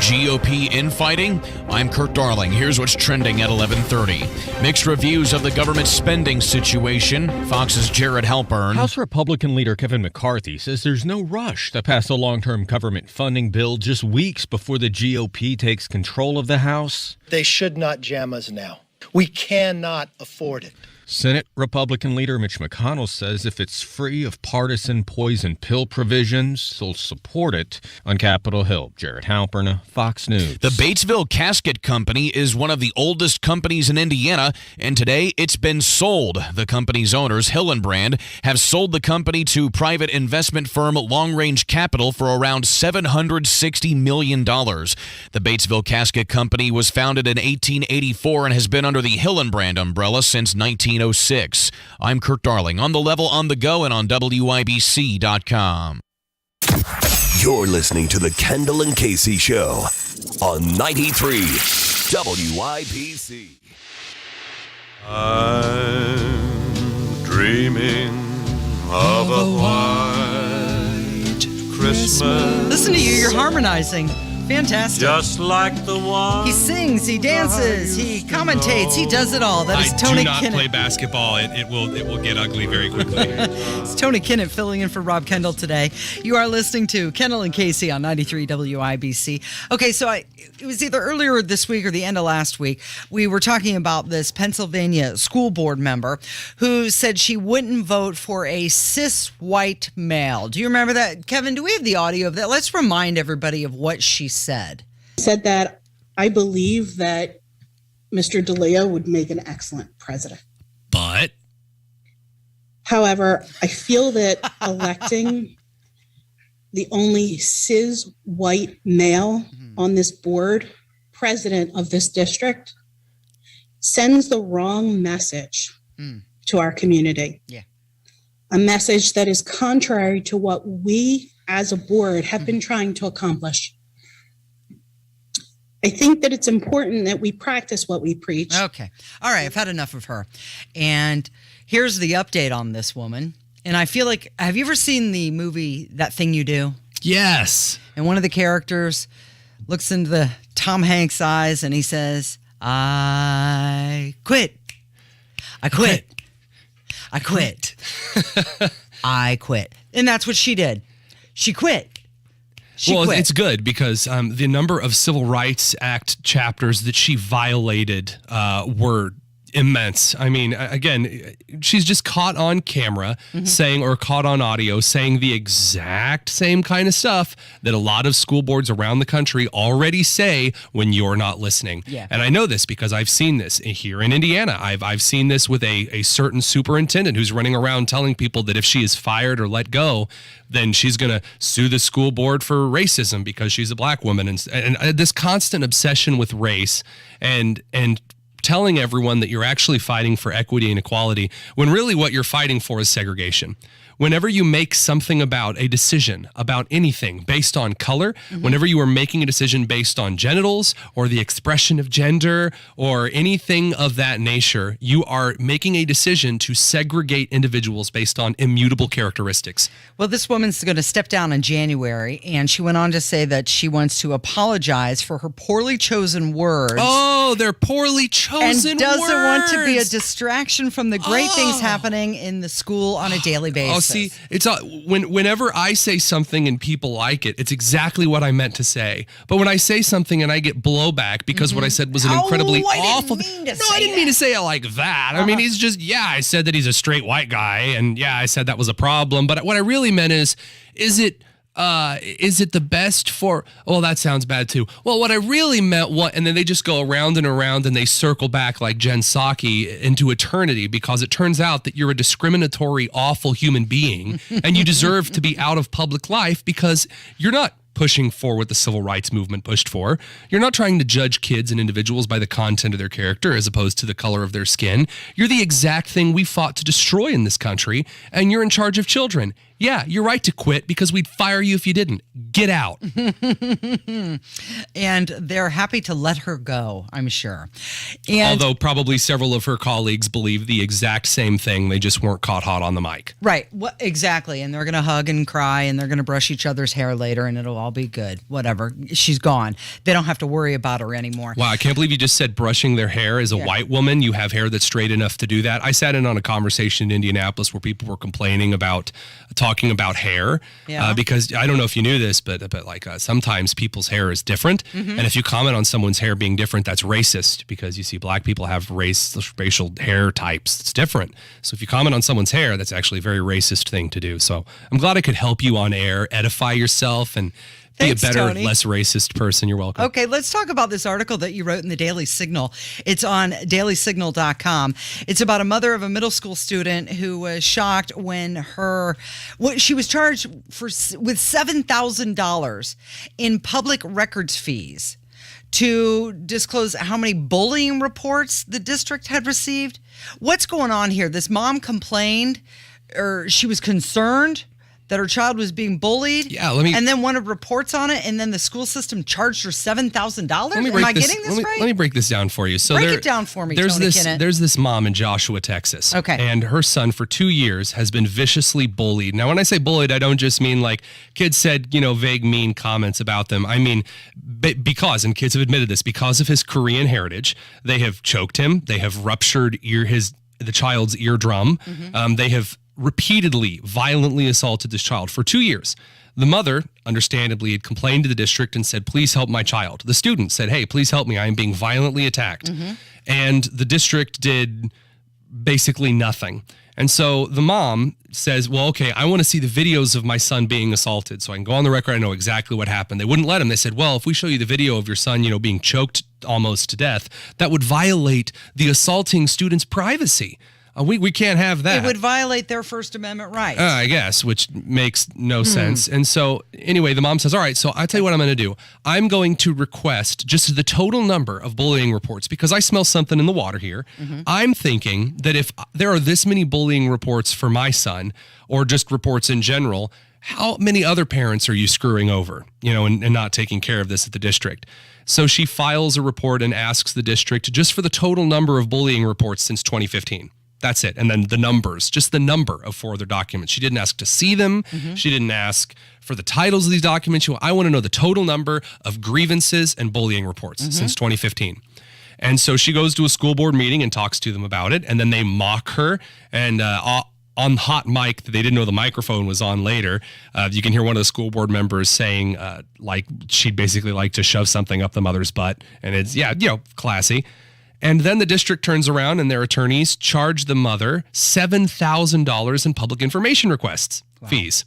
GOP infighting? I'm Kurt Darling. Here's what's trending at 11:30. Mixed reviews of the government spending situation. Fox's Jared Halpern. House Republican leader Kevin McCarthy says there's no rush to pass a long-term government funding bill just weeks before the GOP takes control of the House. They should not jam us now. We cannot afford it. Senate Republican leader Mitch McConnell says if it's free of partisan poison pill provisions, he'll support it. On Capitol Hill, Jared Halpern, Fox News. The Batesville Casket Company is one of the oldest companies in Indiana, and today it's been sold. The company's owners, Hillenbrand, have sold the company to private investment firm Long Range Capital for around $760 million. The Batesville Casket Company was founded in 1884 and has been under the Hillenbrand umbrella since 1906. I'm Kurt Darling, on the level, on the go, and on WIBC.com. You're listening to the Kendall and Casey Show on 93 WIBC. I'm dreaming of a white Christmas. Listen to you, you're harmonizing. Fantastic. Just like the one. He sings, he dances, he commentates, he does it all. That is Tony I do not Kinnett. play basketball. It will get ugly very quickly. It's Tony Kinnett filling in for Rob Kendall today. You are listening to Kendall and Casey on 93 WIBC. Okay, so it was either earlier this week or the end of last week. We were talking about this Pennsylvania school board member who said she wouldn't vote for a cis white male. Do you remember that? Kevin, do we have the audio of that? Let's remind everybody of what she said. Said that I believe that Mr. DeLeo would make an excellent president. But however, I feel that electing the only cis white male on this board, president of this district, sends the wrong message to our community. Yeah. A message that is contrary to what we as a board have been trying to accomplish. I think that it's important that we practice what we preach. Okay. All right. I've had enough of her. And here's the update on this woman. And I feel like, have you ever seen the movie That Thing You Do? yes. And one of the characters looks into the Tom Hanks eyes and he says, I quit. I quit. I quit. I quit. And that's what she did. She quit. Well, quit. it's good because the number of Civil Rights Act chapters that she violated were immense. I mean, again, she's just caught on camera saying, or caught on audio saying the exact same kind of stuff that a lot of school boards around the country already say when you're not listening. Yeah. And I know this because I've seen this here in Indiana. I've seen this with a certain superintendent who's running around telling people that if she is fired or let go, then she's going to sue the school board for racism because she's a black woman. And this constant obsession with race and telling everyone that you're actually fighting for equity and equality when really what you're fighting for is segregation. Whenever you make something about a decision about anything based on color, whenever you are making a decision based on genitals or the expression of gender or anything of that nature, you are making a decision to segregate individuals based on immutable characteristics. Well, this woman's going to step down in January, and she went on to say that she wants to apologize for her poorly chosen words. Oh, they're poorly chosen and doesn't want to be a words. distraction from the great things happening in the school on a daily basis. Oh, see, it's whenever I say something and people like it, it's exactly what I meant to say. But when I say something and I get blowback because what I said was an incredibly awful. I didn't mean to say it like that. I mean, he's just I said that he's a straight white guy, and I said that was a problem. But what I really meant is it the best for, well, that sounds bad too. Well, what I really meant, and then they just go around and around and they circle back like Jen Psaki into eternity because it turns out that you're a discriminatory, awful human being and you deserve to be out of public life because you're not pushing for what the civil rights movement pushed for. You're not trying to judge kids and individuals by the content of their character as opposed to the color of their skin. You're the exact thing we fought to destroy in this country, and you're in charge of children. Yeah, you're right to quit because we'd fire you if you didn't. Get out. And they're happy to let her go, I'm sure. And although probably several of her colleagues believe the exact same thing. They just weren't caught hot on the mic. right, exactly. And they're going to hug and cry, and they're going to brush each other's hair later, and it'll all be good. Whatever. She's gone. They don't have to worry about her anymore. Wow, I can't believe you just said brushing their hair. As a white woman, you have hair that's straight enough to do that. I sat in on a conversation in Indianapolis where people were complaining about talking about hair because I don't know if you knew this, but like sometimes people's hair is different. And if you comment on someone's hair being different, that's racist because you see black people have racial hair types. It's different. So if you comment on someone's hair, that's actually a very racist thing to do. So I'm glad I could help you on air, edify yourself, and Thanks, be a better, Tony. less racist person. You're welcome. Okay, let's talk about this article that you wrote in the Daily Signal. It's on dailysignal.com. It's about a mother of a middle school student who was shocked when she was charged with $7,000 in public records fees to disclose how many bullying reports the district had received. What's going on here? This mom complained, or she was concerned that her child was being bullied. Yeah, and then wanted reports on it, and then the school system charged her $7,000. Am I getting this right? Let me break this down for you. So break it down for me, there's Tony this Kinnett. there's this mom in Joshua, Texas. Okay. And her son for 2 years has been viciously bullied. Now, when I say bullied, I don't just mean like kids said, vague, mean comments about them. I mean, because, and kids have admitted this, because of his Korean heritage, they have choked him. They have ruptured the child's eardrum. They have repeatedly violently assaulted this child for 2 years. The mother, understandably, had complained to the district and said, please help my child. The student said, hey, please help me. I am being violently attacked. And the district did basically nothing. And so the mom says, well, okay, I want to see the videos of my son being assaulted so I can go on the record. I know exactly what happened. They wouldn't let him. They said, well, if we show you the video of your son, being choked almost to death, that would violate the assaulting student's privacy. We can't have that. It would violate their First Amendment rights. I guess, which makes no sense. And so anyway, the mom says, all right, so I'll tell you what I'm going to do. I'm going to request just the total number of bullying reports because I smell something in the water here. I'm thinking that if there are this many bullying reports for my son or just reports in general, how many other parents are you screwing over, and not taking care of this at the district? So she files a report and asks the district just for the total number of bullying reports since 2015. That's it. And then the numbers, just the number of 4 other documents. She didn't ask to see them. She didn't ask for the titles of these documents. I want to know the total number of grievances and bullying reports since 2015. And so she goes to a school board meeting and talks to them about it. And then they mock her. And on hot mic, they didn't know the microphone was on later. You can hear one of the school board members saying, she'd basically like to shove something up the mother's butt. And it's, classy. And then the district turns around and their attorneys charge the mother $7,000 in public information requests fees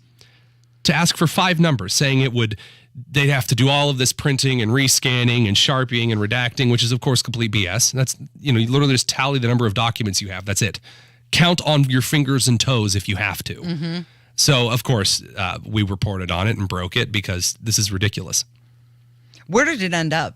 to ask for 5 numbers, saying they'd have to do all of this printing and rescanning and sharpieing and redacting, which is of course complete BS. That's, you literally just tally the number of documents you have. That's it. Count on your fingers and toes if you have to. So of course we reported on it and broke it because this is ridiculous. Where did it end up?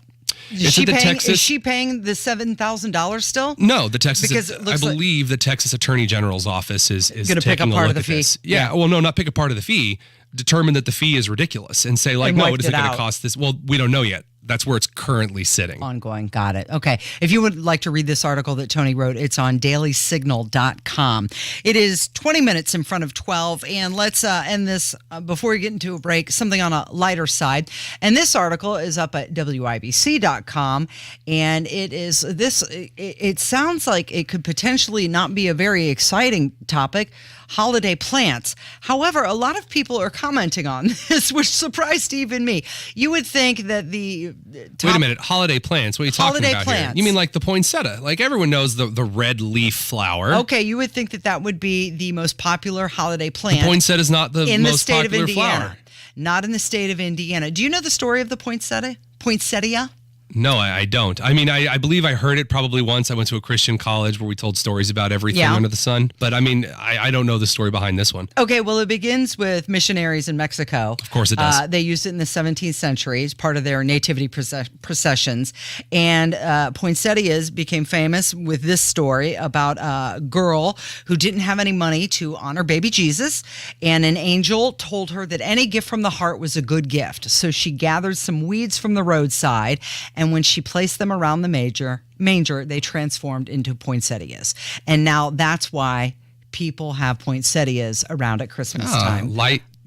Is she paying the $7,000 still? No, I believe the Texas Attorney General's office is going to pick up part of the fee. Yeah, well, no, not pick a part of the fee. Determine that the fee is ridiculous and say, no, what is it going to cost this? Well, we don't know yet. That's where it's currently sitting. Ongoing. Got it. Okay. If you would like to read this article that Tony wrote, it's on dailysignal.com. It is 20 minutes in front of 12. And let's end this before we get into a break, something on a lighter side. And this article is up at WIBC.com. And it sounds like it could potentially not be a very exciting topic. Holiday plants. However, a lot of people are commenting on this, which surprised even me. You would think that Wait a minute. Holiday plants? What are you talking about here? You mean like the poinsettia? Like everyone knows the red leaf flower. Okay, you would think that would be the most popular holiday plant. The poinsettia is not the most popular flower. Not in the state of Indiana. Do you know the story of the poinsettia? Poinsettia? No, I don't. I mean, I believe I heard it probably once. I went to a Christian college where we told stories about everything under the sun. But I mean, I don't know the story behind this one. Okay, well, it begins with missionaries in Mexico. Of course it does. They used it in the 17th century as part of their nativity processions. And poinsettias became famous with this story about a girl who didn't have any money to honor baby Jesus. And an angel told her that any gift from the heart was a good gift. So she gathered some weeds from the roadside, and when she placed them around the manger, they transformed into poinsettias. And now that's why people have poinsettias around at Christmas time.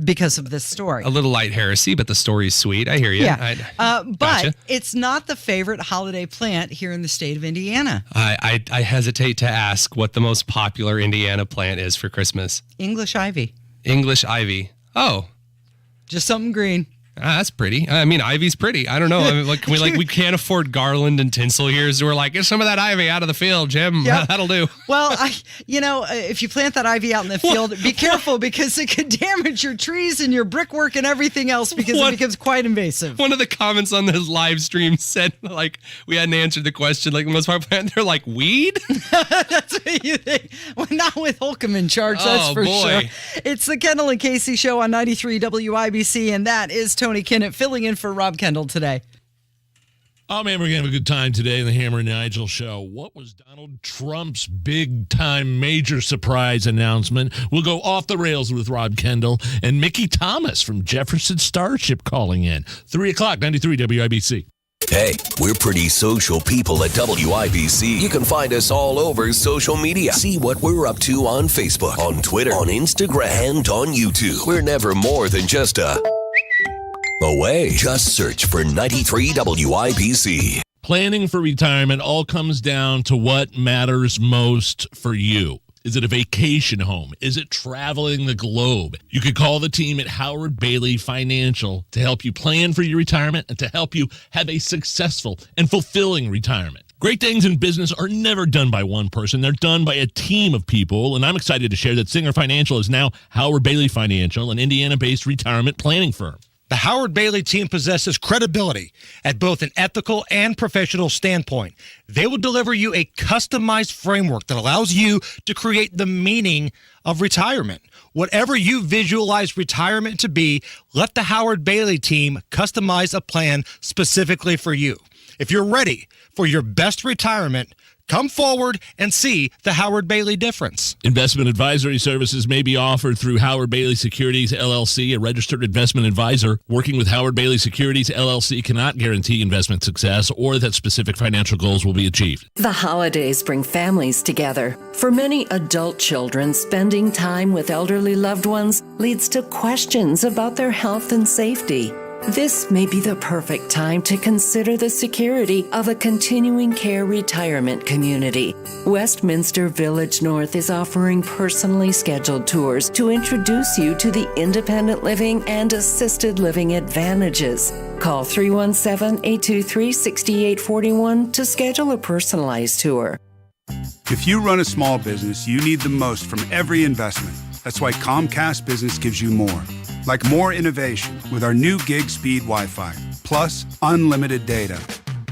Because of this story. A little light heresy, but the story is sweet. I hear you. Yeah. Gotcha. But it's not the favorite holiday plant here in the state of Indiana. I hesitate to ask what the most popular Indiana plant is for Christmas. English ivy. English ivy. Oh. Just something green. That's pretty. I mean, ivy's pretty. I don't know. I mean, we can't afford garland and tinsel here, so we're like, get some of that ivy out of the field, Jim. Yep. That'll do. Well, if you plant that ivy out in the field, be careful because it could damage your trees and your brickwork and everything else because it becomes quite invasive. One of the comments on this live stream said, we hadn't answered the question, the most popular plant, they're like, weed? That's what you think. Well, not with Holcomb in charge, that's for sure. It's the Kendall and Casey Show on 93 WIBC, and that is Tony Kinnett filling in for Rob Kendall today. Oh, man, we're going to have a good time today in the Hammer and Nigel show. What was Donald Trump's big-time major surprise announcement? We'll go off the rails with Rob Kendall and Mickey Thomas from Jefferson Starship calling in. 3 o'clock, 93 WIBC. Hey, we're pretty social people at WIBC. You can find us all over social media. See what we're up to on Facebook, on Twitter, on Instagram, and on YouTube. We're never more than just away. Just search for 93 WIBC. Planning for retirement all comes down to what matters most for you. Is it a vacation home? Is it traveling the globe? You could call the team at Howard Bailey Financial to help you plan for your retirement and to help you have a successful and fulfilling retirement. Great things in business are never done by one person. They're done by a team of people. And I'm excited to share that Singer Financial is now Howard Bailey Financial, an Indiana-based retirement planning firm. The Howard Bailey team possesses credibility at both an ethical and professional standpoint. They will deliver you a customized framework that allows you to create the meaning of retirement. Whatever you visualize retirement to be, let the Howard Bailey team customize a plan specifically for you. If you're ready for your best retirement, come forward and see the Howard Bailey difference. Investment advisory services may be offered through Howard Bailey Securities, LLC, a registered investment advisor. Working with Howard Bailey Securities, LLC cannot guarantee investment success or that specific financial goals will be achieved. The holidays bring families together. For many adult children, spending time with elderly loved ones leads to questions about their health and safety. This may be the perfect time to consider the security of a continuing care retirement community. Westminster Village North is offering personally scheduled tours to introduce you to the independent living and assisted living advantages. Call 317-823-6841 to schedule a personalized tour. If you run a small business, you need the most from every investment. That's why Comcast Business gives you more. Like more innovation with our new gig speed Wi-Fi, plus unlimited data.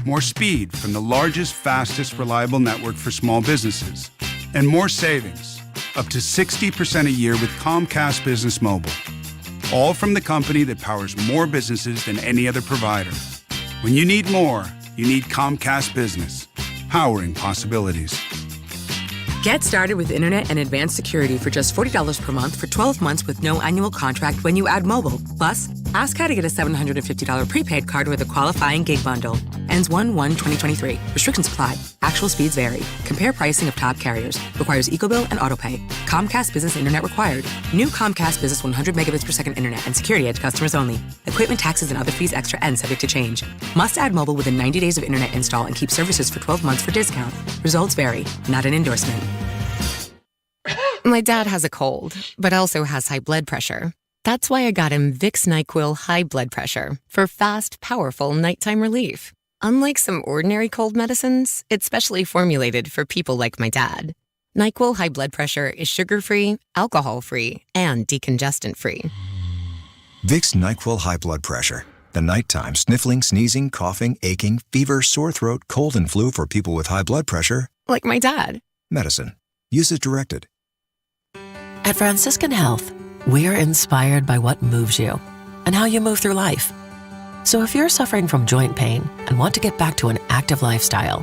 More speed from the largest, fastest, reliable network for small businesses. And more savings, up to 60% a year with Comcast Business Mobile. All from the company that powers more businesses than any other provider. When you need more, you need Comcast Business, powering possibilities. Get started with internet and advanced security for just $40 per month for 12 months with no annual contract when you add mobile. Plus, ask how to get a $750 prepaid card with a qualifying gig bundle. Ends 1/1/2023. Restrictions apply. Actual speeds vary. Compare pricing of top carriers. Requires EcoBill and AutoPay. Comcast Business Internet required. New Comcast Business 100 megabits per second internet and security edge customers only. Equipment taxes and other fees extra and subject to change. Must add mobile within 90 days of internet install and keep services for 12 months for discount. Results vary. Not an endorsement. My dad has a cold, but also has high blood pressure. That's why I got him Vicks NyQuil High Blood Pressure for fast, powerful nighttime relief. Unlike some ordinary cold medicines, it's specially formulated for people like my dad. NyQuil High Blood Pressure is sugar-free, alcohol-free, and decongestant-free. Vicks NyQuil High Blood Pressure. The nighttime sniffling, sneezing, coughing, aching, fever, sore throat, cold, and flu for people with high blood pressure. Like my dad. Medicine. Use as directed. At Franciscan Health, we're inspired by what moves you and how you move through life. So if you're suffering from joint pain and want to get back to an active lifestyle,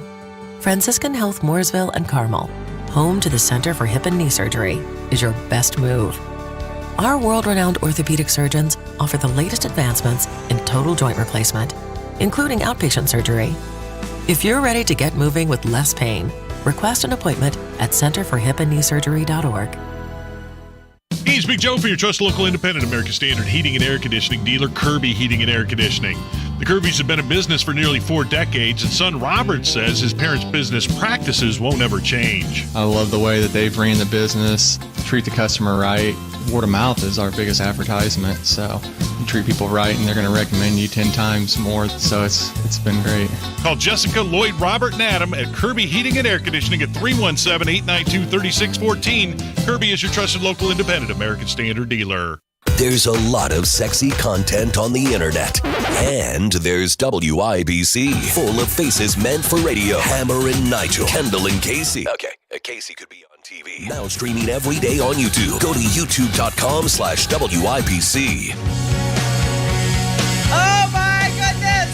Franciscan Health Mooresville and Carmel, home to the Center for Hip and Knee Surgery, is your best move. Our world-renowned orthopedic surgeons offer the latest advancements in total joint replacement, including outpatient surgery. If you're ready to get moving with less pain, request an appointment at centerforhipandkneesurgery.org. It's Big Joe for your trusted local independent American Standard heating and air conditioning dealer, Kirby Heating and Air Conditioning. The Kirbys have been in business for nearly 4 decades, and son Robert says his parents' business practices won't ever change. I love the way that they've ran the business, treat the customer right. Word of mouth is our biggest advertisement, so you treat people right and they're going to recommend you 10 times more, so it's been great. Call Jessica, Lloyd, Robert, and Adam at Kirby Heating and Air Conditioning at 317-892-3614. Kirby is your trusted local independent American Standard dealer. There's a lot of sexy content on the internet. And there's WIBC, full of faces meant for radio. Hammer and Nigel, Kendall and Casey. Okay, Casey could be on TV. Now streaming every day on YouTube. Go to youtube.com/WIBC. Oh my goodness!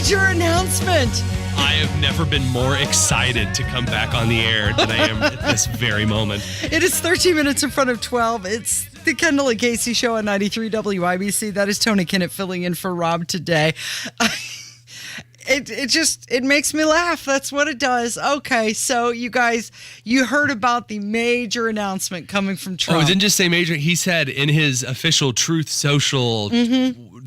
major announcement. I have never been more excited to come back on the air than I am at this very moment. It is 13 minutes in front of 12. It's the Kendall and Casey show on 93 WIBC. That is Tony Kinnett filling in for Rob today. It makes me laugh. That's what it does. Okay, so you guys, you heard about the major announcement coming from Trump. Oh, it didn't just say major. He said in his official Truth Social,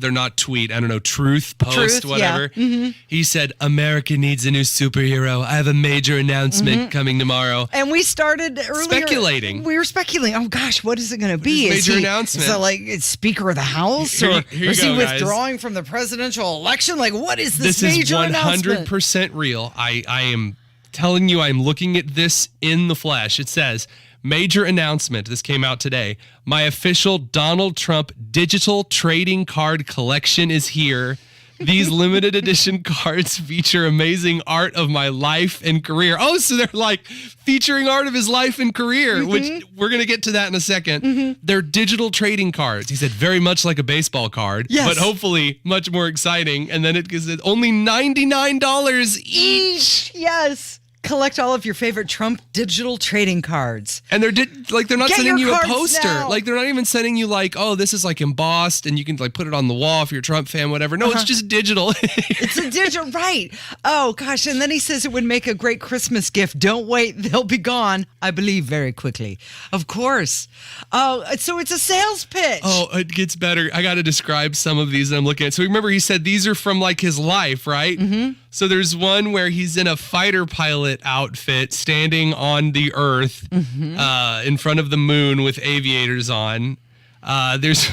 they're not tweet, I don't know, Truth post, whatever. Yeah. He said, America needs a new superhero. I have a major announcement coming tomorrow. And we started earlier. Speculating. We were speculating. Oh, gosh, what is it going to be? Major announcement. Is it like it's Speaker of the House? Here or you is go, he guys. withdrawing from the presidential election? Like, what is this This major is announcement? 100% real. I am telling you, I'm looking at this in the flesh. It says, major announcement. This came out today. My official Donald Trump digital trading card collection is here. These limited edition cards feature amazing art of my life and career. Oh, so they're like featuring art of his life and career, which we're going to get to that in a second. They're digital trading cards. He said very much like a baseball card, but hopefully much more exciting. And then it gives it only $99 each. Yes. Collect all of your favorite Trump digital trading cards. And they're not Get sending your you a cards poster. now. Like they're not even sending you like, oh, this is like embossed and you can like put it on the wall if you're a Trump fan, whatever. No, it's just digital. It's a digital, right. Oh, gosh. And then he says it would make a great Christmas gift. Don't wait. They'll be gone, I believe, very quickly. Of course. Oh, so it's a sales pitch. Oh, it gets better. I got to describe some of these that I'm looking at. So remember he said these are from like his life, right? So there's one where he's in a fighter pilot outfit standing on the earth in front of the moon with aviators on. There's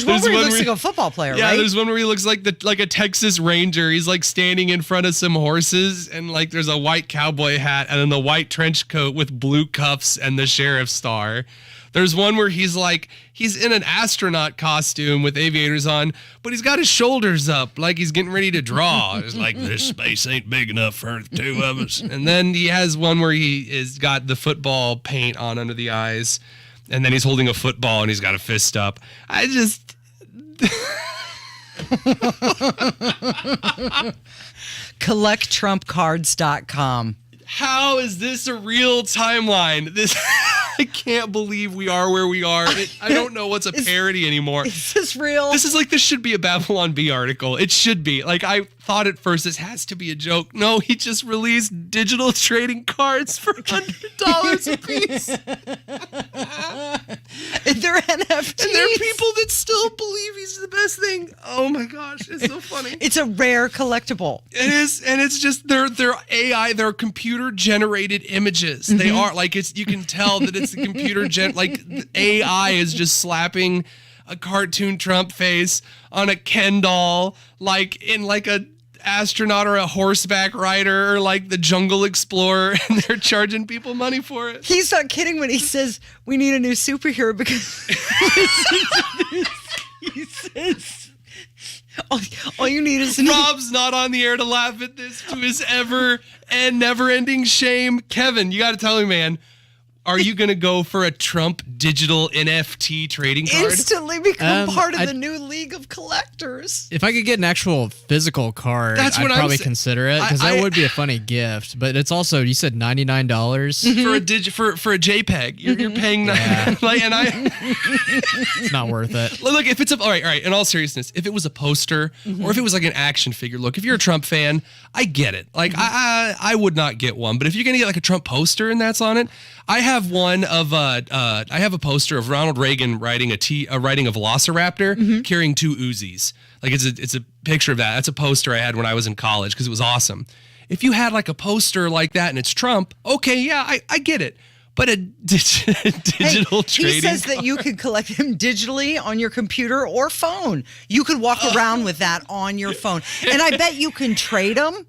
one where he looks like a football player, right? Yeah, there's one where he looks like a Texas Ranger. He's like standing in front of some horses and like there's a white cowboy hat and then the white trench coat with blue cuffs and the sheriff's star. There's one where he's in an astronaut costume with aviators on, but he's got his shoulders up like he's getting ready to draw. It's like, this space ain't big enough for the two of us. And then he has one where he is got the football paint on under the eyes, and then he's holding a football and he's got a fist up. I just... CollectTrumpCards.com. How is this a real timeline? I can't believe we are where we are. I don't know what's a parody anymore. Is this real? This should be a Babylon Bee article. It should be. Like, I thought at first this has to be a joke. No, he just released digital trading cards for $100 a piece. And they're NFTs. And there are people that still believe he's the best thing. Oh my gosh, it's so funny. It's a rare collectible. It is, and it's just they're AI, they're computer generated images. They are like you can tell that it's the computer the AI is just slapping a cartoon Trump face on a Kendall, like in like a astronaut or a horseback rider or like the Jungle Explorer, and they're charging people money for it. He's not kidding when he says we need a new superhero because he says all you need is Rob's not on the air to laugh at this to his ever and never-ending shame. Kevin, you got to tell me, man. Are you going to go for a Trump digital NFT trading card? Instantly become part of the new league of collectors. If I could get an actual physical card, I'd probably consider it because that would be a funny gift. But it's also, you said $99 for a JPEG. You're paying it's not worth it. Look, if it's all right. In all seriousness, if it was a poster or if it was like an action figure, look, if you're a Trump fan, I get it. Like I would not get one, but if you're gonna get like a Trump poster and that's on it, I have one of I have a poster of Ronald Reagan riding a Velociraptor carrying two Uzis. Like it's a picture of that. That's a poster I had when I was in college because it was awesome. If you had like a poster like that and it's Trump, okay, yeah, I get it. But a digital trading he says that you could collect them digitally on your computer or phone. You could walk around with that on your phone. And I bet you can trade them.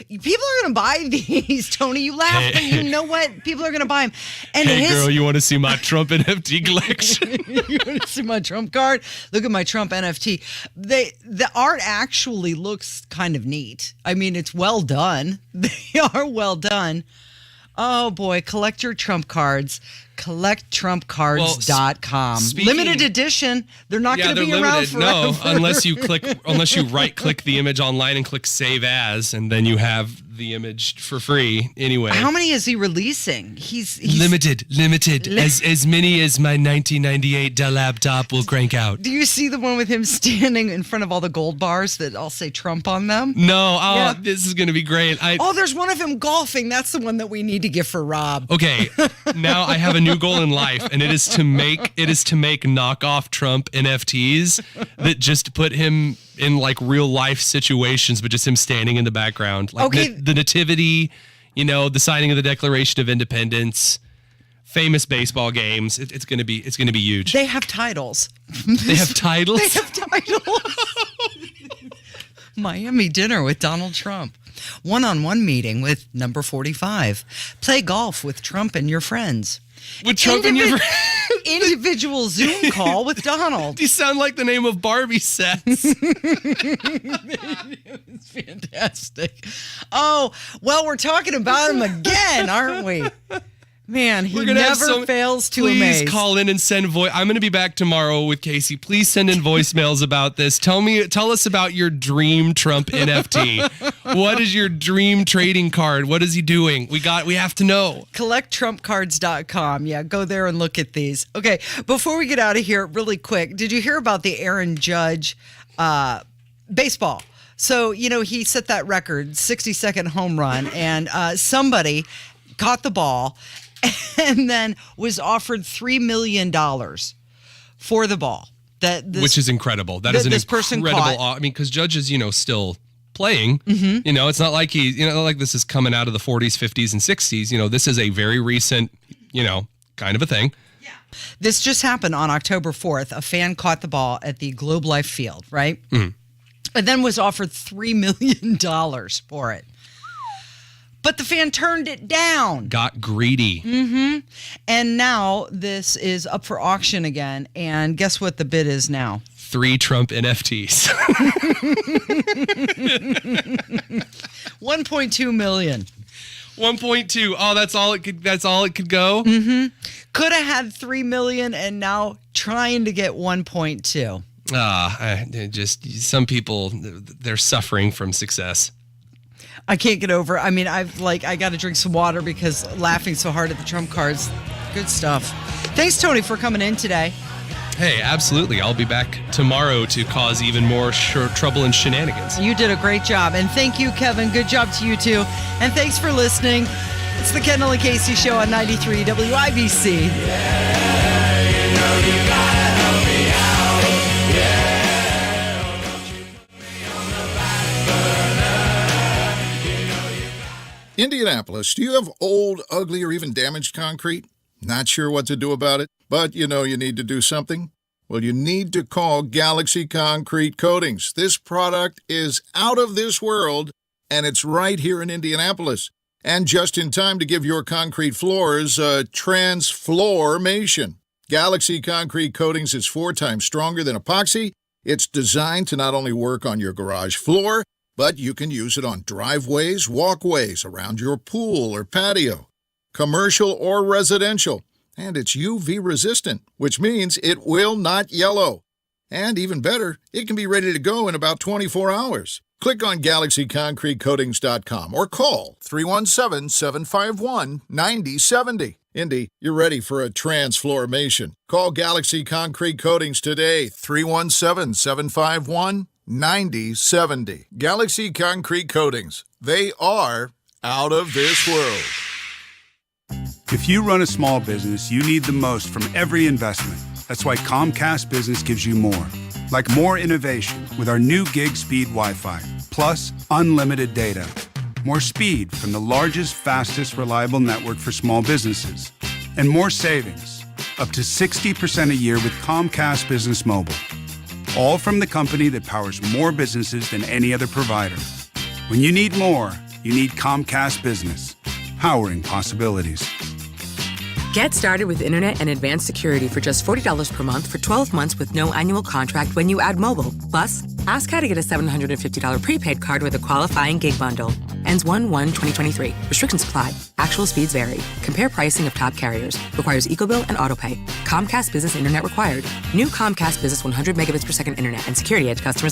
People are going to buy these, Tony. You laugh, but you know what? People are going to buy them. And hey, girl, you want to see my Trump NFT collection? You want to see my Trump card? Look at my Trump NFT. The art actually looks kind of neat. I mean, it's well done. They are well done. Oh, boy. Collect your Trump cards. CollectTrumpCards.com. Limited edition. They're not going to be around forever. No, unless you right-click the image online and click Save As, and then you have the image for free anyway. How many is he releasing? He's limited. As many as my 1998 Dell laptop will crank out. Do you see the one with him standing in front of all the gold bars that all say Trump on them? No. This is going to be great. There's one of him golfing. That's the one that we need to get for Rob. Okay, now I have a new goal in life, and it is to make knockoff Trump NFTs that just put him in like real life situations, but just him standing in the background, like the nativity, the signing of the Declaration of Independence, famous baseball games. It's gonna be huge. They have titles. They have titles. Miami dinner with Donald Trump. One-on-one meeting with number 45. Play golf with Trump and your friends. With Trump and your friends. Individual Zoom call with Donald. You sound like the name of Barbie sets. It's fantastic. Oh, well, we're talking about him again, aren't we? Man, he never fails to amaze. Please call in and send voice. I'm going to be back tomorrow with Casey. Please send in voicemails about this. Tell us about your dream Trump NFT. What is your dream trading card? What is he doing? We have to know. CollectTrumpCards.com. Yeah, go there and look at these. Okay, before we get out of here, really quick, did you hear about the Aaron Judge baseball? So, he set that record, 60-second home run, and somebody caught the ball and then was offered $3 million for the ball. Which is incredible. That is an incredible. I mean, because Judge is, still playing. Mm-hmm. It's not like like this is coming out of the 40s, 50s, and 60s. This is a very recent, kind of a thing. Yeah. This just happened on October 4th. A fan caught the ball at the Globe Life Field, right? Mm-hmm. And then was offered $3 million for it. But the fan turned it down. Got greedy. Mm-hmm. And now this is up for auction again. And guess what the bid is now? 3 Trump NFTs. 1.2 million. 1.2. Oh, that's all it could go? Mm-hmm. Could have had 3 million and now trying to get 1.2. Just some people, they're suffering from success. I can't get over. I mean, I got to drink some water because laughing so hard at the Trump cards. Good stuff. Thanks, Tony, for coming in today. Hey, absolutely. I'll be back tomorrow to cause even more trouble and shenanigans. You did a great job. And thank you, Kevin. Good job to you, too. And thanks for listening. It's the Kendall and Casey Show on 93 WIBC. Yeah, you gotta help me out. Yeah. Indianapolis, do you have old, ugly, or even damaged concrete? Not sure what to do about it, but you need to do something? Well, you need to call Galaxy Concrete Coatings. This product is out of this world, and it's right here in Indianapolis. And just in time to give your concrete floors a transformation. Galaxy Concrete Coatings is 4 times stronger than epoxy. It's designed to not only work on your garage floor, but you can use it on driveways, walkways, around your pool or patio, commercial or residential. And it's UV resistant, which means it will not yellow. And even better, it can be ready to go in about 24 hours. Click on GalaxyConcreteCoatings.com or call 317-751-9070. Indy, you're ready for a transformation. Call Galaxy Concrete Coatings today, 317-751-9070. Galaxy Concrete Coatings. They are out of this world. If you run a small business, you need the most from every investment. That's why Comcast Business gives you more. Like more innovation with our new gig speed Wi-Fi, plus unlimited data. More speed from the largest, fastest, reliable network for small businesses. And more savings, up to 60% a year with Comcast Business Mobile. All from the company that powers more businesses than any other provider. When you need more, you need Comcast Business, powering possibilities. Get started with internet and advanced security for just $40 per month for 12 months with no annual contract when you add mobile. Plus, ask how to get a $750 prepaid card with a qualifying gig bundle. Ends 1/1/2023. Restrictions apply. Actual speeds vary. Compare pricing of top carriers. Requires EcoBill and AutoPay. Comcast Business Internet required. New Comcast Business 100 megabits per second internet and Security Edge customers